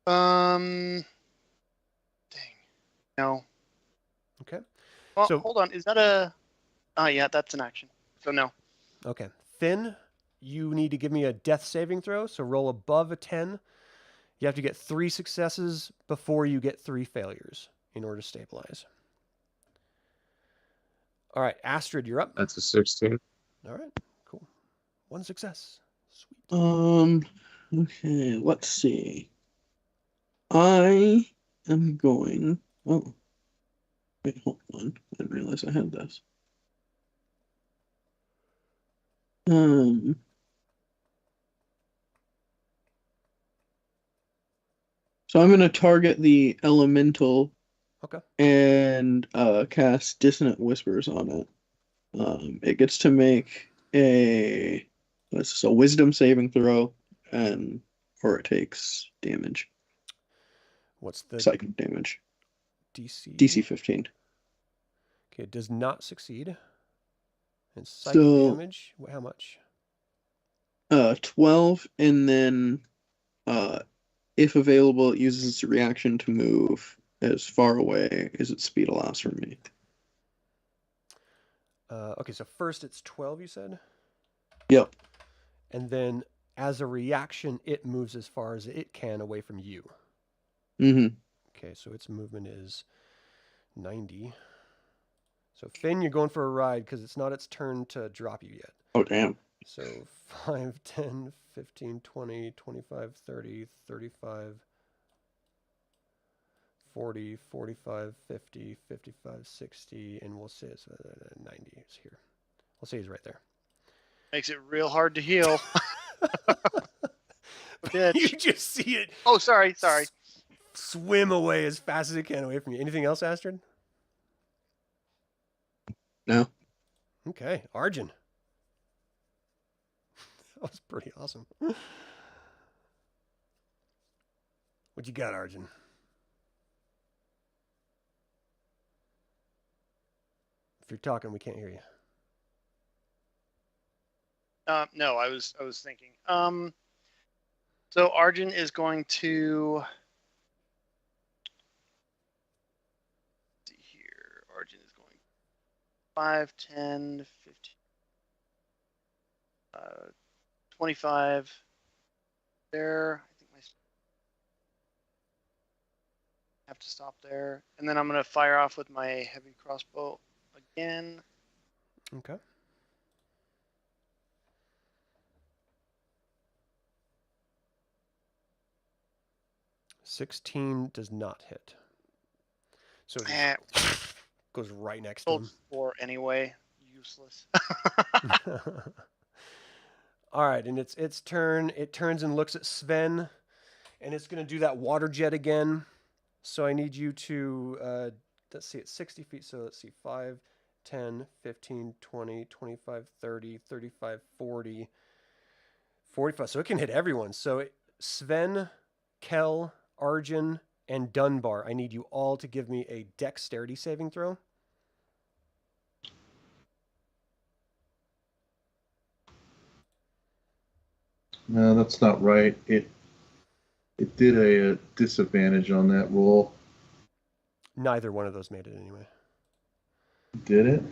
Dang. No. Okay. Well, So- hold on. Is that a... Oh, yeah, that's an action. So no. Okay. Fynn, you need to give me a death saving throw. So roll above a 10. You have to get 3 successes before you get 3 failures in order to stabilize. All right, Astrid, you're up. That's a 16. All right, cool. 1 success. Sweet. Okay, let's see. I am going. Oh, wait, hold on. I didn't realize I had this. So I'm going to target the elemental. Okay. And cast Dissonant Whispers on it. It gets to make a wisdom saving throw, or it takes damage. What's the Psychic damage. DC? DC 15. Okay, it does not succeed. And psychic damage, how much? 12, and then if available, it uses its reaction to move as far away as its speed allows from me. Okay, so first it's 12, you said? Yep. And then as a reaction, it moves as far as it can away from you. Mm-hmm. Okay, so its movement is 90. So Fynn, you're going for a ride because it's not its turn to drop you yet. Oh, damn. So 5, 10, 15, 20, 25, 30, 35, 40, 45, 50, 55, 60, and we'll say it's 90 is here. We'll say he's right there. Makes it real hard to heal. You just see it. Oh, sorry. Swim away as fast as it can away from you. Anything else, Astrid? No. Okay, Arjan. That was pretty awesome. What you got, Arjan? If you're talking, we can't hear you. No, I was thinking. So Arjan is going to... Let's see here. Arjan is going 5, 10, 15, 25. There. I think I have to stop there. And then I'm going to fire off with my heavy crossbow again. Okay. $16 does not hit. So it just goes right next to him. 4 anyway. Useless. All right, and it's its turn. It turns and looks at Sven, and it's going to do that water jet again. So I need you to, let's see, it's 60 feet. So let's see, 5, 10, 15, 20, 25, 30, 35, 40, 45. So it can hit everyone. So Sven, Kel, Arjan, and Dunbar, I need you all to give me a dexterity saving throw. No, that's not right. It did a disadvantage on that roll. Neither one of those made it anyway. Did it?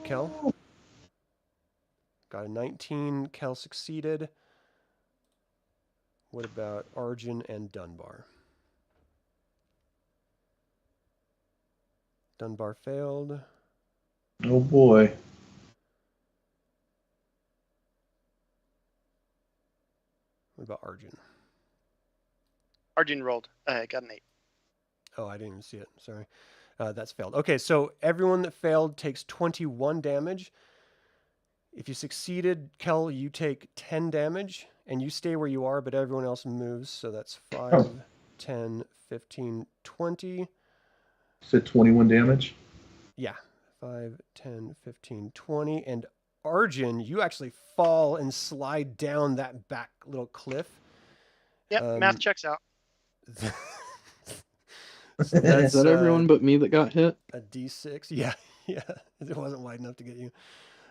Kel? Got a 19. Kel succeeded. What about Arjan and Dunbar? Dunbar failed. Oh boy. What about Arjan? Arjan rolled. Got an 8. Oh, I didn't even see it. Sorry. That's failed. Okay, so everyone that failed takes 21 damage. If you succeeded, Kel, you take 10 damage, and you stay where you are, but everyone else moves. So that's 5, 10, 15, 20. You said 21 damage? Yeah, 5, 10, 15, 20. And Arjan, you actually fall and slide down that back little cliff. Yep, math checks out. So Is that everyone but me that got hit? A D6. Yeah, yeah. It wasn't wide enough to get you.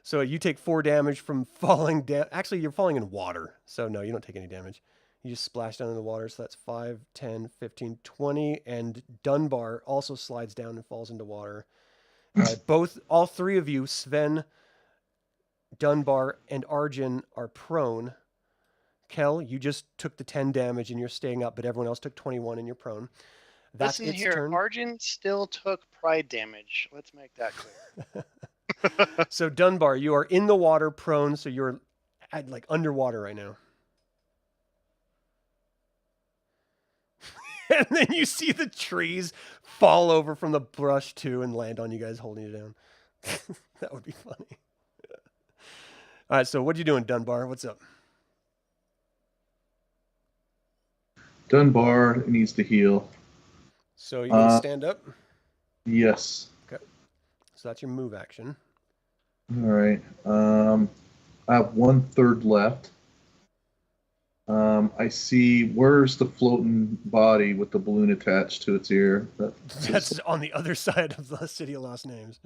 So you take 4 damage from falling down. Actually, you're falling in water. So no, you don't take any damage. You just splash down in the water. So that's 5, 10, 15, 20. And Dunbar also slides down and falls into water. All three of you, Sven, Dunbar, and Arjan, are prone. Kel, you just took the 10 damage and you're staying up, but everyone else took 21 and you're prone. That's Listen its here, turn. Arjan still took pride damage. Let's make that clear. So Dunbar, you are in the water, prone, so you're like underwater right now. And then you see the trees fall over from the brush too and land on you guys holding you down. That would be funny. All right, so what are you doing, Dunbar? What's up? Dunbar needs to heal. So you're going to stand up? Yes. Okay. So that's your move action. All right. I have 1/3 left. I see, where's the floating body with the balloon attached to its ear? That's on the other side of the City of Lost Names.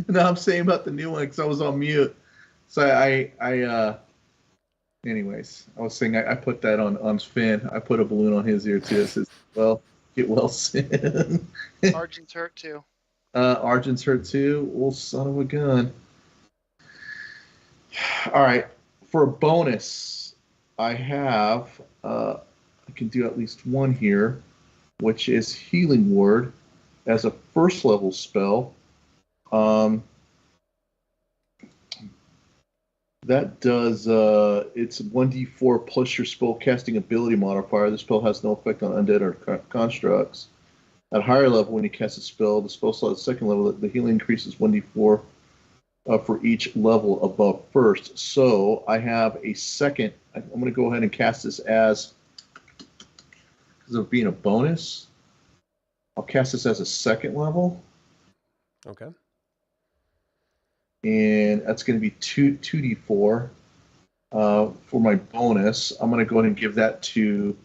No, I'm saying about the new one because I was on mute. So anyways, I was saying I put that on Fynn. I put a balloon on his ear too. It says, well, get well soon. Arjan's hurt too. Arjan's hurt too. Well, son of a gun. All right. For a bonus, I have, I can do at least one here, which is Healing Word as a first level spell. That does, it's 1d4 plus your spell casting ability modifier. The spell has no effect on undead or constructs. At a higher level, when you cast a spell, the spell slot at second level, the healing increases 1d4 for each level above first. So I have a second. I'm going to go ahead and cast this as, because of being a bonus, I'll cast this as a second level. Okay. And that's going to be 2d4 for my bonus. I'm going to go ahead and give that to.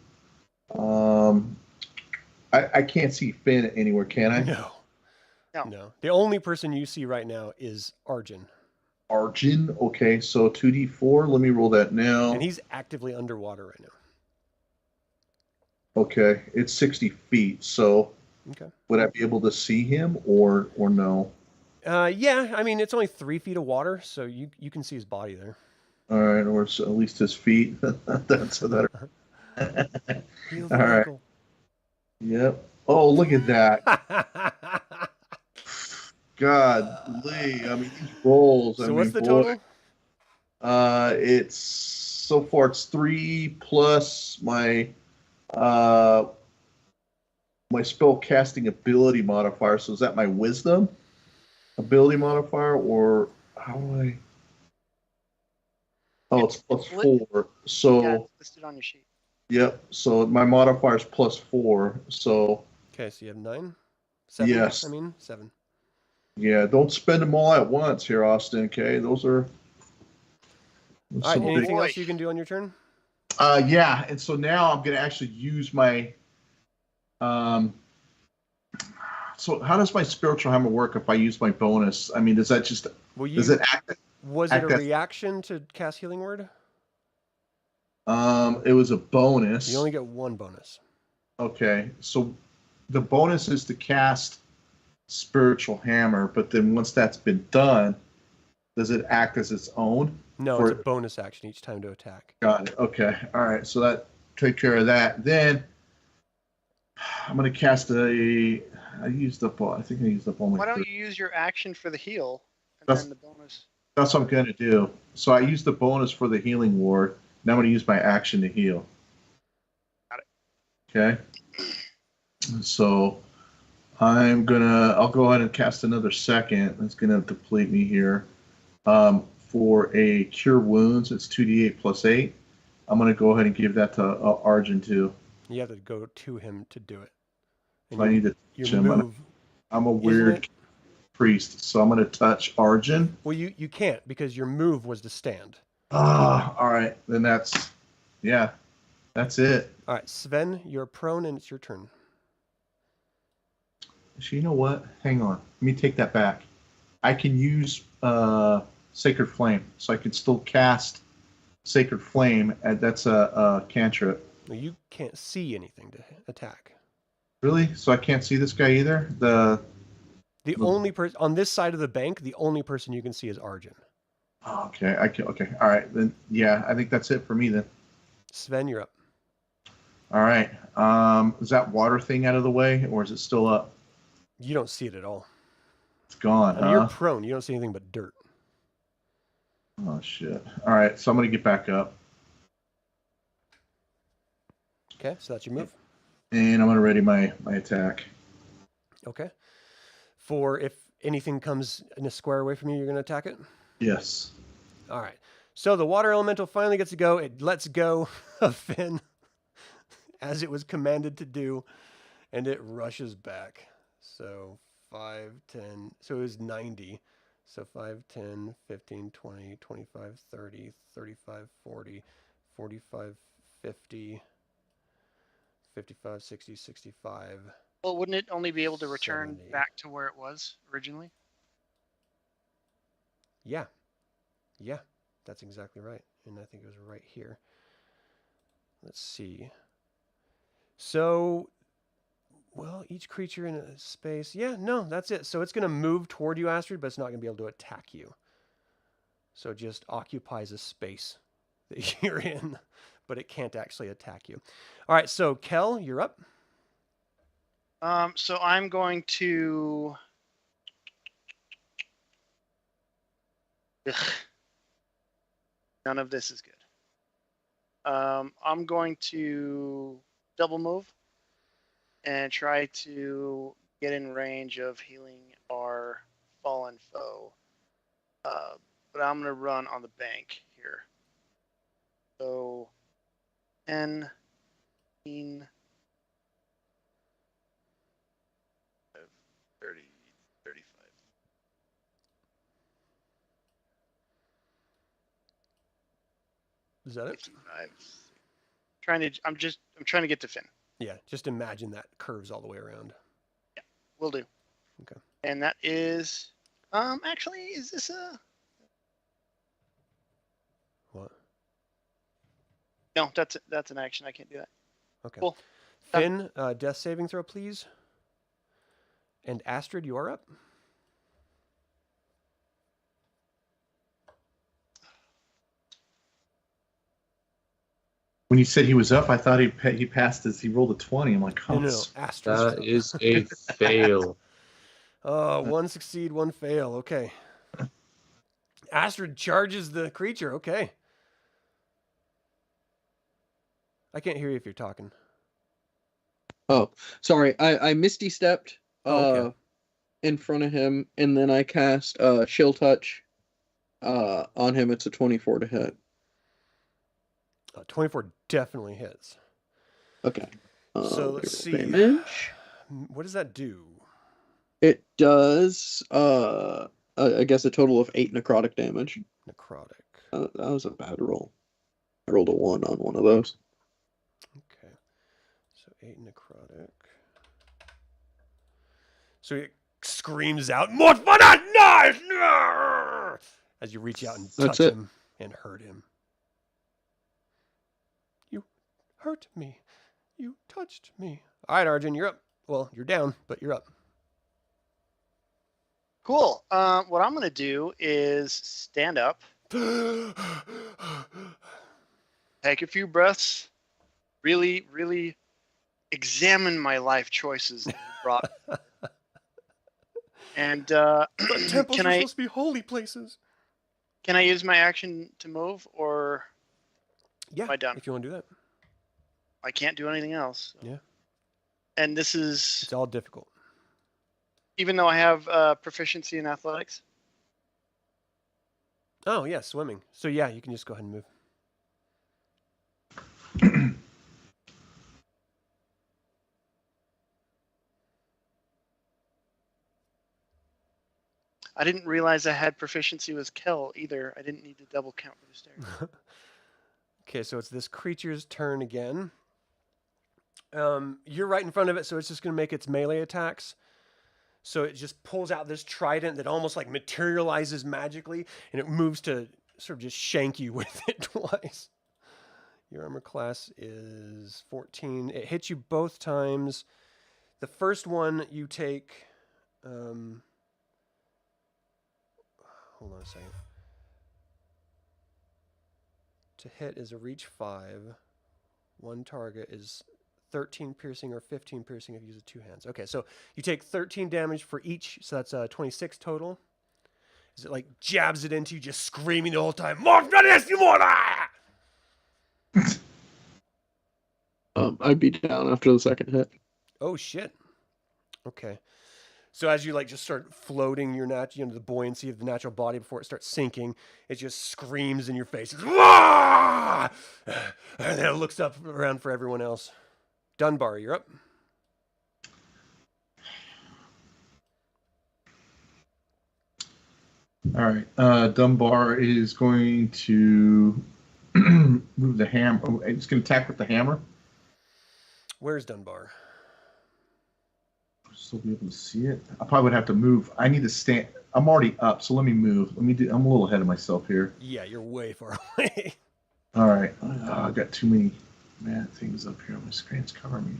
I can't see Fynn anywhere, can I? No. The only person you see right now is Arjan. Arjan. Okay, so 2d4. Let me roll that now. And he's actively underwater right now. Okay, it's 60 feet. So would I be able to see him or no? Yeah, I mean, it's only 3 feet of water, so you can see his body there. All right, or at least his feet. That's better. All right. Yep. Oh, look at that. Godly. I mean, these rolls. So what's the total? It's so far it's 3 plus my my spell casting ability modifier. So is that my wisdom ability modifier, or how do I? Oh, it's +4. So yeah, it's listed on your sheet. Yep. So my modifier is +4. So okay, so you have 9. 7. Yes. I mean 7. Yeah, don't spend them all at once here, Austin. Okay, those are. All right. Anything else you can do on your turn? Yeah, and so now I'm going to actually use my. So how does my spiritual hammer work if I use my bonus? I mean, does that just does it act? Was it a reaction to cast Healing Word? It was a bonus. You only get 1 bonus. Okay, so the bonus is to cast spiritual hammer, but then once that's been done, does it act as its own? No, it's a bonus action each time to attack. Got it. Okay. All right. So that take care of that. Then I'm going to cast a. I used up all. I think I used up all my. Why don't you use your action for the heal and then the bonus? That's what I'm going to do. So I used the bonus for the healing ward. Now I'm going to use my action to heal. Got it. Okay. So I'll go ahead and cast another second. That's gonna deplete me here. For a cure wounds, it's 2d8 plus 8. I'm gonna go ahead and give that to Arjan too. You have to go to him to do it. So I need to touch him. Move, I'm a weird priest, so I'm gonna touch Arjan. Well, you can't because your move was to stand. All right. Then that's it. All right, Sven, you're prone and it's your turn. So you know what? Hang on. Let me take that back. I can use Sacred Flame, so I can still cast Sacred Flame. That's a cantrip. Well, you can't see anything to attack. Really? So I can't see this guy either? The only person on this side of the bank, the only person you can see is Arjan. Okay. Okay. All right. Then yeah, I think that's it for me then. Sven, you're up. All right. Is that water thing out of the way, or is it still up? You don't see it at all. It's gone. I mean, you're prone. You don't see anything but dirt. Oh shit! All right, so I'm gonna get back up. Okay, so that's your move. And I'm gonna ready my attack. Okay. For if anything comes in a square away from you, you're gonna attack it? Yes. All right. So the water elemental finally gets to go. It lets go of Fynn as it was commanded to do, and it rushes back. So 5, 10. So it was 90. So 5, 10, 15, 20, 25, 30, 35, 40, 45, 50, 55, 60, 65. Well, wouldn't it only be able to return 70. back to where it was originally? Yeah. Yeah, that's exactly right. And I think it was right here. Let's see. So, well, each creature in a space. Yeah, no, that's it. So it's going to move toward you, Astrid, but it's not going to be able to attack you. So it just occupies a space that you're in, but it can't actually attack you. All right, so Kel, you're up. So I'm going to... Ugh. None of this is good. I'm going to double move and try to get in range of healing our fallen foe. But I'm going to run on the bank here. So 10, 15, 30, 35. Is that it? 55. I'm trying to get to Fynn. Yeah, just imagine that curves all the way around. Yeah, will do. Okay. And that is actually, is this a... What? No, that's an action. I can't do that. Okay. Cool. Fynn, death saving throw, please. And Astrid, you are up. When you said he was up, I thought he passed as he rolled a 20. I'm like, oh, No, Astrid. That is a fail. One succeed, one fail. Okay. Astrid charges the creature. Okay. I can't hear you if you're talking. Oh, sorry. I misty stepped Okay. in front of him, and then I cast Chill Touch on him. It's a 24 to hit. 24 definitely hits. Okay. So let's see. Damage. What does that do? It does, I guess, a total of 8 necrotic damage. Necrotic. That was a bad roll. I rolled a 1 on one of those. Okay. So 8 necrotic. So it screams out, "More for that knife!" As you reach out and touch him and hurt him. You hurt me. You touched me. All right, Arjan, you're up. Well, you're down, but you're up. Cool. What I'm going to do is stand up, take a few breaths, really, really examine my life choices that you brought. And But temples are supposed to be holy places. Can I use my action to move, or Yeah, am I done? if you want to do that. I can't do anything else. So. Yeah. And this is... It's all difficult. Even though I have proficiency in athletics? Oh, yeah, swimming. So, yeah, you can just go ahead and move. I didn't realize I had proficiency with Kel either. I didn't need to double count for the stairs. Okay, so it's this creature's turn again. You're right in front of it, so it's just going to make its melee attacks. So it just pulls out this trident that almost like materializes magically, and it moves to sort of just shank you with it twice. Your armor class is 14. It hits you both times. The first one you take... hold on a second. To hit is a reach 5. One target is 13 piercing or 15 piercing if you use two hands. Okay, so you take 13 damage for each, so that's 26 total. As it like jabs it into you, just screaming the whole time, "More bloody more!" I'd be down after the second hit. Oh shit. Okay. So as you like just start floating your the buoyancy of the natural body before it starts sinking, it just screams in your face. And then it looks up around for everyone else. Dunbar, you're up. All right. Dunbar is going to move the hammer. Oh, it's going to attack with the hammer. Where's Dunbar? Still be able to see it. I probably would have to move. I need to stand. I'm already up, so let me move. I'm a little ahead of myself here. Yeah, you're way far away. All right. I got too many mad things up here on my screen. It's covering me.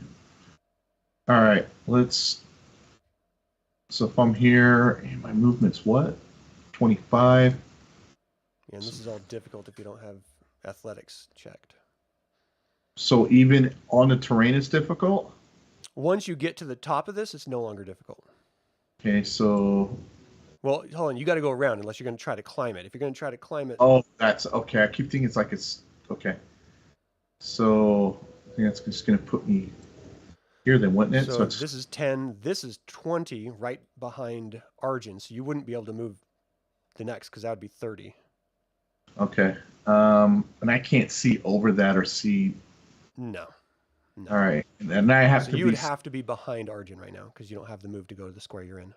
All right. So if I'm here, and my movement's what? 25. Yeah, and this is all difficult if you don't have athletics checked. So even on the terrain, it's difficult? Once you get to the top of this, it's no longer difficult. Okay, so... Well, hold on. You got to go around unless you're going to try to climb it. If you're going to try to climb it... Oh, that's... Okay, I keep thinking it's... Okay. So, I think that's just going to put me here then, wouldn't it? So this is 10. This is 20 right behind Arjan. So you wouldn't be able to move the next because that would be 30. Okay. And I can't see over that or see... No. All right. And I have to you would have to be behind Arjan right now because you don't have the move to go to the square you're in.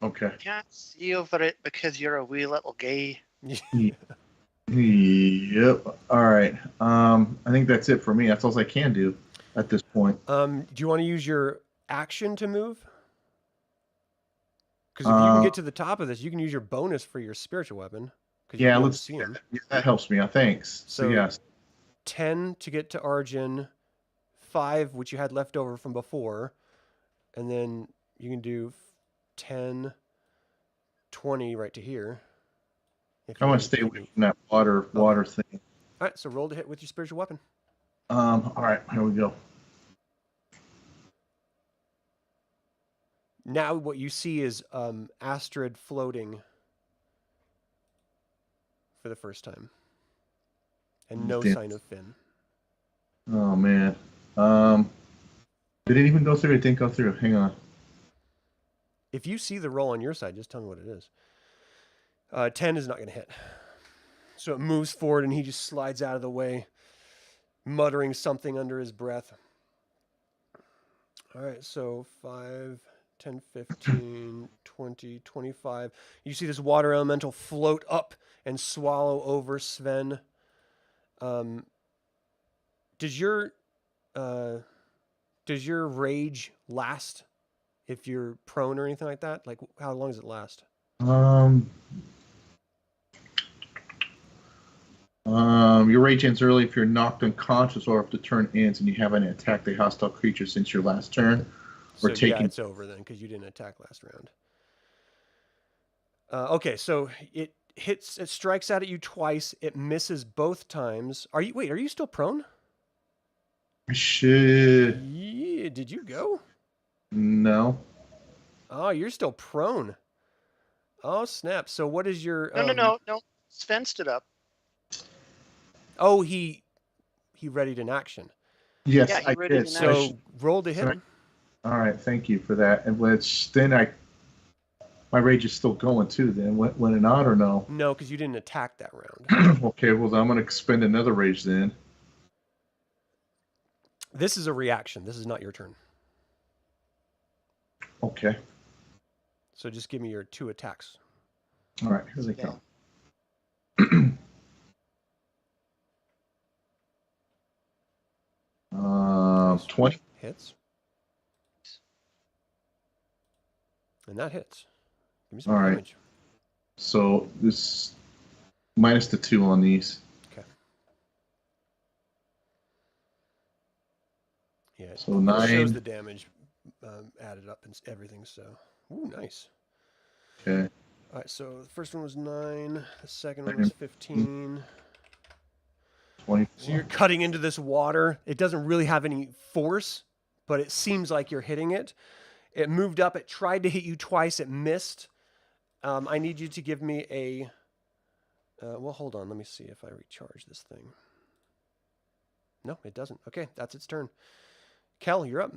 Okay. I can't see over it because you're a wee little gay. Yep. All right. I think that's it for me. That's all I can do at this point. Do you want to use your action to move? Because if you can get to the top of this, you can use your bonus for your spiritual weapon. Yeah, let's see him. That helps me. Thanks. So yes. 10 to get to Arjan, 5 which you had left over from before, and then you can do 10, 20 right to here. I want to stay away from that water thing. All right, so roll to hit with your spiritual weapon. All right, here we go. Now what you see is Astrid floating for the first time. And no sign of Fynn. Oh, man. Did it even go through? It didn't go through. Hang on. If you see the roll on your side, just tell me what it is. 10 is not going to hit. So it moves forward, and he just slides out of the way, muttering something under his breath. All right, so 5, 10, 15, 20, 25. You see this water elemental float up and swallow over Sven. Does your rage last if you're prone or anything like that? Like, how long does it last? Your rage ends early if you're knocked unconscious or if the turn ends and you haven't attacked a hostile creature since your last turn. So yeah, it's over then because you didn't attack last round. Okay, so it strikes out at you twice. It misses both times. Are you still prone? Shit. Yeah, did you go? No. Oh, you're still prone. Oh, snap. So what is your... No. Sven stood up. Oh, he readied an action. Yes, yeah, I did. So roll to hit him. All right, thank you for that. And which then my rage is still going too. Then when it on or no? No, because you didn't attack that round. Okay, well I'm going to spend another rage then. This is a reaction. This is not your turn. Okay. So just give me your 2 attacks. All right, here they come. 20 hits. And that hits. Give me some All right. damage. So this minus the 2 on these. Okay. Yeah. So it 9. shows the damage added up and everything. So, ooh, nice. Okay. All right. So the first one was 9. The second one was 15. 20. So you're cutting into this water. It doesn't really have any force, but it seems like you're hitting it. It moved up. It tried to hit you twice. It missed. I need you to give me a... well, hold on. Let me see if I recharge this thing. No, it doesn't. Okay, that's its turn. Kel, you're up.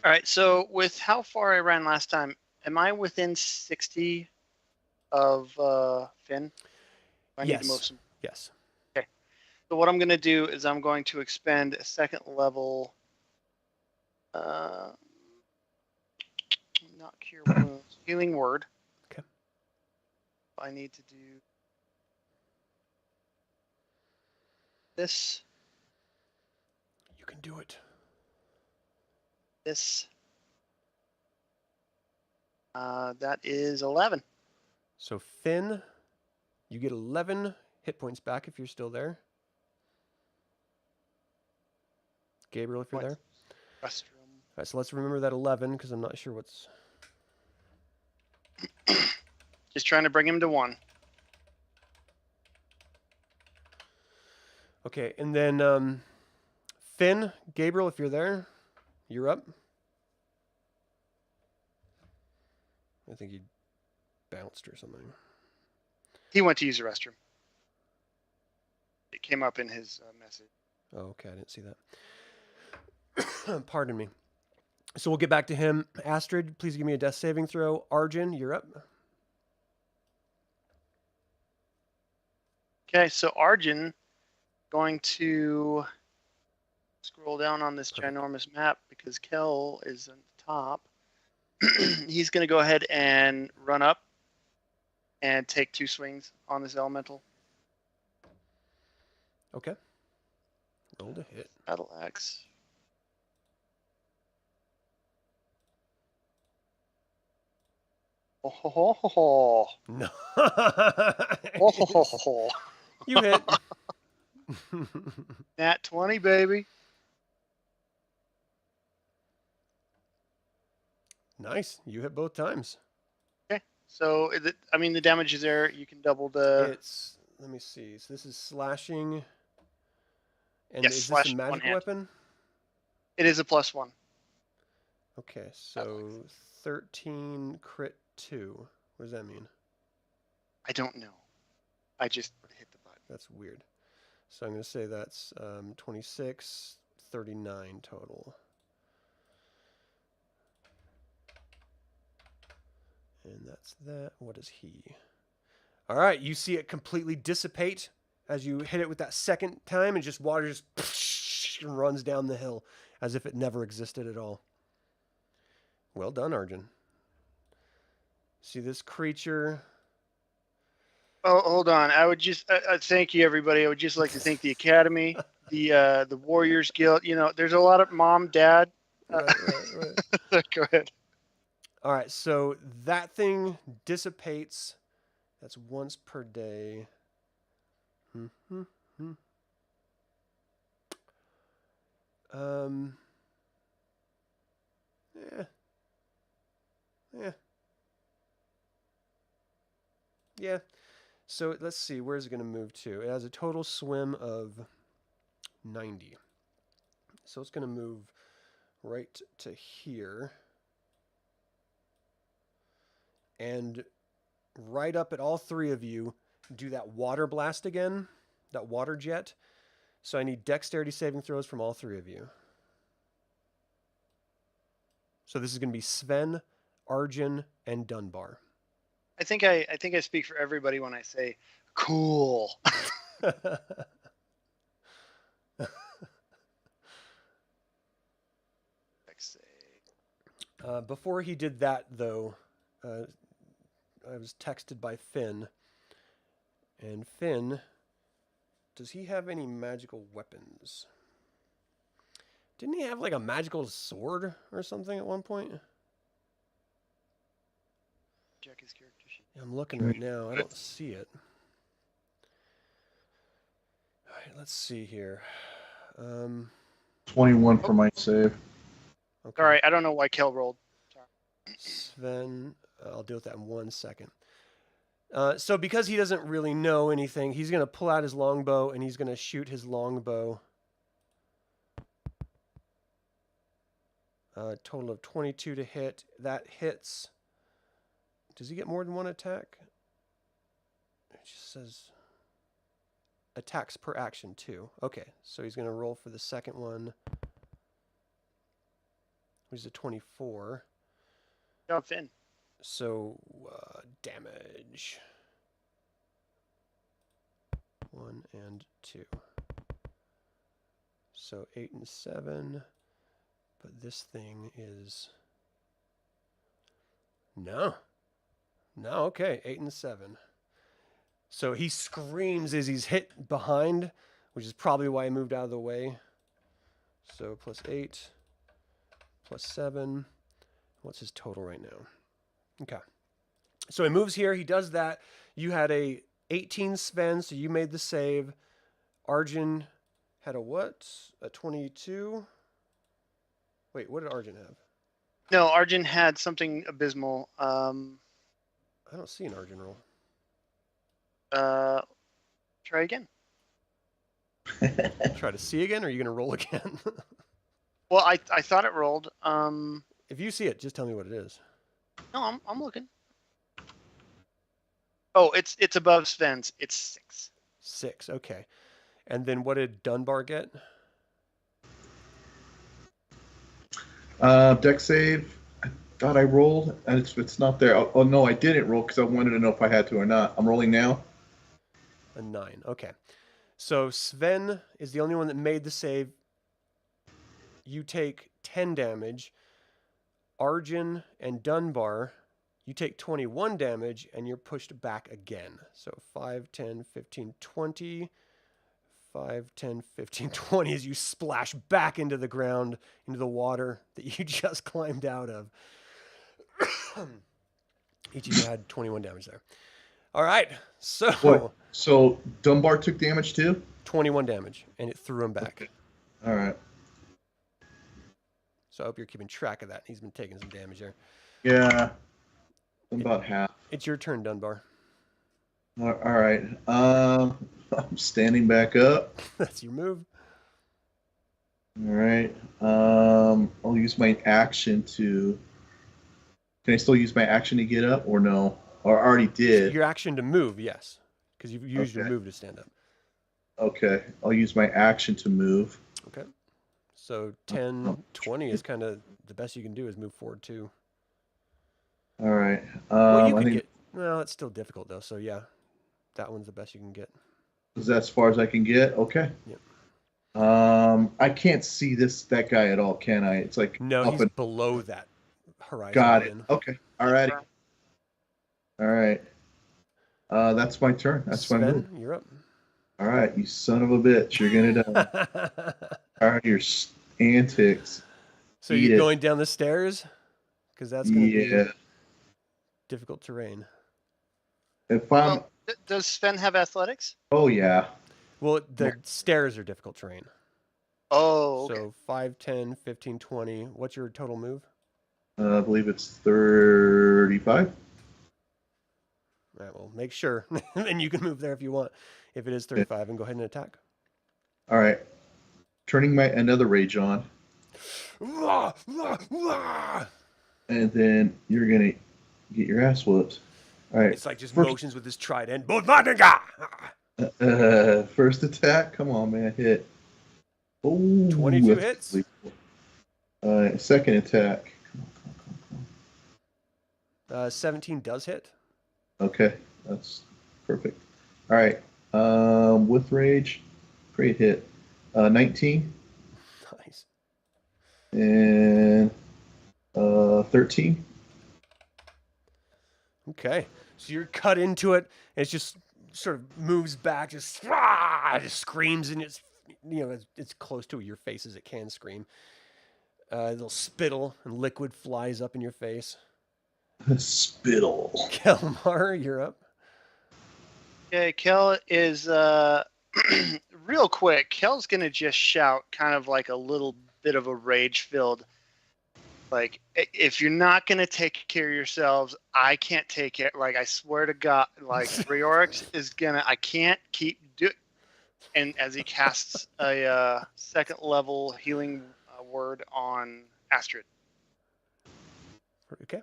All right, so with how far I ran last time, am I within 60 of Fynn? I need to move some. Yes. Okay. So what I'm going to do is I'm going to expend a 2nd level... not cure wounds, healing word. Okay. I need to do this. You can do it. This. That is 11. So Fynn, you get 11 hit points back if you're still there. Gabriel, if you're there. Restroom. All right, so let's remember that 11 because I'm not sure what's... Just trying to bring him to 1. Okay, and then Fynn, Gabriel, if you're there, you're up. I think he bounced or something. He went to use the restroom. It came up in his message. Oh, okay, I didn't see that. Pardon me. So we'll get back to him. Astrid, please give me a death saving throw. Arjan, you're up. Okay, so Arjan going to scroll down on this ginormous map because Kel is on the top. He's going to go ahead and run up and take 2 swings on this elemental. Okay. Roll to hit. Battle axe. Oh ho ho ho ho. No. Oh ho ho ho ho. You hit. Nat 20, baby. Nice. You hit both times. Okay. So, I mean, the damage is there. You can double the... It's... Let me see. So this is slashing. And yes, is this a magic weapon? It is a +1. Okay, so 13 crit 2. What does that mean? I don't know. I just hit the button. That's weird. So I'm going to say that's 26, 39 total. And that's that. What is he? All right, you see it completely dissipate as you hit it with that second time, and just water just runs down the hill as if it never existed at all. Well done, Arjan. See this creature. Oh, hold on. I would just thank you, everybody. I would just like to thank the Academy, the Warriors Guild. You know, there's a lot of mom, dad. Right. Go ahead. All right, so that thing dissipates. That's once per day. Yeah. So let's see, where's it going to move to? It has a total swim of 90. So it's going to move right to here. And right up at all 3 of you, do that water blast again, that water jet. So I need dexterity saving throws from all 3 of you. So this is going to be Sven, Arjan, and Dunbar. I think I speak for everybody when I say cool. Before he did that, though, I was texted by Fynn. And Fynn, does he have any magical weapons? Didn't he have like a magical sword or something at one point? Check his character sheet. I'm looking right now. I don't see it. All right, let's see here. 21 for my save. Okay. All right, I don't know why Kel rolled. Sorry. Sven, I'll deal with that in 1 second. So because he doesn't really know anything, he's going to pull out his longbow and he's going to shoot his longbow. Total of 22 to hit. That hits. Does he get more than one attack? It just says attacks per action too. Okay, so he's going to roll for the second one. Which is a 24. Jump in. So damage. 1 and 2. So 8 and 7. But this thing is... No. No, okay. 8 and 7. So he screams as he's hit behind, which is probably why he moved out of the way. So plus 8, plus 7. What's his total right now? Okay. So he moves here. He does that. You had a 18 Sven, so you made the save. Arjan had a what? A 22? Wait, what did Arjan have? No, Arjan had something abysmal. I don't see an Arjan roll. Try again. Try to see again, or are you going to roll again? Well, I thought it rolled. If you see it, just tell me what it is. No, I'm looking. Oh, it's above Sven's. It's 6. 6, okay. And then what did Dunbar get? Deck save. I thought I rolled, and it's not there. Oh no, I didn't roll because I wanted to know if I had to or not. I'm rolling now. A 9, okay. So Sven is the only one that made the save. You take 10 damage. Arjan and Dunbar, you take 21 damage, and you're pushed back again. So 5, 10, 15, 20. 5, 10, 15, 20 as you splash back into the ground, into the water that you just climbed out of. Each of you had 21 damage there. All right, so... What? So Dunbar took damage too? 21 damage, and it threw him back. Okay. All right. So I hope you're keeping track of that. He's been taking some damage there. Yeah. About half. It's your turn, Dunbar. All right. I'm standing back up. That's your move. All right. I'll use my action to... Can I still use my action to get up or no? Or I already did. Your action to move, yes. Because you've used your move to stand up. Okay. I'll use my action to move. Okay. So 10, 20 is kind of the best you can do is move forward too. All right. Well, you could get... Well, it's still difficult though, so yeah. That one's the best you can get. Is that as far as I can get? Okay. Yep. I can't see that guy at all, can I? It's like no, he's below that horizon. Got it. Okay. All righty. All right. That's my turn. That's Sven, my move. You're up. All right, you son of a bitch. You're gonna die. All right, your antics. So you're going down the stairs? Because that's gonna be difficult terrain. If I'm... does Sven have athletics? Oh, yeah. Well, the stairs are difficult terrain. Oh, okay. So 5, 10, 15, 20. What's your total move? I believe it's 35. All right, well, make sure. And you can move there if you want. If it is 35, and go ahead and attack. All right. Turning another rage on. And then you're going to get your ass whooped. All right. It's like just first, motions with his trident. First attack. Come on, man. Hit. Oh, 22 hits. Second attack. 17 does hit. Okay, that's perfect. All right. With rage, great hit. 19. Nice. And 13. Okay. So you're cut into it, and it just sort of moves back, just screams, and it's close to your face as it can scream. A little spittle and liquid flies up in your face. Spittle. Kelmar, you're up. Okay, Kel is real quick. Kel's gonna just shout, kind of like a little bit of a rage-filled, like, if you're not gonna take care of yourselves, I can't take care. Like, I swear to God, like Reorix is gonna. I can't keep doing. And as he casts a second level healing word on Astrid. Okay.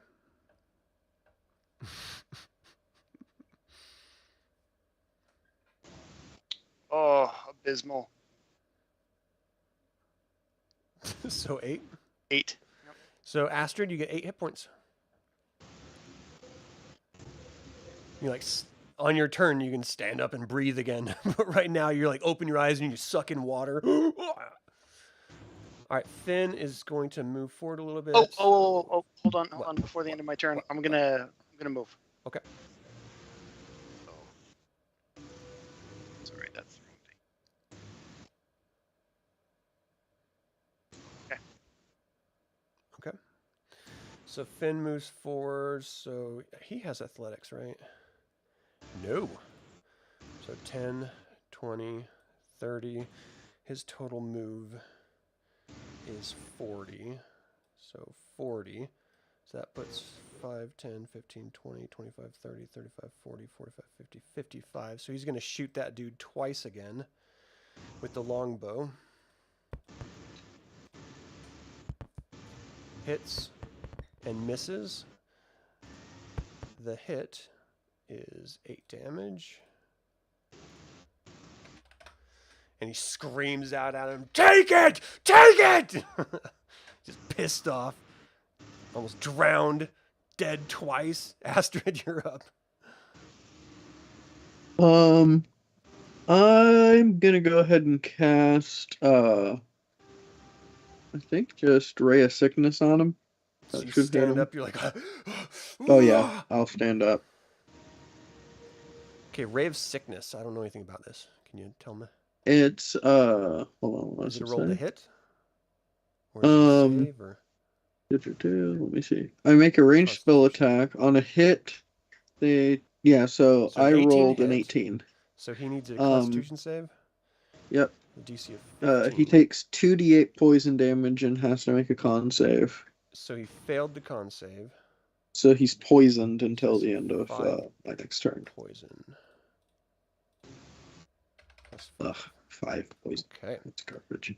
Oh, abysmal. So 8? 8. Yep. So Astrid, you get 8 hit points. You like on your turn, you can stand up and breathe again. But right now, you're like open your eyes and you suck in water. All right, Fynn is going to move forward a little bit. Oh! Hold on! Before the end of my turn, I'm gonna move. Okay. Sorry, that's the wrong thing. Okay. So Fynn moves forward. So he has athletics, right? No. So 10, 20, 30. His total move is 40. So 40. So that puts 5, 10, 15, 20, 25, 30, 35, 40, 45, 50, 55. So he's going to shoot that dude twice again with the longbow. Hits and misses. The hit is 8 damage. And he screams out at him, "Take it! Take it!" Just pissed off. Almost drowned. Dead twice. Astrid, you're up. I'm gonna go ahead and cast I think just Ray of Sickness on him. So you stand up, you're like, oh yeah, I'll stand up. Okay, Ray of Sickness. I don't know anything about this. Can you tell me? It's hold on, is it a roll to hit? Or is it a save, or? Let me see. I make a ranged spell attack on a hit. So I rolled an 18. So he needs a Constitution save. Yep. The DC of 15. He takes 2d8 poison damage and has to make a con save. So he failed the con save. So he's poisoned until the end of my next turn. Poison. Ugh, 5 poison. Okay. That's garbage.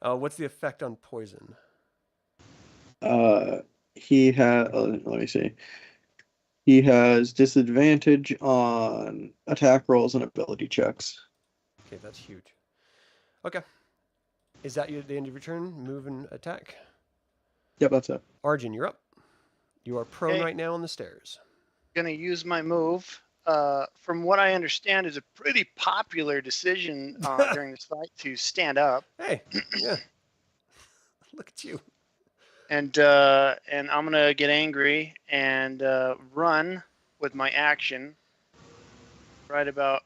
What's the effect on poison? He has. Let me see. He has disadvantage on attack rolls and ability checks. Okay, that's huge. Okay. Is that the end of your turn? Move and attack? Yep, that's it. Arjan, you're up. You are prone right now on the stairs. Gonna use my move. From what I understand, is a pretty popular decision during this fight to stand up. Hey, yeah. Look at you. And I'm gonna get angry and run with my action. Right about.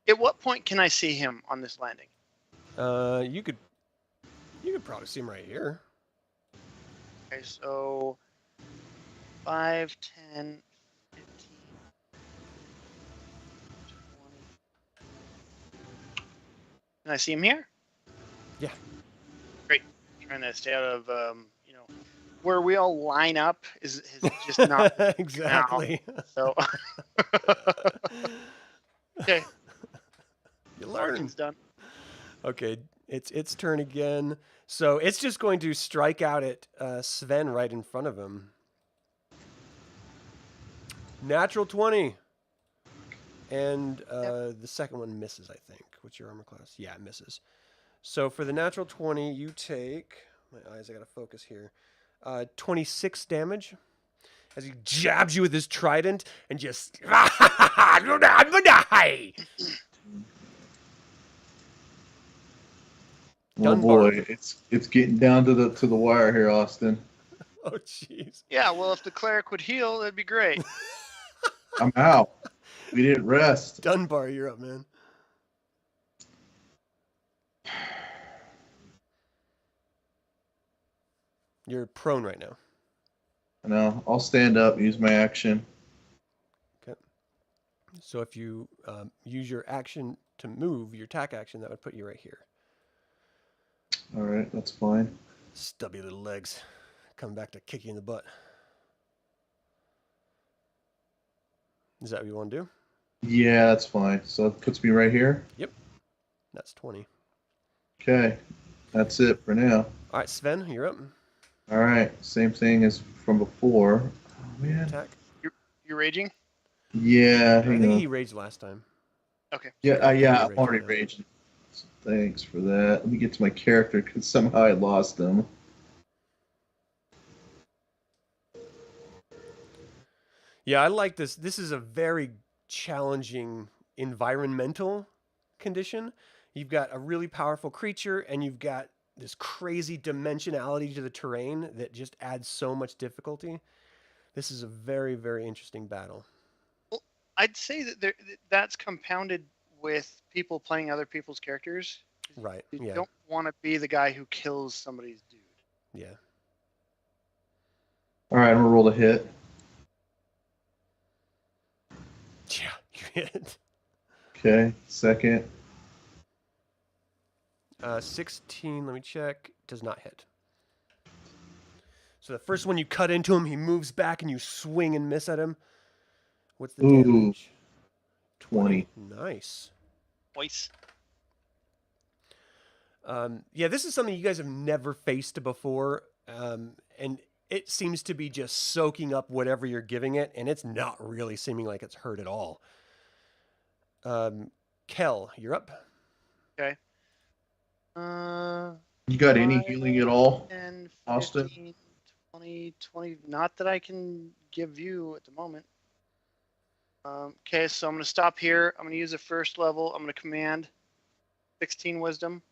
At what point can I see him on this landing? You could probably see him right here. Okay, so 5, 10, 15, 20. Can I see him here? Yeah. Great. Trying to stay out of where we all line up is just not exactly. Now, so okay. You learn. Done. Okay, it's turn again. So it's just going to strike out at Sven right in front of him. Natural 20. And the second one misses, I think. What's your armor class? Yeah, it misses. So for the natural 20, you take My eyes, I gotta focus here. 26 damage as he jabs you with his trident and just. Oh boy, it's getting down to the wire here, Austin. Oh jeez. Yeah, well, if the cleric would heal, that'd be great. I'm out. We didn't rest. Dunbar, you're up, man. You're prone right now. No, I'll stand up, use my action. Okay. So if you use your action to move, your attack action, that would put you right here. All right, that's fine. Stubby little legs. Coming back to kick you in the butt. Is that what you want to do? Yeah, that's fine. So it puts me right here? Yep. That's 20. Okay. That's it for now. All right, Sven, you're up. All right. Same thing as from before. Oh, man. Attack. You're raging? Yeah. I think he raged last time. Okay. Yeah, I'm already raging. So thanks for that. Let me get to my character because somehow I lost him. Yeah, I like this. This is a very challenging environmental condition. You've got a really powerful creature, and you've got this crazy dimensionality to the terrain that just adds so much difficulty. This is a very, very interesting battle. Well, I'd say that that's compounded with people playing other people's characters. Right. You don't want to be the guy who kills somebody's dude. Yeah. All right, I'm gonna roll the hit. Yeah, you hit. Okay, second. 16, let me check. Does not hit. So the first one you cut into him, he moves back and you swing and miss at him. What's the damage? 20. Nice. Twice. Yeah, this is something you guys have never faced before. And it seems to be just soaking up whatever you're giving it, and it's not really seeming like it's hurt at all. Kel, you're up. Okay. You got any healing at all, 10, 15, Austin? 20. Not that I can give you at the moment. Okay, so I'm going to stop here. I'm going to use a first level. I'm going to command 16 wisdom,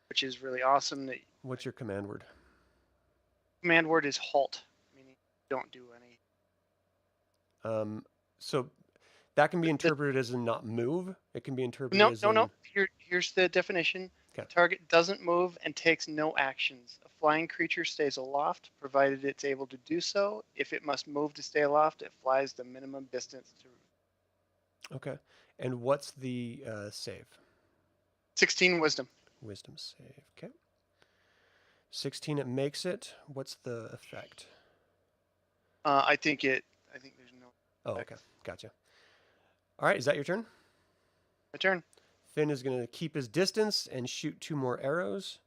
which is really awesome. What's your command word? Command word is halt, meaning don't do any. So that can be interpreted as a not move. It can be interpreted as No. Here's the definition. Okay. The target doesn't move and takes no actions. A flying creature stays aloft, provided it's able to do so. If it must move to stay aloft, it flies the minimum distance to. Okay. And what's the save? 16 wisdom. Wisdom save. Okay. 16, it makes it. What's the effect? I think there's no. Oh, okay. Gotcha. All right. Is that your turn? My turn. Fynn is going to keep his distance and shoot 2 more arrows.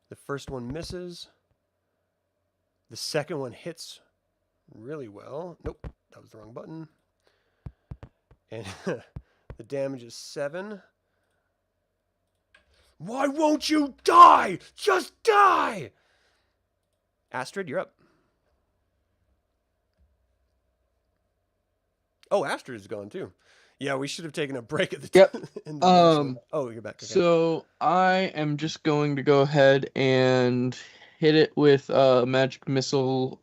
The first one misses. The second one hits really well. Nope, that was the wrong button. And the damage is 7. Why won't you die? Just die! Astrid, you're up. Oh, Astrid is gone too. Yeah, we should have taken a break at the Yep. end. Oh, you're back. Okay. So I am just going to go ahead and hit it with a magic missile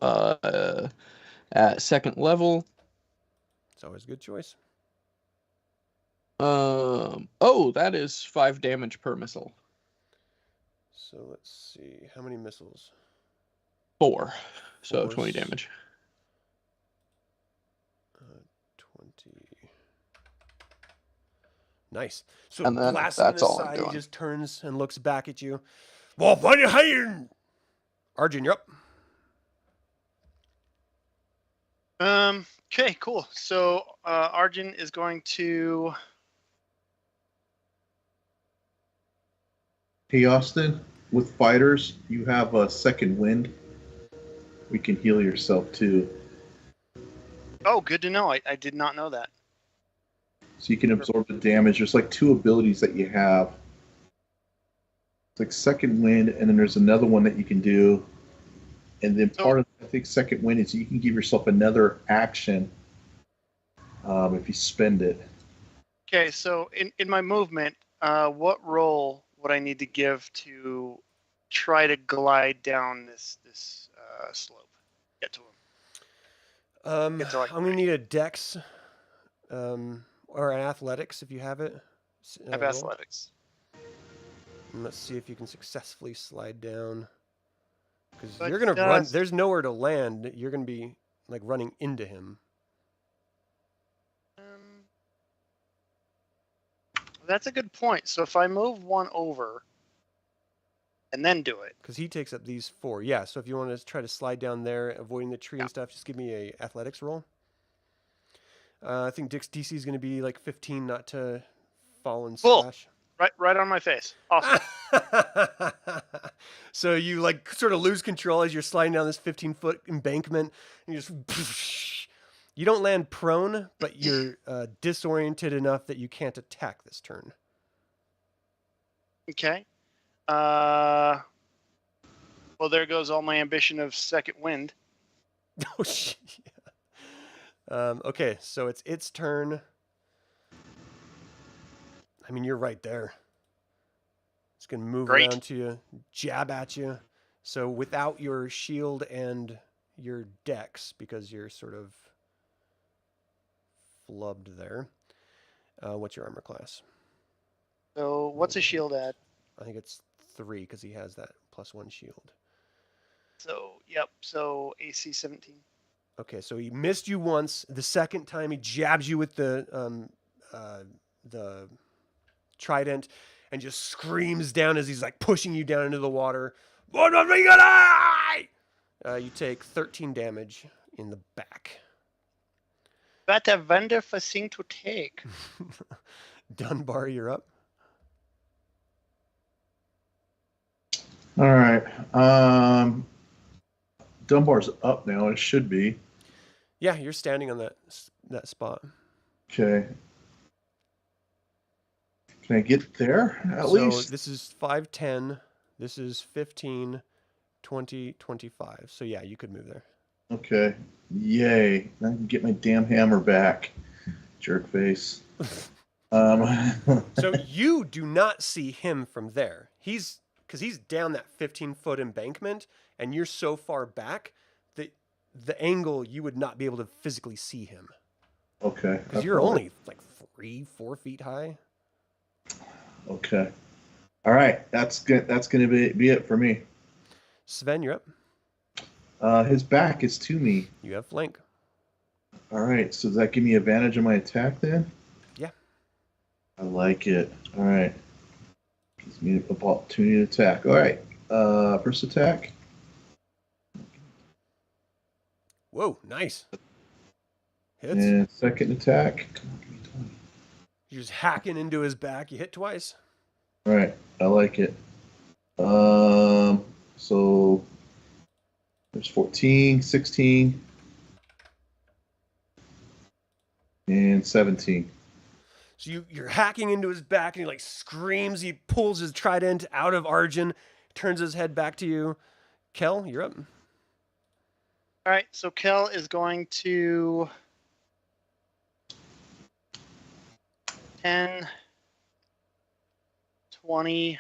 at second level. It's always a good choice. Oh, that is 5 damage per missile. So let's see. How many missiles? 4. So 4. 20 damage. 20. Nice. So And then blasting that's this all I'm side, he doing. just turns and looks back at you. Well, what are you hiding? Arjan, you're up. Okay, cool. So Arjan is going to. Hey, Austin, with fighters, you have a second wind. We can heal yourself too. Oh, good to know. I did not know that. So you can absorb the damage. There's like 2 abilities that you have. It's like Second Wind, and then there's another one that you can do. And then part of, I think, Second Wind is you can give yourself another action if you spend it. Okay, so in my movement, what roll would I need to give to try to glide down this slope? Get to him. I'm gonna need a Dex, or an Athletics if you have it. I have athletics. And let's see if you can successfully slide down. Because you're gonna run. There's nowhere to land. You're gonna be like running into him. That's a good point. So if I move 1 over and then do it. Because he takes up these 4. Yeah, so if you want to try to slide down there, avoiding the tree and stuff, just give me a athletics roll. I think Dick's DC is going to be like 15 not to fall and splash. Right on my face. Awesome. So you like sort of lose control as you're sliding down this 15-foot embankment, and you just... You don't land prone, but you're disoriented enough that you can't attack this turn. Okay. Well, there goes all my ambition of Second Wind. Oh, shit. Okay, so it's its turn. I mean, you're right there. It's going to move around to you, jab at you. So without your shield and your dex, because you're sort of flubbed there. What's your armor class? So what's a shield at? I think it's 3 because he has that +1 shield. So, yep. So AC 17. Okay, so he missed you once. The second time he jabs you with the trident and just screams down as he's like pushing you down into the water. You take 13 damage in the back. What a wonderful thing to take. Dunbar, you're up. All right. Dunbar's up now. It should be. Yeah, you're standing on that spot. Okay. Can I get there at least? So this is 5'10". This is 15, 20, 25. So yeah, you could move there. Okay. Yay. I can get my damn hammer back. Jerk face. So you do not see him from there. Because he's down that 15-foot embankment, and you're so far back that the angle you would not be able to physically see him. Okay. Because you're only like 3-4 feet high. Okay. All right. That's good. That's going to be it for me. Sven, you're up. His back is to me. You have flank. All right. So does that give me advantage on my attack then? Yeah. I like it. All right. Gives me an opportunity to attack. All right. First attack. Whoa, nice. Hits. And second attack. Come on, give me 20. You're just hacking into his back. You hit twice. All right. I like it. So there's 14, 16, and 17. So you're hacking into his back, and he like screams. He pulls his trident out of Arjan, turns his head back to you. Kel, you're up. All right, so Kel is going to 10, 20.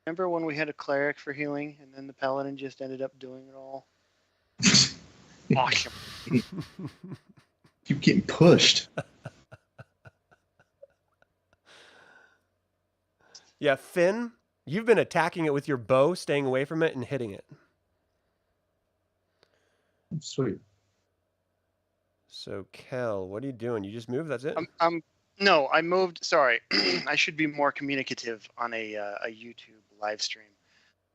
Remember when we had a cleric for healing, and then the paladin just ended up doing it all? Awesome. Keep getting pushed. Yeah, Fynn, you've been attacking it with your bow, staying away from it, and hitting it. Sweet. So, Kel, what are you doing? You just moved? That's it? No, I moved. Sorry, I should be more communicative on a YouTube live stream.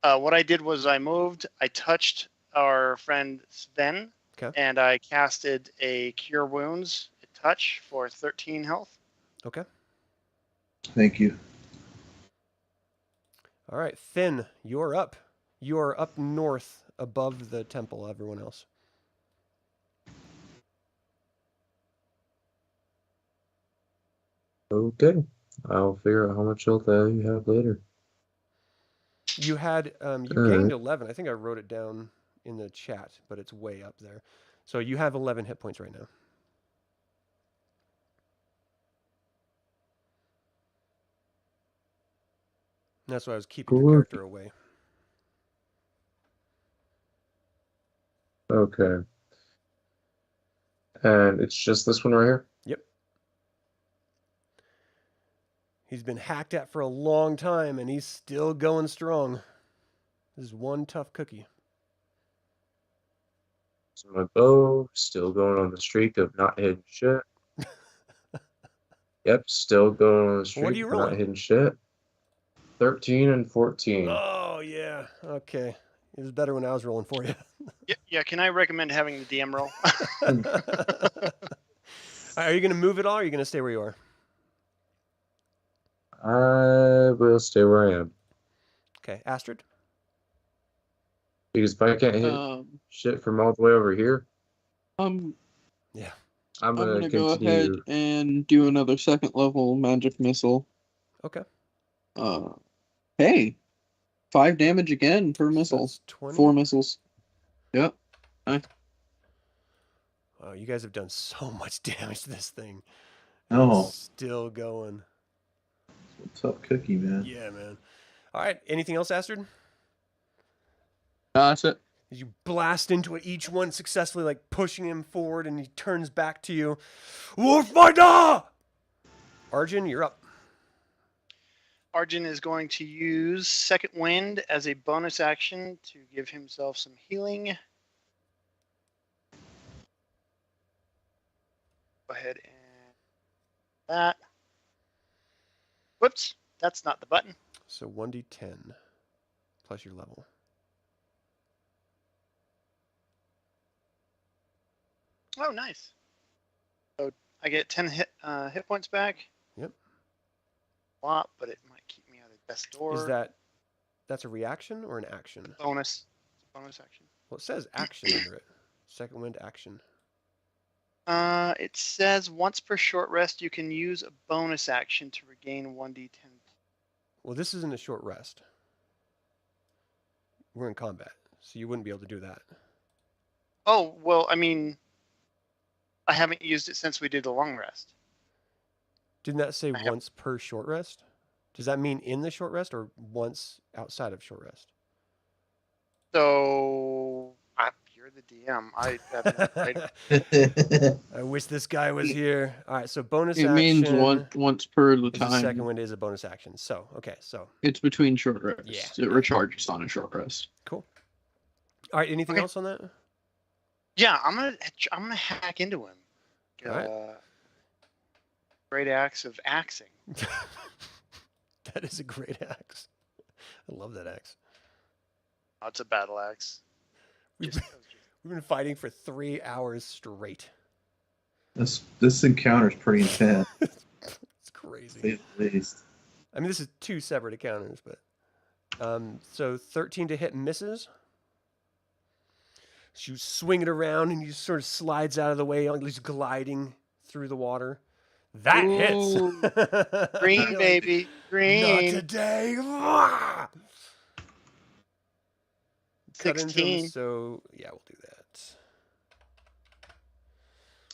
What I did was I moved. I touched our friend Sven, and I casted a Cure Wounds touch for 13 health. Okay. Thank you. All right, Fynn, you're up. You're up north above the temple, everyone else. Okay. I'll figure out how much health you have later. You had you gained 11. I think I wrote it down in the chat, but it's way up there. So you have 11 hit points right now. And that's why I was keeping your character away. Okay. And it's just this one right here? Yep. He's been hacked at for a long time, and he's still going strong. This is one tough cookie. So my bow, still going on the streak of not hitting shit. Yep, still going on the streak of not hitting shit. 13 and 14. Oh, yeah. Okay. It was better when I was rolling for you. Yeah, can I recommend having the DM roll? Are you going to move at all, or are you going to stay where you are? I will stay where I am. Okay, Astrid? Because if I can't hit shit from all the way over here, yeah, I'm gonna go ahead and do another second level magic missile. Okay. Hey, 5 damage again per missile. 4 missiles. Yep. Nice. Wow, you guys have done so much damage to this thing. Oh, it's still going. Tough cookie, man. Yeah, man. All right. Anything else, Astrid? That's it. You blast into it, each one successfully, like pushing him forward, and he turns back to you. Wolfminder! Arjan, you're up. Arjan is going to use Second Wind as a bonus action to give himself some healing. Go ahead and that. Whoops, that's not the button. So 1d10 plus your level. Oh, nice. So I get 10 hit points back. Yep. A lot, but it might keep me out of death's door. Is that's a reaction or an action? Bonus. It's a bonus action. Well, it says action under it. Second wind action. It says once per short rest, you can use a bonus action to regain 1d10. Well, this isn't a short rest. We're in combat, so you wouldn't be able to do that. Oh, well, I mean, I haven't used it since we did the long rest. Didn't that say once per short rest? Does that mean in the short rest or once outside of short rest? So, you're the DM. I wish this guy was here. All right, so bonus action. It means once per the time. The second wind is a bonus action. So, okay, so. It's between short rests. Yeah. It recharges on a short rest. Cool. All right, anything else on that? Yeah, I'm gonna hack into him. All right. Great axe of axing. That is a great axe. I love that axe. Oh, it's a battle axe. We've been fighting for 3 hours straight. This encounter is pretty intense. It's crazy. At least. I mean, this is 2 separate encounters, but so 13 to hit misses. So you swing it around and he sort of slides out of the way, at least gliding through the water. That hits. Green, baby. Green. Not today. 16. So, yeah, we'll do that.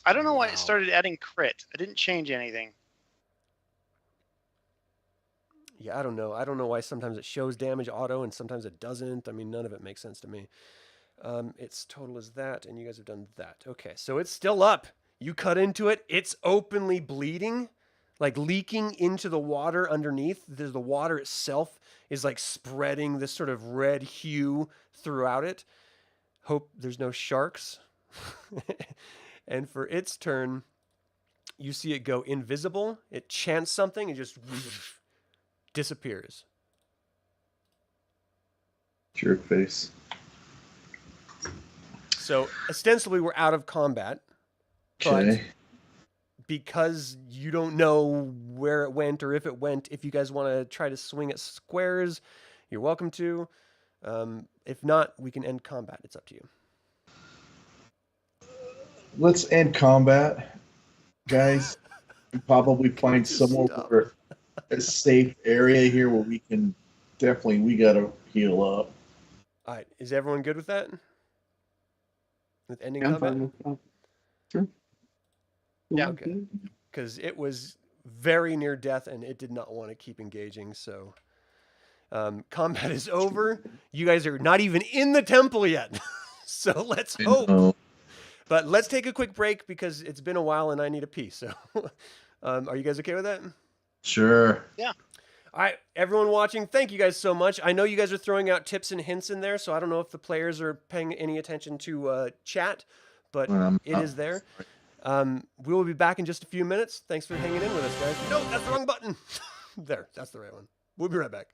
I don't know why it started adding crit. I didn't change anything. Yeah, I don't know. I don't know why sometimes it shows damage auto and sometimes it doesn't. I mean, none of it makes sense to me. Its total is that, and you guys have done that. Okay, so it's still up. You cut into it. It's openly bleeding, like leaking into the water underneath. The water itself is like spreading this sort of red hue throughout it. Hope there's no sharks. And for its turn, you see it go invisible. It chants something and just disappears. Jerk face. So ostensibly we're out of combat. Okay. But because you don't know where it went or if it went, if you guys want to try to swing at squares, you're welcome to. If not, we can end combat. It's up to you. Let's end combat, guys. probably find somewhere where a safe area here where we can we gotta heal up. All right, is everyone good with that? With ending Yeah, I'm combat? fine with that. Sure. Yeah. Okay. Because it was very near death and it did not want to keep engaging. So combat is over. You guys are not even in the temple yet. So let's hope. But let's take a quick break because it's been a while and I need a pee. So are you guys okay with that? Sure. Yeah. All right, everyone watching, thank you guys so much. I know you guys are throwing out tips and hints in there, so I don't know if the players are paying any attention to chat, but it is there. We will be back in just a few minutes. Thanks for hanging in with us, guys. No, that's the wrong button. There, that's the right one. We'll be right back.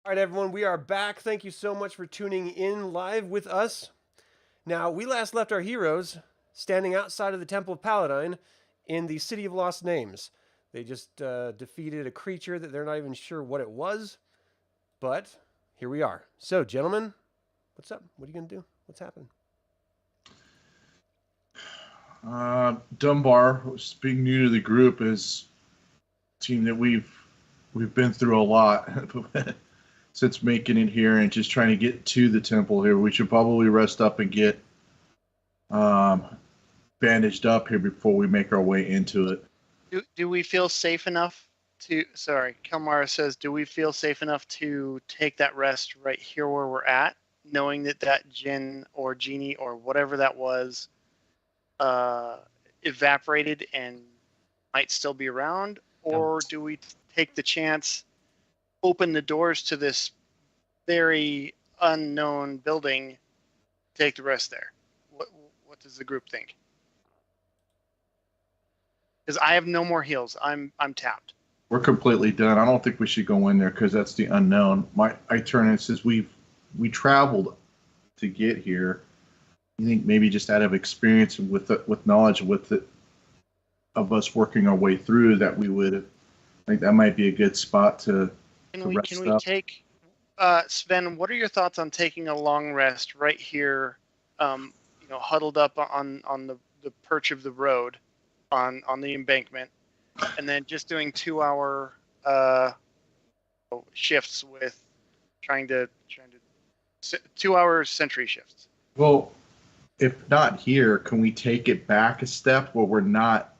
All right, everyone, we are back. Thank you so much for tuning in live with us. Now, we last left our heroes standing outside of the Temple of Paladine in the City of Lost Names. They just defeated a creature that they're not even sure what it was, but here we are. So, gentlemen, what's up? What are you going to do? What's happening? Dunbar, being new to the group, is a team that we've been through a lot since making it here and just trying to get to the temple here. We should probably rest up and get bandaged up here before we make our way into it. Do we feel safe enough to? Sorry, Kelmaris says, do we feel safe enough to take that rest right here where we're at, knowing that that djinn or genie or whatever that was evaporated and might still be around, or do we take the chance, open the doors to this very unknown building, take the rest there? What does the group think? Because I have no more heals. I'm tapped. We're completely done. I don't think we should go in there because that's the unknown. I turn and says we traveled to get here. You think maybe just out of experience and with knowledge of us working our way through that we would, I think that might be a good spot to rest Can we up. take Sven? What are your thoughts on taking a long rest right here? Huddled up on the perch of the road, on the embankment, and then just doing 2-hour shifts with trying to 2-hour sentry shifts. Well, if not here, can we take it back a step where we're not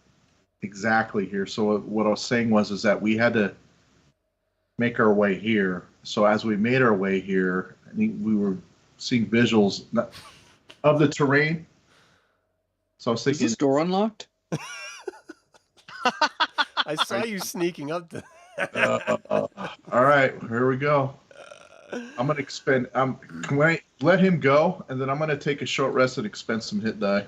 exactly here? So what I was saying is that we had to make our way here. So as we made our way here, I think we were seeing visuals of the terrain. So I was thinking, is this door unlocked? I saw you sneaking up to all right, here we go. I'm gonna expend. Can I let him go, and then I'm gonna take a short rest and expend some hit die.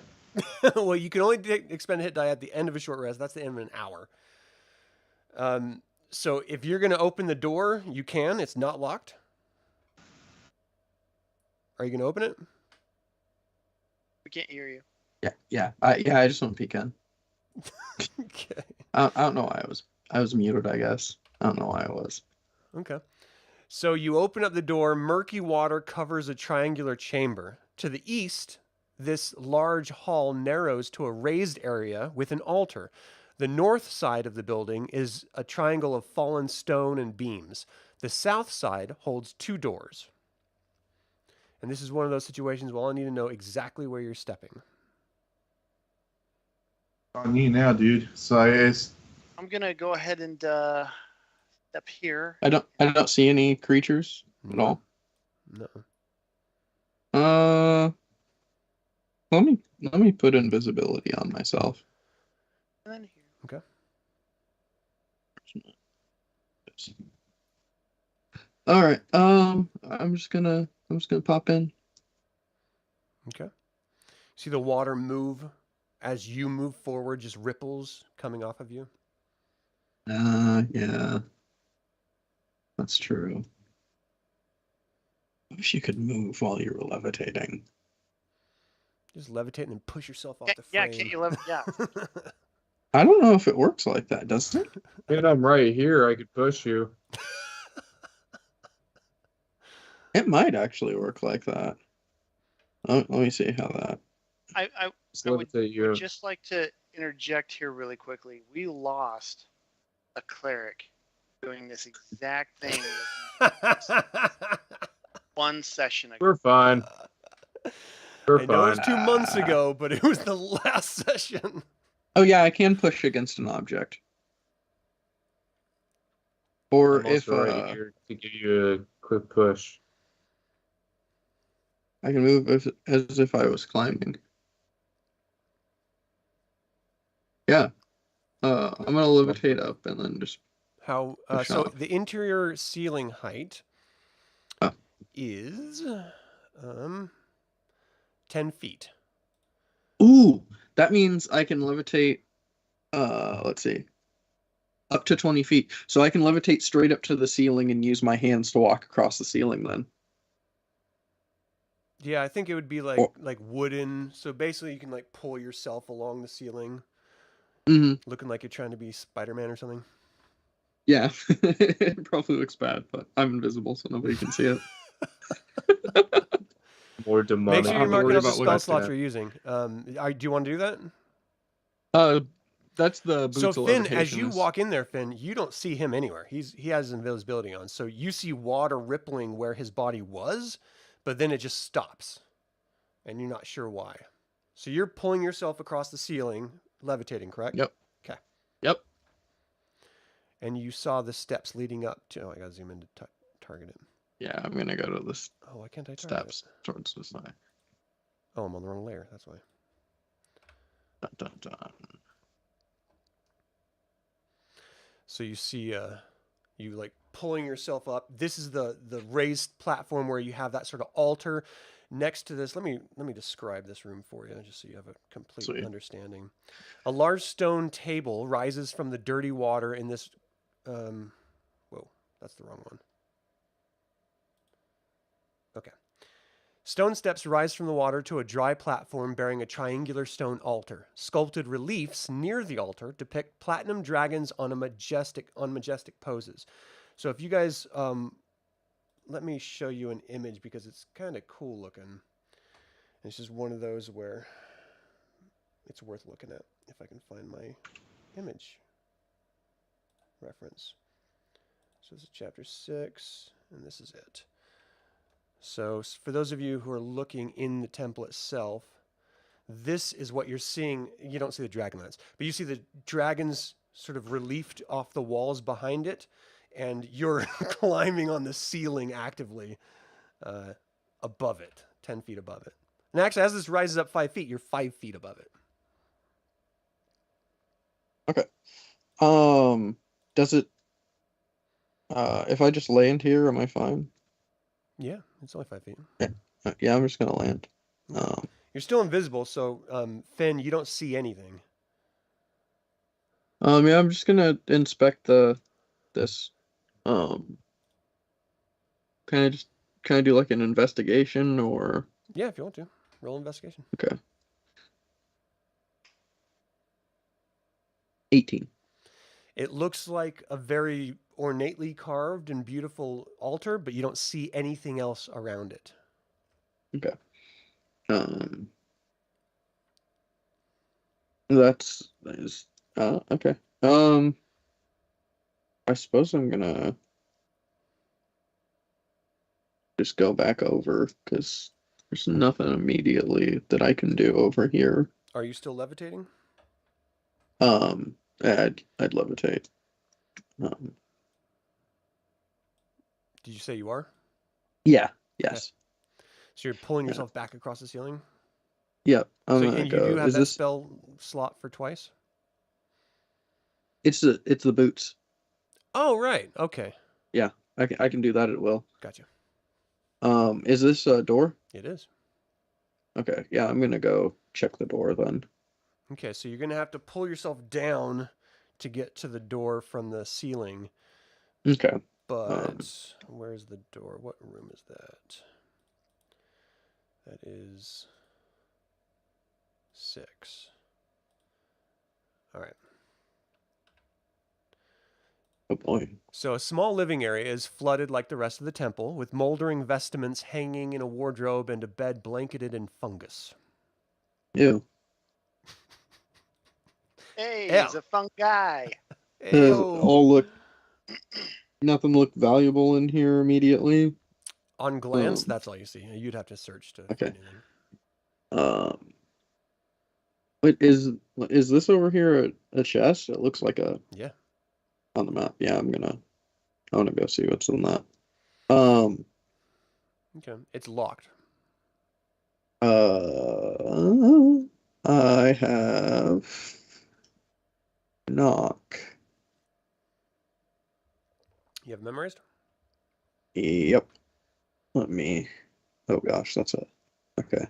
Well, you can only expend a hit die at the end of a short rest. That's the end of an hour. So if you're gonna open the door, you can. It's not locked. Are you gonna open it? We can't hear you. Yeah. I just want to peek in. Okay. I don't know why I was muted. I guess I don't know why I was. Okay. So you open up the door. Murky water covers a triangular chamber. To the east, this large hall narrows to a raised area with an altar. The north side of the building is a triangle of fallen stone and beams. The south side holds 2 doors. And this is one of those situations where I need to know exactly where you're stepping. On you now, dude. So I'm gonna go ahead and step here. I don't see any creatures at all. No. Let me put invisibility on myself. And then here. Okay. All right. I'm just gonna pop in. Okay. See the water move as you move forward, just ripples coming off of you. Yeah. That's true. I wish you could move while you were levitating. Just levitate and then push yourself off the frame. Yeah, can't you levitate? Yeah. I don't know if it works like that, does it? And I'm right here. I could push you. It might actually work like that. Let me see how that. I would just like to interject here really quickly. We lost a cleric doing this exact thing one session ago. We're fine. We're I know it was fine. 2 months ago, but it was the last session. Oh yeah, I can push against an object. Or I'm if also right here to give you a quick push. I can move as if I was climbing. Yeah. I'm gonna levitate up and then just How push so off. the interior ceiling height is 10 feet. Ooh, that means I can levitate. Let's see. Up to 20 feet. So I can levitate straight up to the ceiling and use my hands to walk across the ceiling then. Yeah, I think it would be like wooden. So basically you can like pull yourself along the ceiling. Mm-hmm. Looking like you're trying to be Spider-Man or something. Yeah. It probably looks bad, but I'm invisible so nobody can see it. More demonic. Make sure you're marking worry out the about what spell it's slots gonna- you're using. Do you want to do that? That's the boots So of Fynn, as levitation you is- walk in there, Fynn, you don't see him anywhere. He has invisibility on. So you see water rippling where his body was, but then it just stops. And you're not sure why. So you're pulling yourself across the ceiling, levitating, correct? Yep. Okay. Yep. And you saw the steps leading up to... Oh, I got to zoom in to target it. Yeah, I'm going to go to the Oh, why can't I target steps it? towards the side. Oh, I'm on the wrong layer. That's why. Dun, dun, dun. So you see you like pulling yourself up. This is the raised platform where you have that sort of altar next to this. Let me describe this room for you just so you have a complete Sweet. understanding. A large stone table rises from the dirty water in this whoa, that's the wrong one. Okay. Stone steps rise from the water to a dry platform bearing a triangular stone altar. Sculpted reliefs near the altar depict platinum dragons on majestic poses. So if you guys, let me show you an image because it's kind of cool looking. It's just one of those where it's worth looking at if I can find my image reference. So this is chapter 6, and this is it. So for those of you who are looking in the temple itself, this is what you're seeing. You don't see the Dragonlance, but you see the dragons sort of reliefed off the walls behind it, and you're climbing on the ceiling actively above it, 10 feet above it. And actually, as this rises up 5 feet, you're 5 feet above it. Okay. Does it... if I just land here, am I fine? Yeah, it's only 5 feet. Yeah, I'm just gonna land. You're still invisible, so Fynn, you don't see anything. Yeah, I'm just gonna inspect this. Can I do like an investigation or? Yeah, if you want to. Roll investigation. Okay. 18. It looks like a very ornately carved and beautiful altar, but you don't see anything else around it. Okay. That is okay. I suppose I'm gonna just go back over because there's nothing immediately that I can do over here. Are you still levitating? I'd levitate. Did you say you are? Yeah. Yes. So you're pulling yourself back across the ceiling? Yep. So, and you do have Is that this... spell slot for twice? It's the boots. Oh, right. Okay. Yeah, I can do that at will. Gotcha. Is this a door? It is. Okay, yeah, I'm gonna go check the door then. Okay, so you're going to have to pull yourself down to get to the door from the ceiling. Okay. But where's the door? What room is that? That is 6. All right. Oh boy. So a small living area is flooded like the rest of the temple, with moldering vestments hanging in a wardrobe and a bed blanketed in fungus. Ew. Hey, Yeah. he's a fun guy. Does Ayo. all look... Nothing look valuable in here immediately? On glance, that's all you see. You'd have to search to Okay. find anything. Wait, is this over here a chest? It looks like a... Yeah. On the map. Yeah, I wanna go see what's in that. Okay. It's locked. I have knock. You have memorized? Yep. Let me... Oh gosh, that's it. Okay.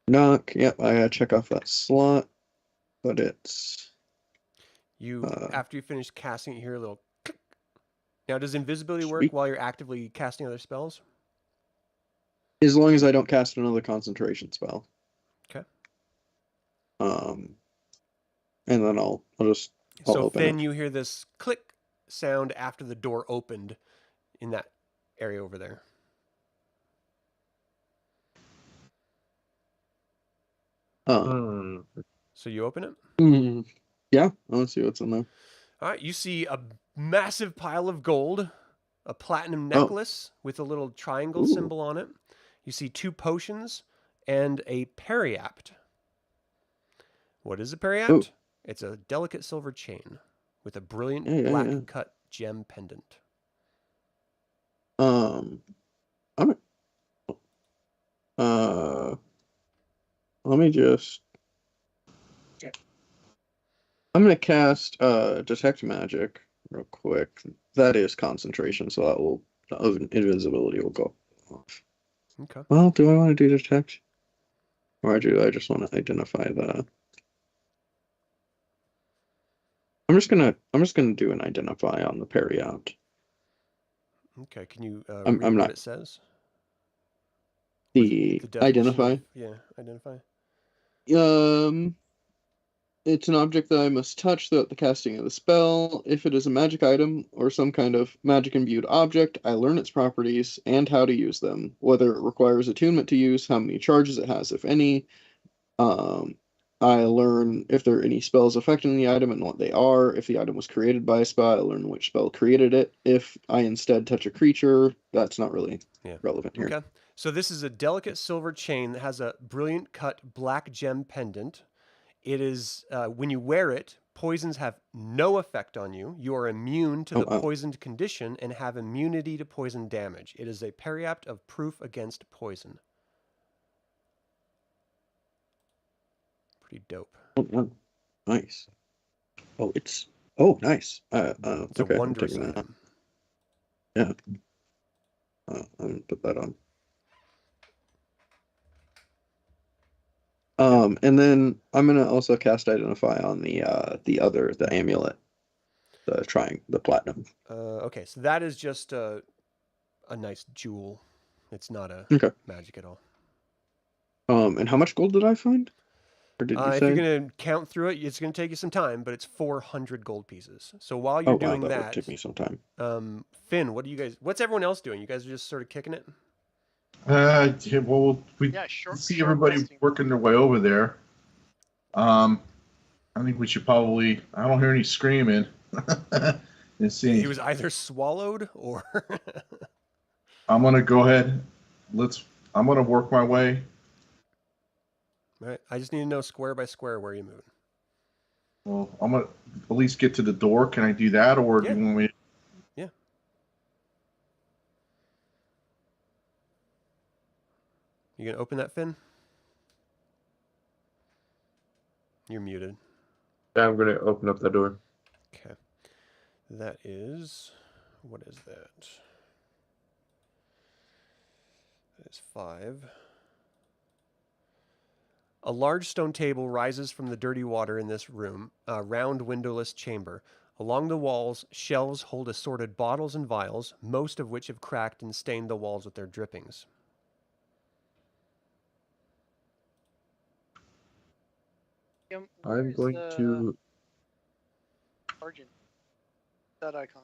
Knock. Yep, I gotta check off that slot. But it's... You, after you finish casting, you hear a little click. Now, does invisibility work Sweet. while you're actively casting other spells? As long as I don't cast another concentration spell. Okay. And then I'll So open Fynn, it. you hear this click sound after the door opened in that area over there. So you open it? Yeah, let's see what's in there. All right, you see a massive pile of gold, a platinum necklace with a little triangle symbol on it. You see 2 potions and a periapt. What is a periapt? It's a delicate silver chain with a brilliant black cut gem pendant. Let me just. I'm gonna cast detect magic real quick. That is concentration, so that will invisibility will go off. Okay. Well, do I want to do detect, or do I just want to identify the? I'm just gonna do an identify on the periapt. Okay. Can you read what it says? The identify. Yeah, identify. It's an object that I must touch throughout the casting of the spell. If it is a magic item or some kind of magic-imbued object, I learn its properties and how to use them, whether it requires attunement to use, how many charges it has, if any. I learn if there are any spells affecting the item and what they are. If the item was created by a spell, I learn which spell created it. If I instead touch a creature, that's not really relevant here. Okay. So this is a delicate silver chain that has a brilliant cut black gem pendant. It is, when you wear it, poisons have no effect on you. You are immune to the poisoned condition and have immunity to poison damage. It is a periapt of proof against poison. Pretty dope. Oh, nice. Nice. It's a wondrous item. Yeah. I'm gonna put that on. And then I'm gonna also cast identify on the amulet, the platinum. Okay, so that is just a nice jewel. It's not a magic at all. And how much gold did I find? Or did you say? If you're gonna count through it, it's gonna take you some time, but it's 400 gold pieces. So while you're doing that would take me some time. Fynn, what's everyone else doing? You guys are just sort of kicking it? Well, we see everybody working their way over there. I think we should probably. I don't hear any screaming. Let's see. He was either swallowed or. I'm gonna go ahead. I'm gonna work my way. All right. I just need to know square by square where you're moving. Well, I'm gonna at least get to the door. Can I do that, or do you want me? Yeah. You gonna open that, Fynn? You're muted. Yeah, I'm gonna open up that door. Okay. That is. What is that? That is 5. A large stone table rises from the dirty water in this room, a round windowless chamber. Along the walls, shelves hold assorted bottles and vials, most of which have cracked and stained the walls with their drippings. I'm going to... Arjan. That icon.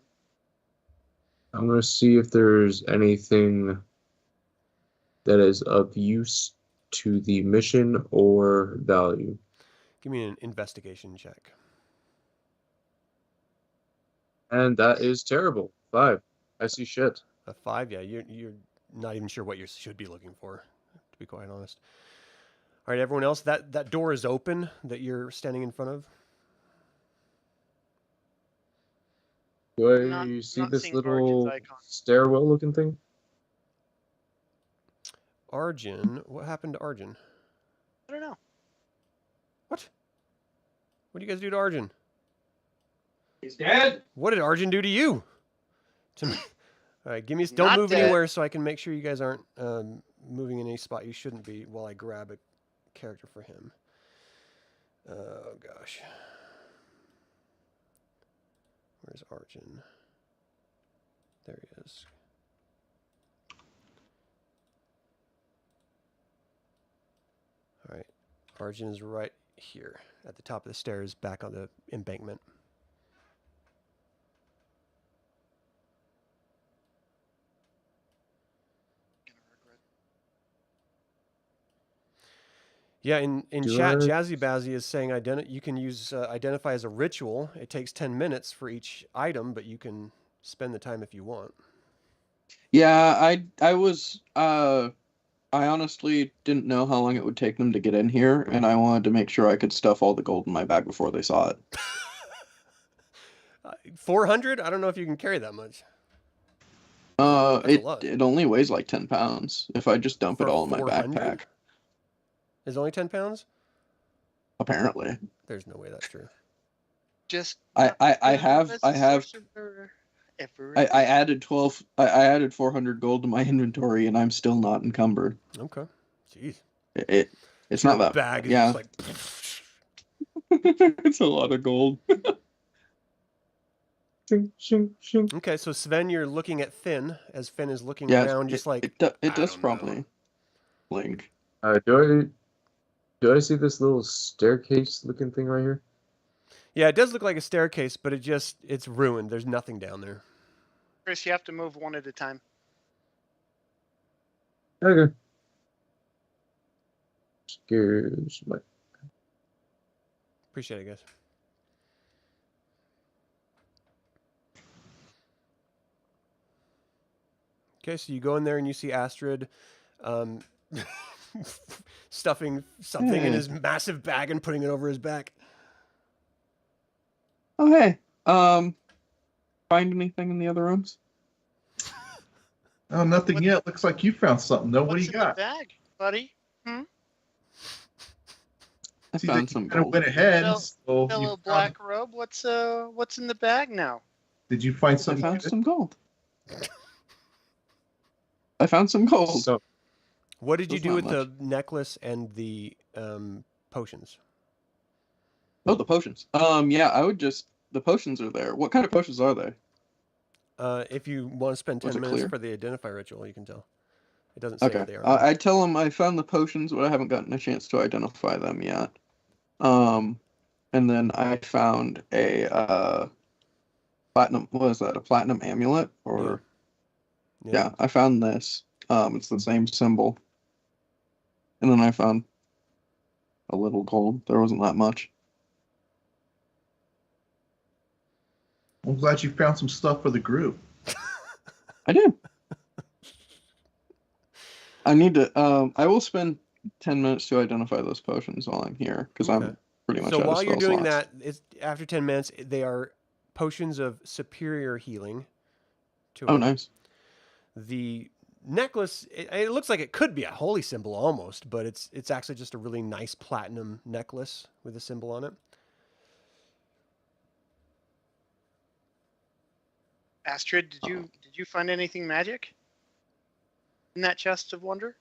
I'm going to see if there's anything that is of use to the mission or value. Give me an investigation check. And that is terrible. 5. I see shit. A 5, yeah. You're not even sure what you should be looking for, to be quite honest. All right, everyone else, that door is open that you're standing in front of. Do I see this little stairwell-looking thing? Arjan, what happened to Arjan? I don't know. What? What do you guys do to Arjan? He's dead. What did Arjan do to you? All right, give me. Don't move anywhere so I can make sure you guys aren't moving in any spot you shouldn't be while I grab a character for him. Oh gosh. Where's Arjan? There he is. All right. Arjan is right here at the top of the stairs back on the embankment. Yeah, in chat, Jazzy Bazzy is saying you can use identify as a ritual. It takes 10 minutes for each item, but you can spend the time if you want. Yeah, I honestly didn't know how long it would take them to get in here, and I wanted to make sure I could stuff all the gold in my bag before they saw it. 400? I don't know if you can carry that much. It only weighs like 10 pounds if I just dump it all in my 400? backpack. Is it only 10 pounds? Apparently. There's no way that's true. Just I added 400 gold to my inventory, and I'm still not encumbered. Okay. Jeez. It's not that bag is yeah. just like it's a lot of gold. Okay, so Sven, you're looking at Fynn as Fynn is looking around, just like it does probably blink. Do I see this little staircase looking thing right here? Yeah, it does look like a staircase, but it's ruined. There's nothing down there. Chris, you have to move one at a time. Okay. Scares my... Appreciate it, guys. Okay, so you go in there and you see Astrid stuffing something in his massive bag and putting it over his back. Oh, hey. Find anything in the other rooms? Oh, nothing yet. Looks like you found something, though. What do you got? What's in the bag, buddy? I found some gold. Went ahead. Fellow black robe, what's in the bag now? Did you find something? I found some gold. I found some gold. So, what did you do with the necklace and the potions? Oh, the potions. Yeah, I would just... The potions are there. What kind of potions are they? If you want to spend 10 minutes for the identify ritual, you can tell. It doesn't say what they are. I tell them I found the potions, but I haven't gotten a chance to identify them yet. And then I found a platinum... What is that? A platinum amulet? Or... Yeah, I found this. It's the same symbol. And then I found a little gold. There wasn't that much. I'm glad you found some stuff for the group. I did. I need to. I will spend 10 minutes to identify those potions while I'm here, because I'm pretty much. So out while of you're spell doing slots. that, it's after 10 minutes. They are potions of superior healing. Nice. The necklace, it looks like it could be a holy symbol almost, but it's actually just a really nice platinum necklace with a symbol on it. Astrid, did you find anything magic in that chest of wonder?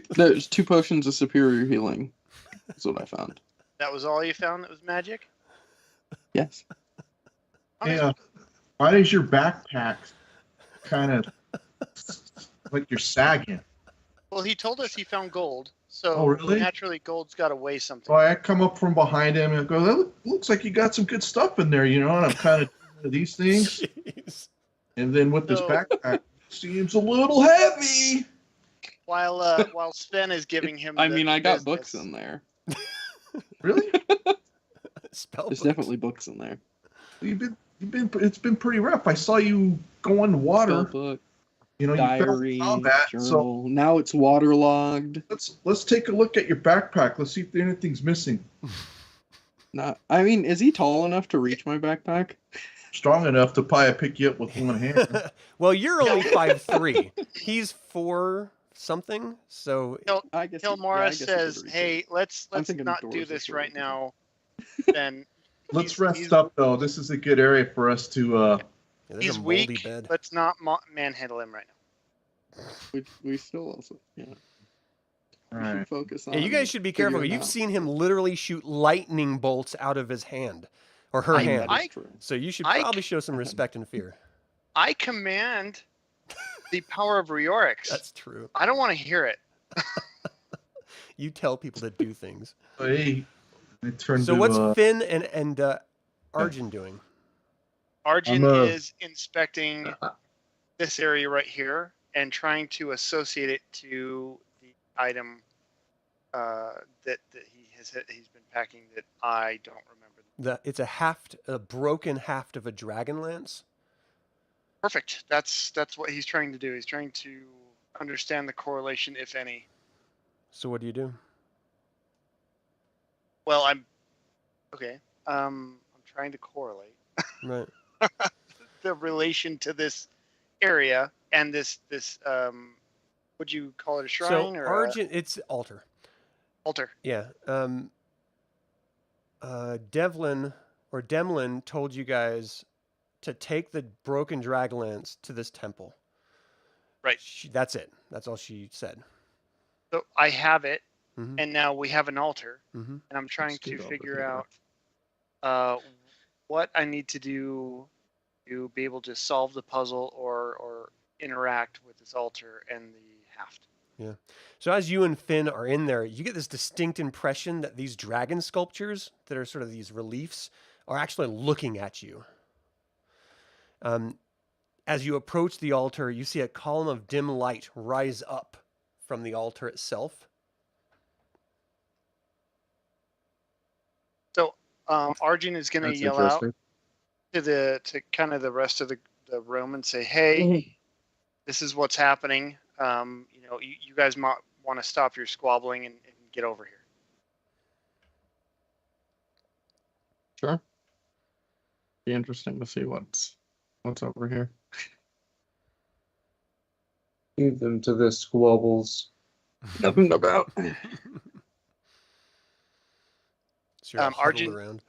There's 2 potions of superior healing. That's what I found. That was all you found that was magic? Yes. Yeah. Why does your backpack kind of like you're sagging? Well, he told us he found gold, so really? Naturally gold's got to weigh something. Well, I come up from behind him and go, that looks like you got some good stuff in there, and I'm kind of doing these things. Jeez. And then with this backpack, seems a little heavy. While Sven is giving him I got books in there. Really? There's definitely books in there. It's been pretty rough. I saw you go on water. Book, diary, you found that. journal. So now it's waterlogged. Let's take a look at your backpack. Let's see if anything's missing. Is he tall enough to reach my backpack? Strong enough to probably pick you up with one hand. Well, you're only 5'3". He's 4 something. So Kelmaris says, "Hey, let's not do this right now." Then let's rest up, though. This is a good area for us to. He's weak. Let's not manhandle him right now. We still also All right. Focus on. Yeah, you guys should be careful. You've seen him literally shoot lightning bolts out of his hand or her hand. That is true. So you should probably show some respect and fear. I command the power of Riorix. That's true. I don't want to hear it. You tell people to do things. Hey, So what's Fynn and Arjan doing? Arjan is inspecting this area right here and trying to associate it to the item that he's been packing that I don't remember. It's a broken haft of a Dragonlance. Perfect. That's what he's trying to do. He's trying to understand the correlation, if any. So what do you do? Well, I'm trying to correlate Right. the relation to this area and this would you call it a shrine or Arjan? It's altar. altar? Yeah. Demlin told you guys to take the broken Dragonlance to this temple. Right. That's it. That's all she said. So I have it, Mhm. and now we have an altar, Mm-hmm. and I'm trying Let's do to that figure over out what I need to do to be able to solve the puzzle or interact with this altar and the haft. Yeah. So as you and Fynn are in there, you get this distinct impression that these dragon sculptures that are sort of these reliefs are actually looking at you. As you approach the altar, you see a column of dim light rise up from the altar itself. So Arjan is going to That's yell out interesting. to kind of the rest of the room and say, "Hey, this is what's happening. You guys might want to stop your squabbling and get over here." Sure. Be interesting to see what's over here. Leave them to the squabbles. Nothing about. So you're all huddled Arjan- around.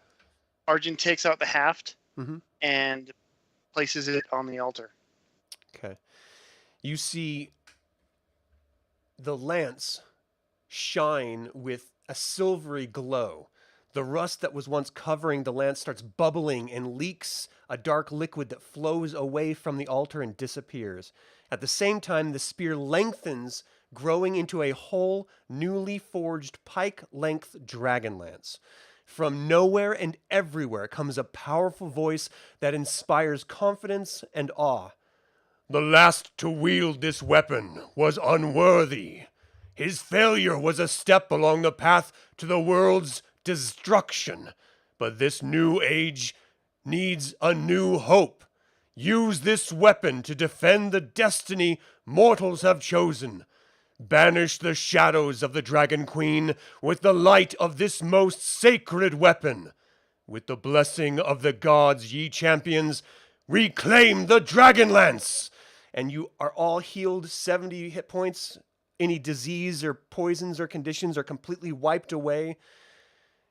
Arjan takes out the haft Mhm. and places it on the altar. Okay. You see the lance shine with a silvery glow. The rust that was once covering the lance starts bubbling and leaks a dark liquid that flows away from the altar and disappears. At the same time, the spear lengthens, growing into a whole, newly forged pike-length dragonlance. From nowhere and everywhere comes a powerful voice that inspires confidence and awe. "The last to wield this weapon was unworthy. His failure was a step along the path to the world's destruction. But this new age needs a new hope. Use this weapon to defend the destiny mortals have chosen. Banish the shadows of the Dragon Queen with the light of this most sacred weapon. With the blessing of the gods, ye champions, reclaim the Dragonlance!" And you are all healed 70 hit points. Any disease or poisons or conditions are completely wiped away.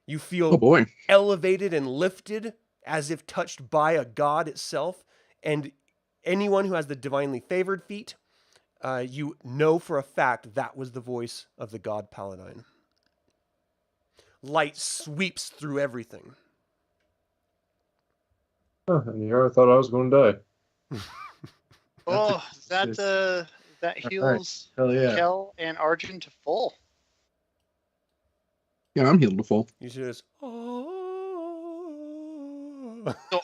You feel Oh boy. elevated and lifted as if touched by a god itself. And anyone who has the divinely favored feat, you know for a fact that was the voice of the god Paladine. Light sweeps through everything. And here I thought I was going to die. Oh, that heals Hell yeah. Kel and Arjan to full. Yeah, I'm healed to full. You see this. Oh. So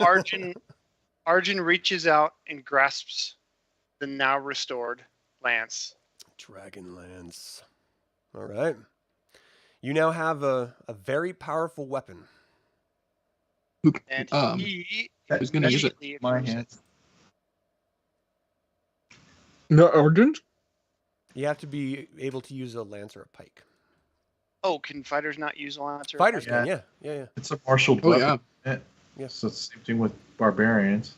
Arjan reaches out and grasps the now restored lance. Dragonlance. All right. You now have a very powerful weapon. And he Who's gonna use it? immediately My approves it. hands. No, Argent? You have to be able to use a lance or a pike. Oh, can fighters not use a lance? Or a Fighters pike? can, yeah. It's a marshaled Oh weapon. yeah. Yeah. So it's the same thing with barbarians.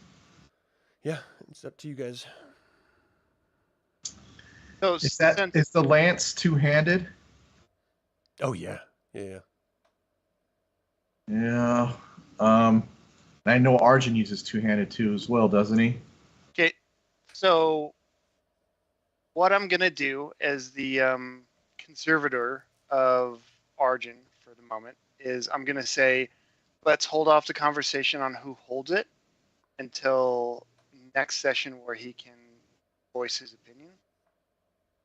Yeah, it's up to you guys. So Is since the lance two-handed? Oh, yeah. Yeah. Yeah. I know Arjan uses two-handed too as well, doesn't he? okay, so what I'm gonna do as the conservator of Arjan for the moment is I'm gonna say, let's hold off the conversation on who holds it until next session where he can voice his opinion.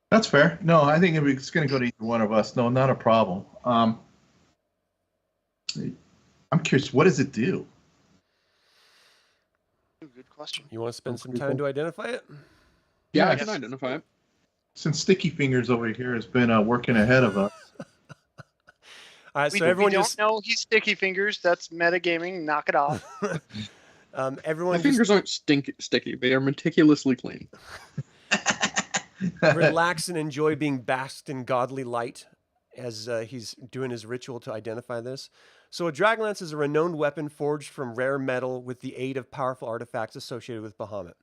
That's fair. No, I think it's going to go to either one of us. No, not a problem. I'm curious, what does it do? Good question. You want to spend some time to identify it? Yeah, I can identify it. Since Sticky Fingers over here has been working ahead of us. All right, so everyone we just don't know he's Sticky Fingers. That's metagaming. Knock it off. Everyone My fingers aren't sticky. They are meticulously clean. relax and enjoy being basked in godly light as he's doing his ritual to identify this. So a Dragonlance is a renowned weapon forged from rare metal with the aid of powerful artifacts associated with Bahamut.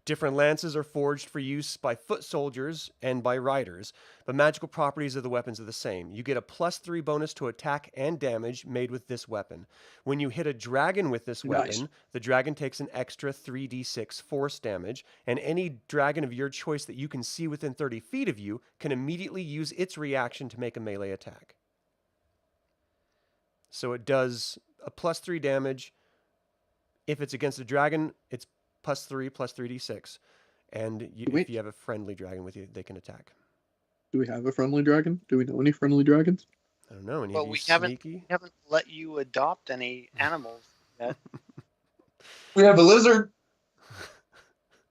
Different lances are forged for use by foot soldiers and by riders, but magical properties of the weapons are the same. You get a +3 bonus to attack and damage made with this weapon. When you hit a dragon with this weapon, the dragon takes an extra 3d6 force damage, and any dragon of your choice that you can see within 30 feet of you can immediately use its reaction to make a melee attack. So it does a +3 damage. If it's against a dragon, it's +3 + 3d6. And if you have a friendly dragon with you, they can attack. Do we have a friendly dragon? Do we know any friendly dragons? I don't know. Any Well, of you we sneaky? haven't let you adopt any animals yet. We have a lizard.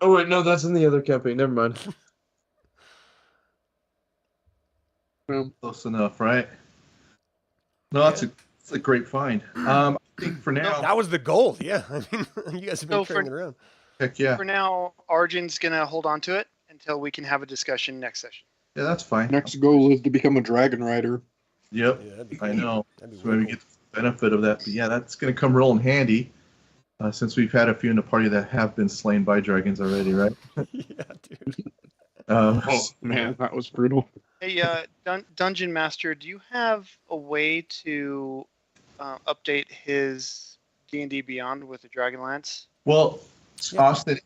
Oh wait, no, that's in the other campaign. Never mind. Close enough, right? No, it's a great find. I think for now... That was the goal, yeah. I mean, you guys have been carrying it around. Heck yeah. For now, Arjan's going to hold on to it until we can have a discussion next session. Yeah, that's fine. Next goal is to become a dragon rider. Yep, Yeah, I know. That'd be So maybe cool. get the benefit of that. But yeah, that's going to come real in handy since we've had a few in the party that have been slain by dragons already, right? Yeah, dude. Oh, man, that was brutal. Hey, Dungeon Master, do you have a way to update his D&D Beyond with the Dragonlance? Well, Yeah. Austin,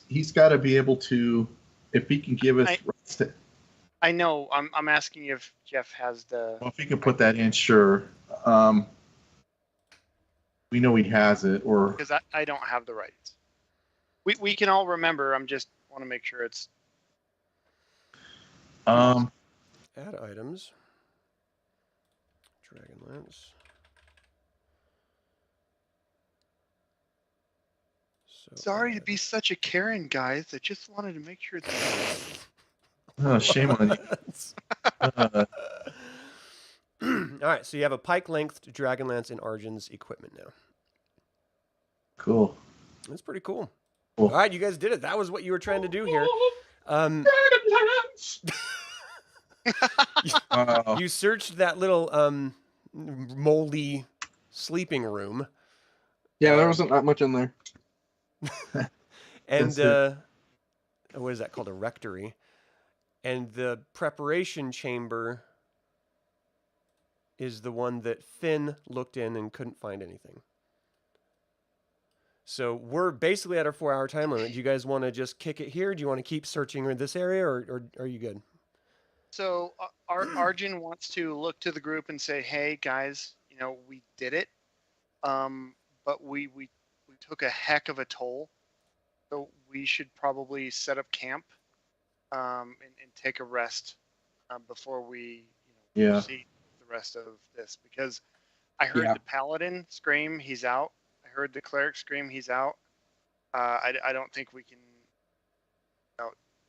he's got to be able to, if he can give us rights to, I know. I'm asking if Jeff has the... well, if he can put that in, sure. We know he has it, or... Because I don't have the rights. We can all remember. I'm just want to make sure it's... Add items. Dragonlance. Sorry to be such a Karen, guys. I just wanted to make sure that... Oh, shame on you. All right, so you have a pike-length Dragonlance in Arjan's equipment now. Cool. That's pretty cool. Cool. All right, you guys did it. That was what you were trying to do here. You searched that little moldy sleeping room. Yeah, there wasn't that much in there. And what is that called? A rectory. And the preparation chamber is the one that Fynn looked in and couldn't find anything. So we're basically at our 4-hour time limit. Do you guys want to just kick it here? Do you want to keep searching in this area, or are you good? So Arjan wants to look to the group and say, "Hey guys, we did it, but we took a heck of a toll. So we should probably set up camp and take a rest before we proceed with the rest of this. Because I heard the Paladin scream, he's out. I heard the Cleric scream, he's out. I don't think we can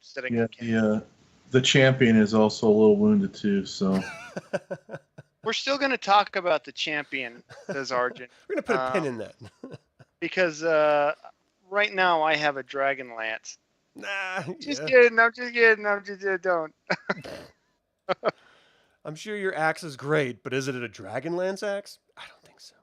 setting up camp. The champion is also a little wounded too, so... We're still going to talk about the champion, says Arjan. We're going to put a pin in that. Because right now I have a Dragonlance. Nah, just kidding. I'm just kidding. Don't. I'm sure your axe is great, but is it a Dragonlance axe? I don't think so.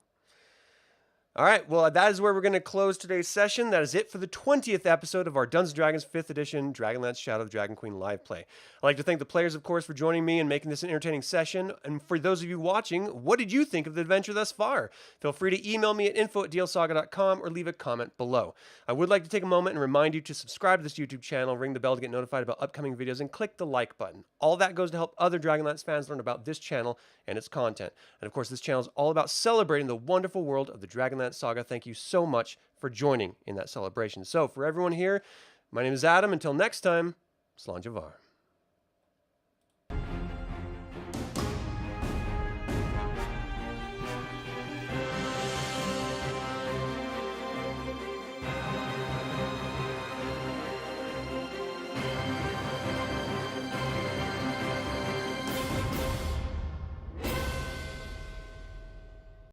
All right, well, that is where we're going to close today's session. That is it for the 20th episode of our Dungeons & Dragons 5th edition Dragonlance Shadow of the Dragon Queen live play. I'd like to thank the players, of course, for joining me and making this an entertaining session. And for those of you watching, what did you think of the adventure thus far? Feel free to email me at info@dlsaga.com or leave a comment below. I would like to take a moment and remind you to subscribe to this YouTube channel, ring the bell to get notified about upcoming videos, and click the like button. All that goes to help other Dragonlance fans learn about this channel and its content. And of course, this channel is all about celebrating the wonderful world of the Dragonlance Saga. Thank you so much for joining in that celebration. So for everyone here, my name is Adam. Until next time, Slanjavar.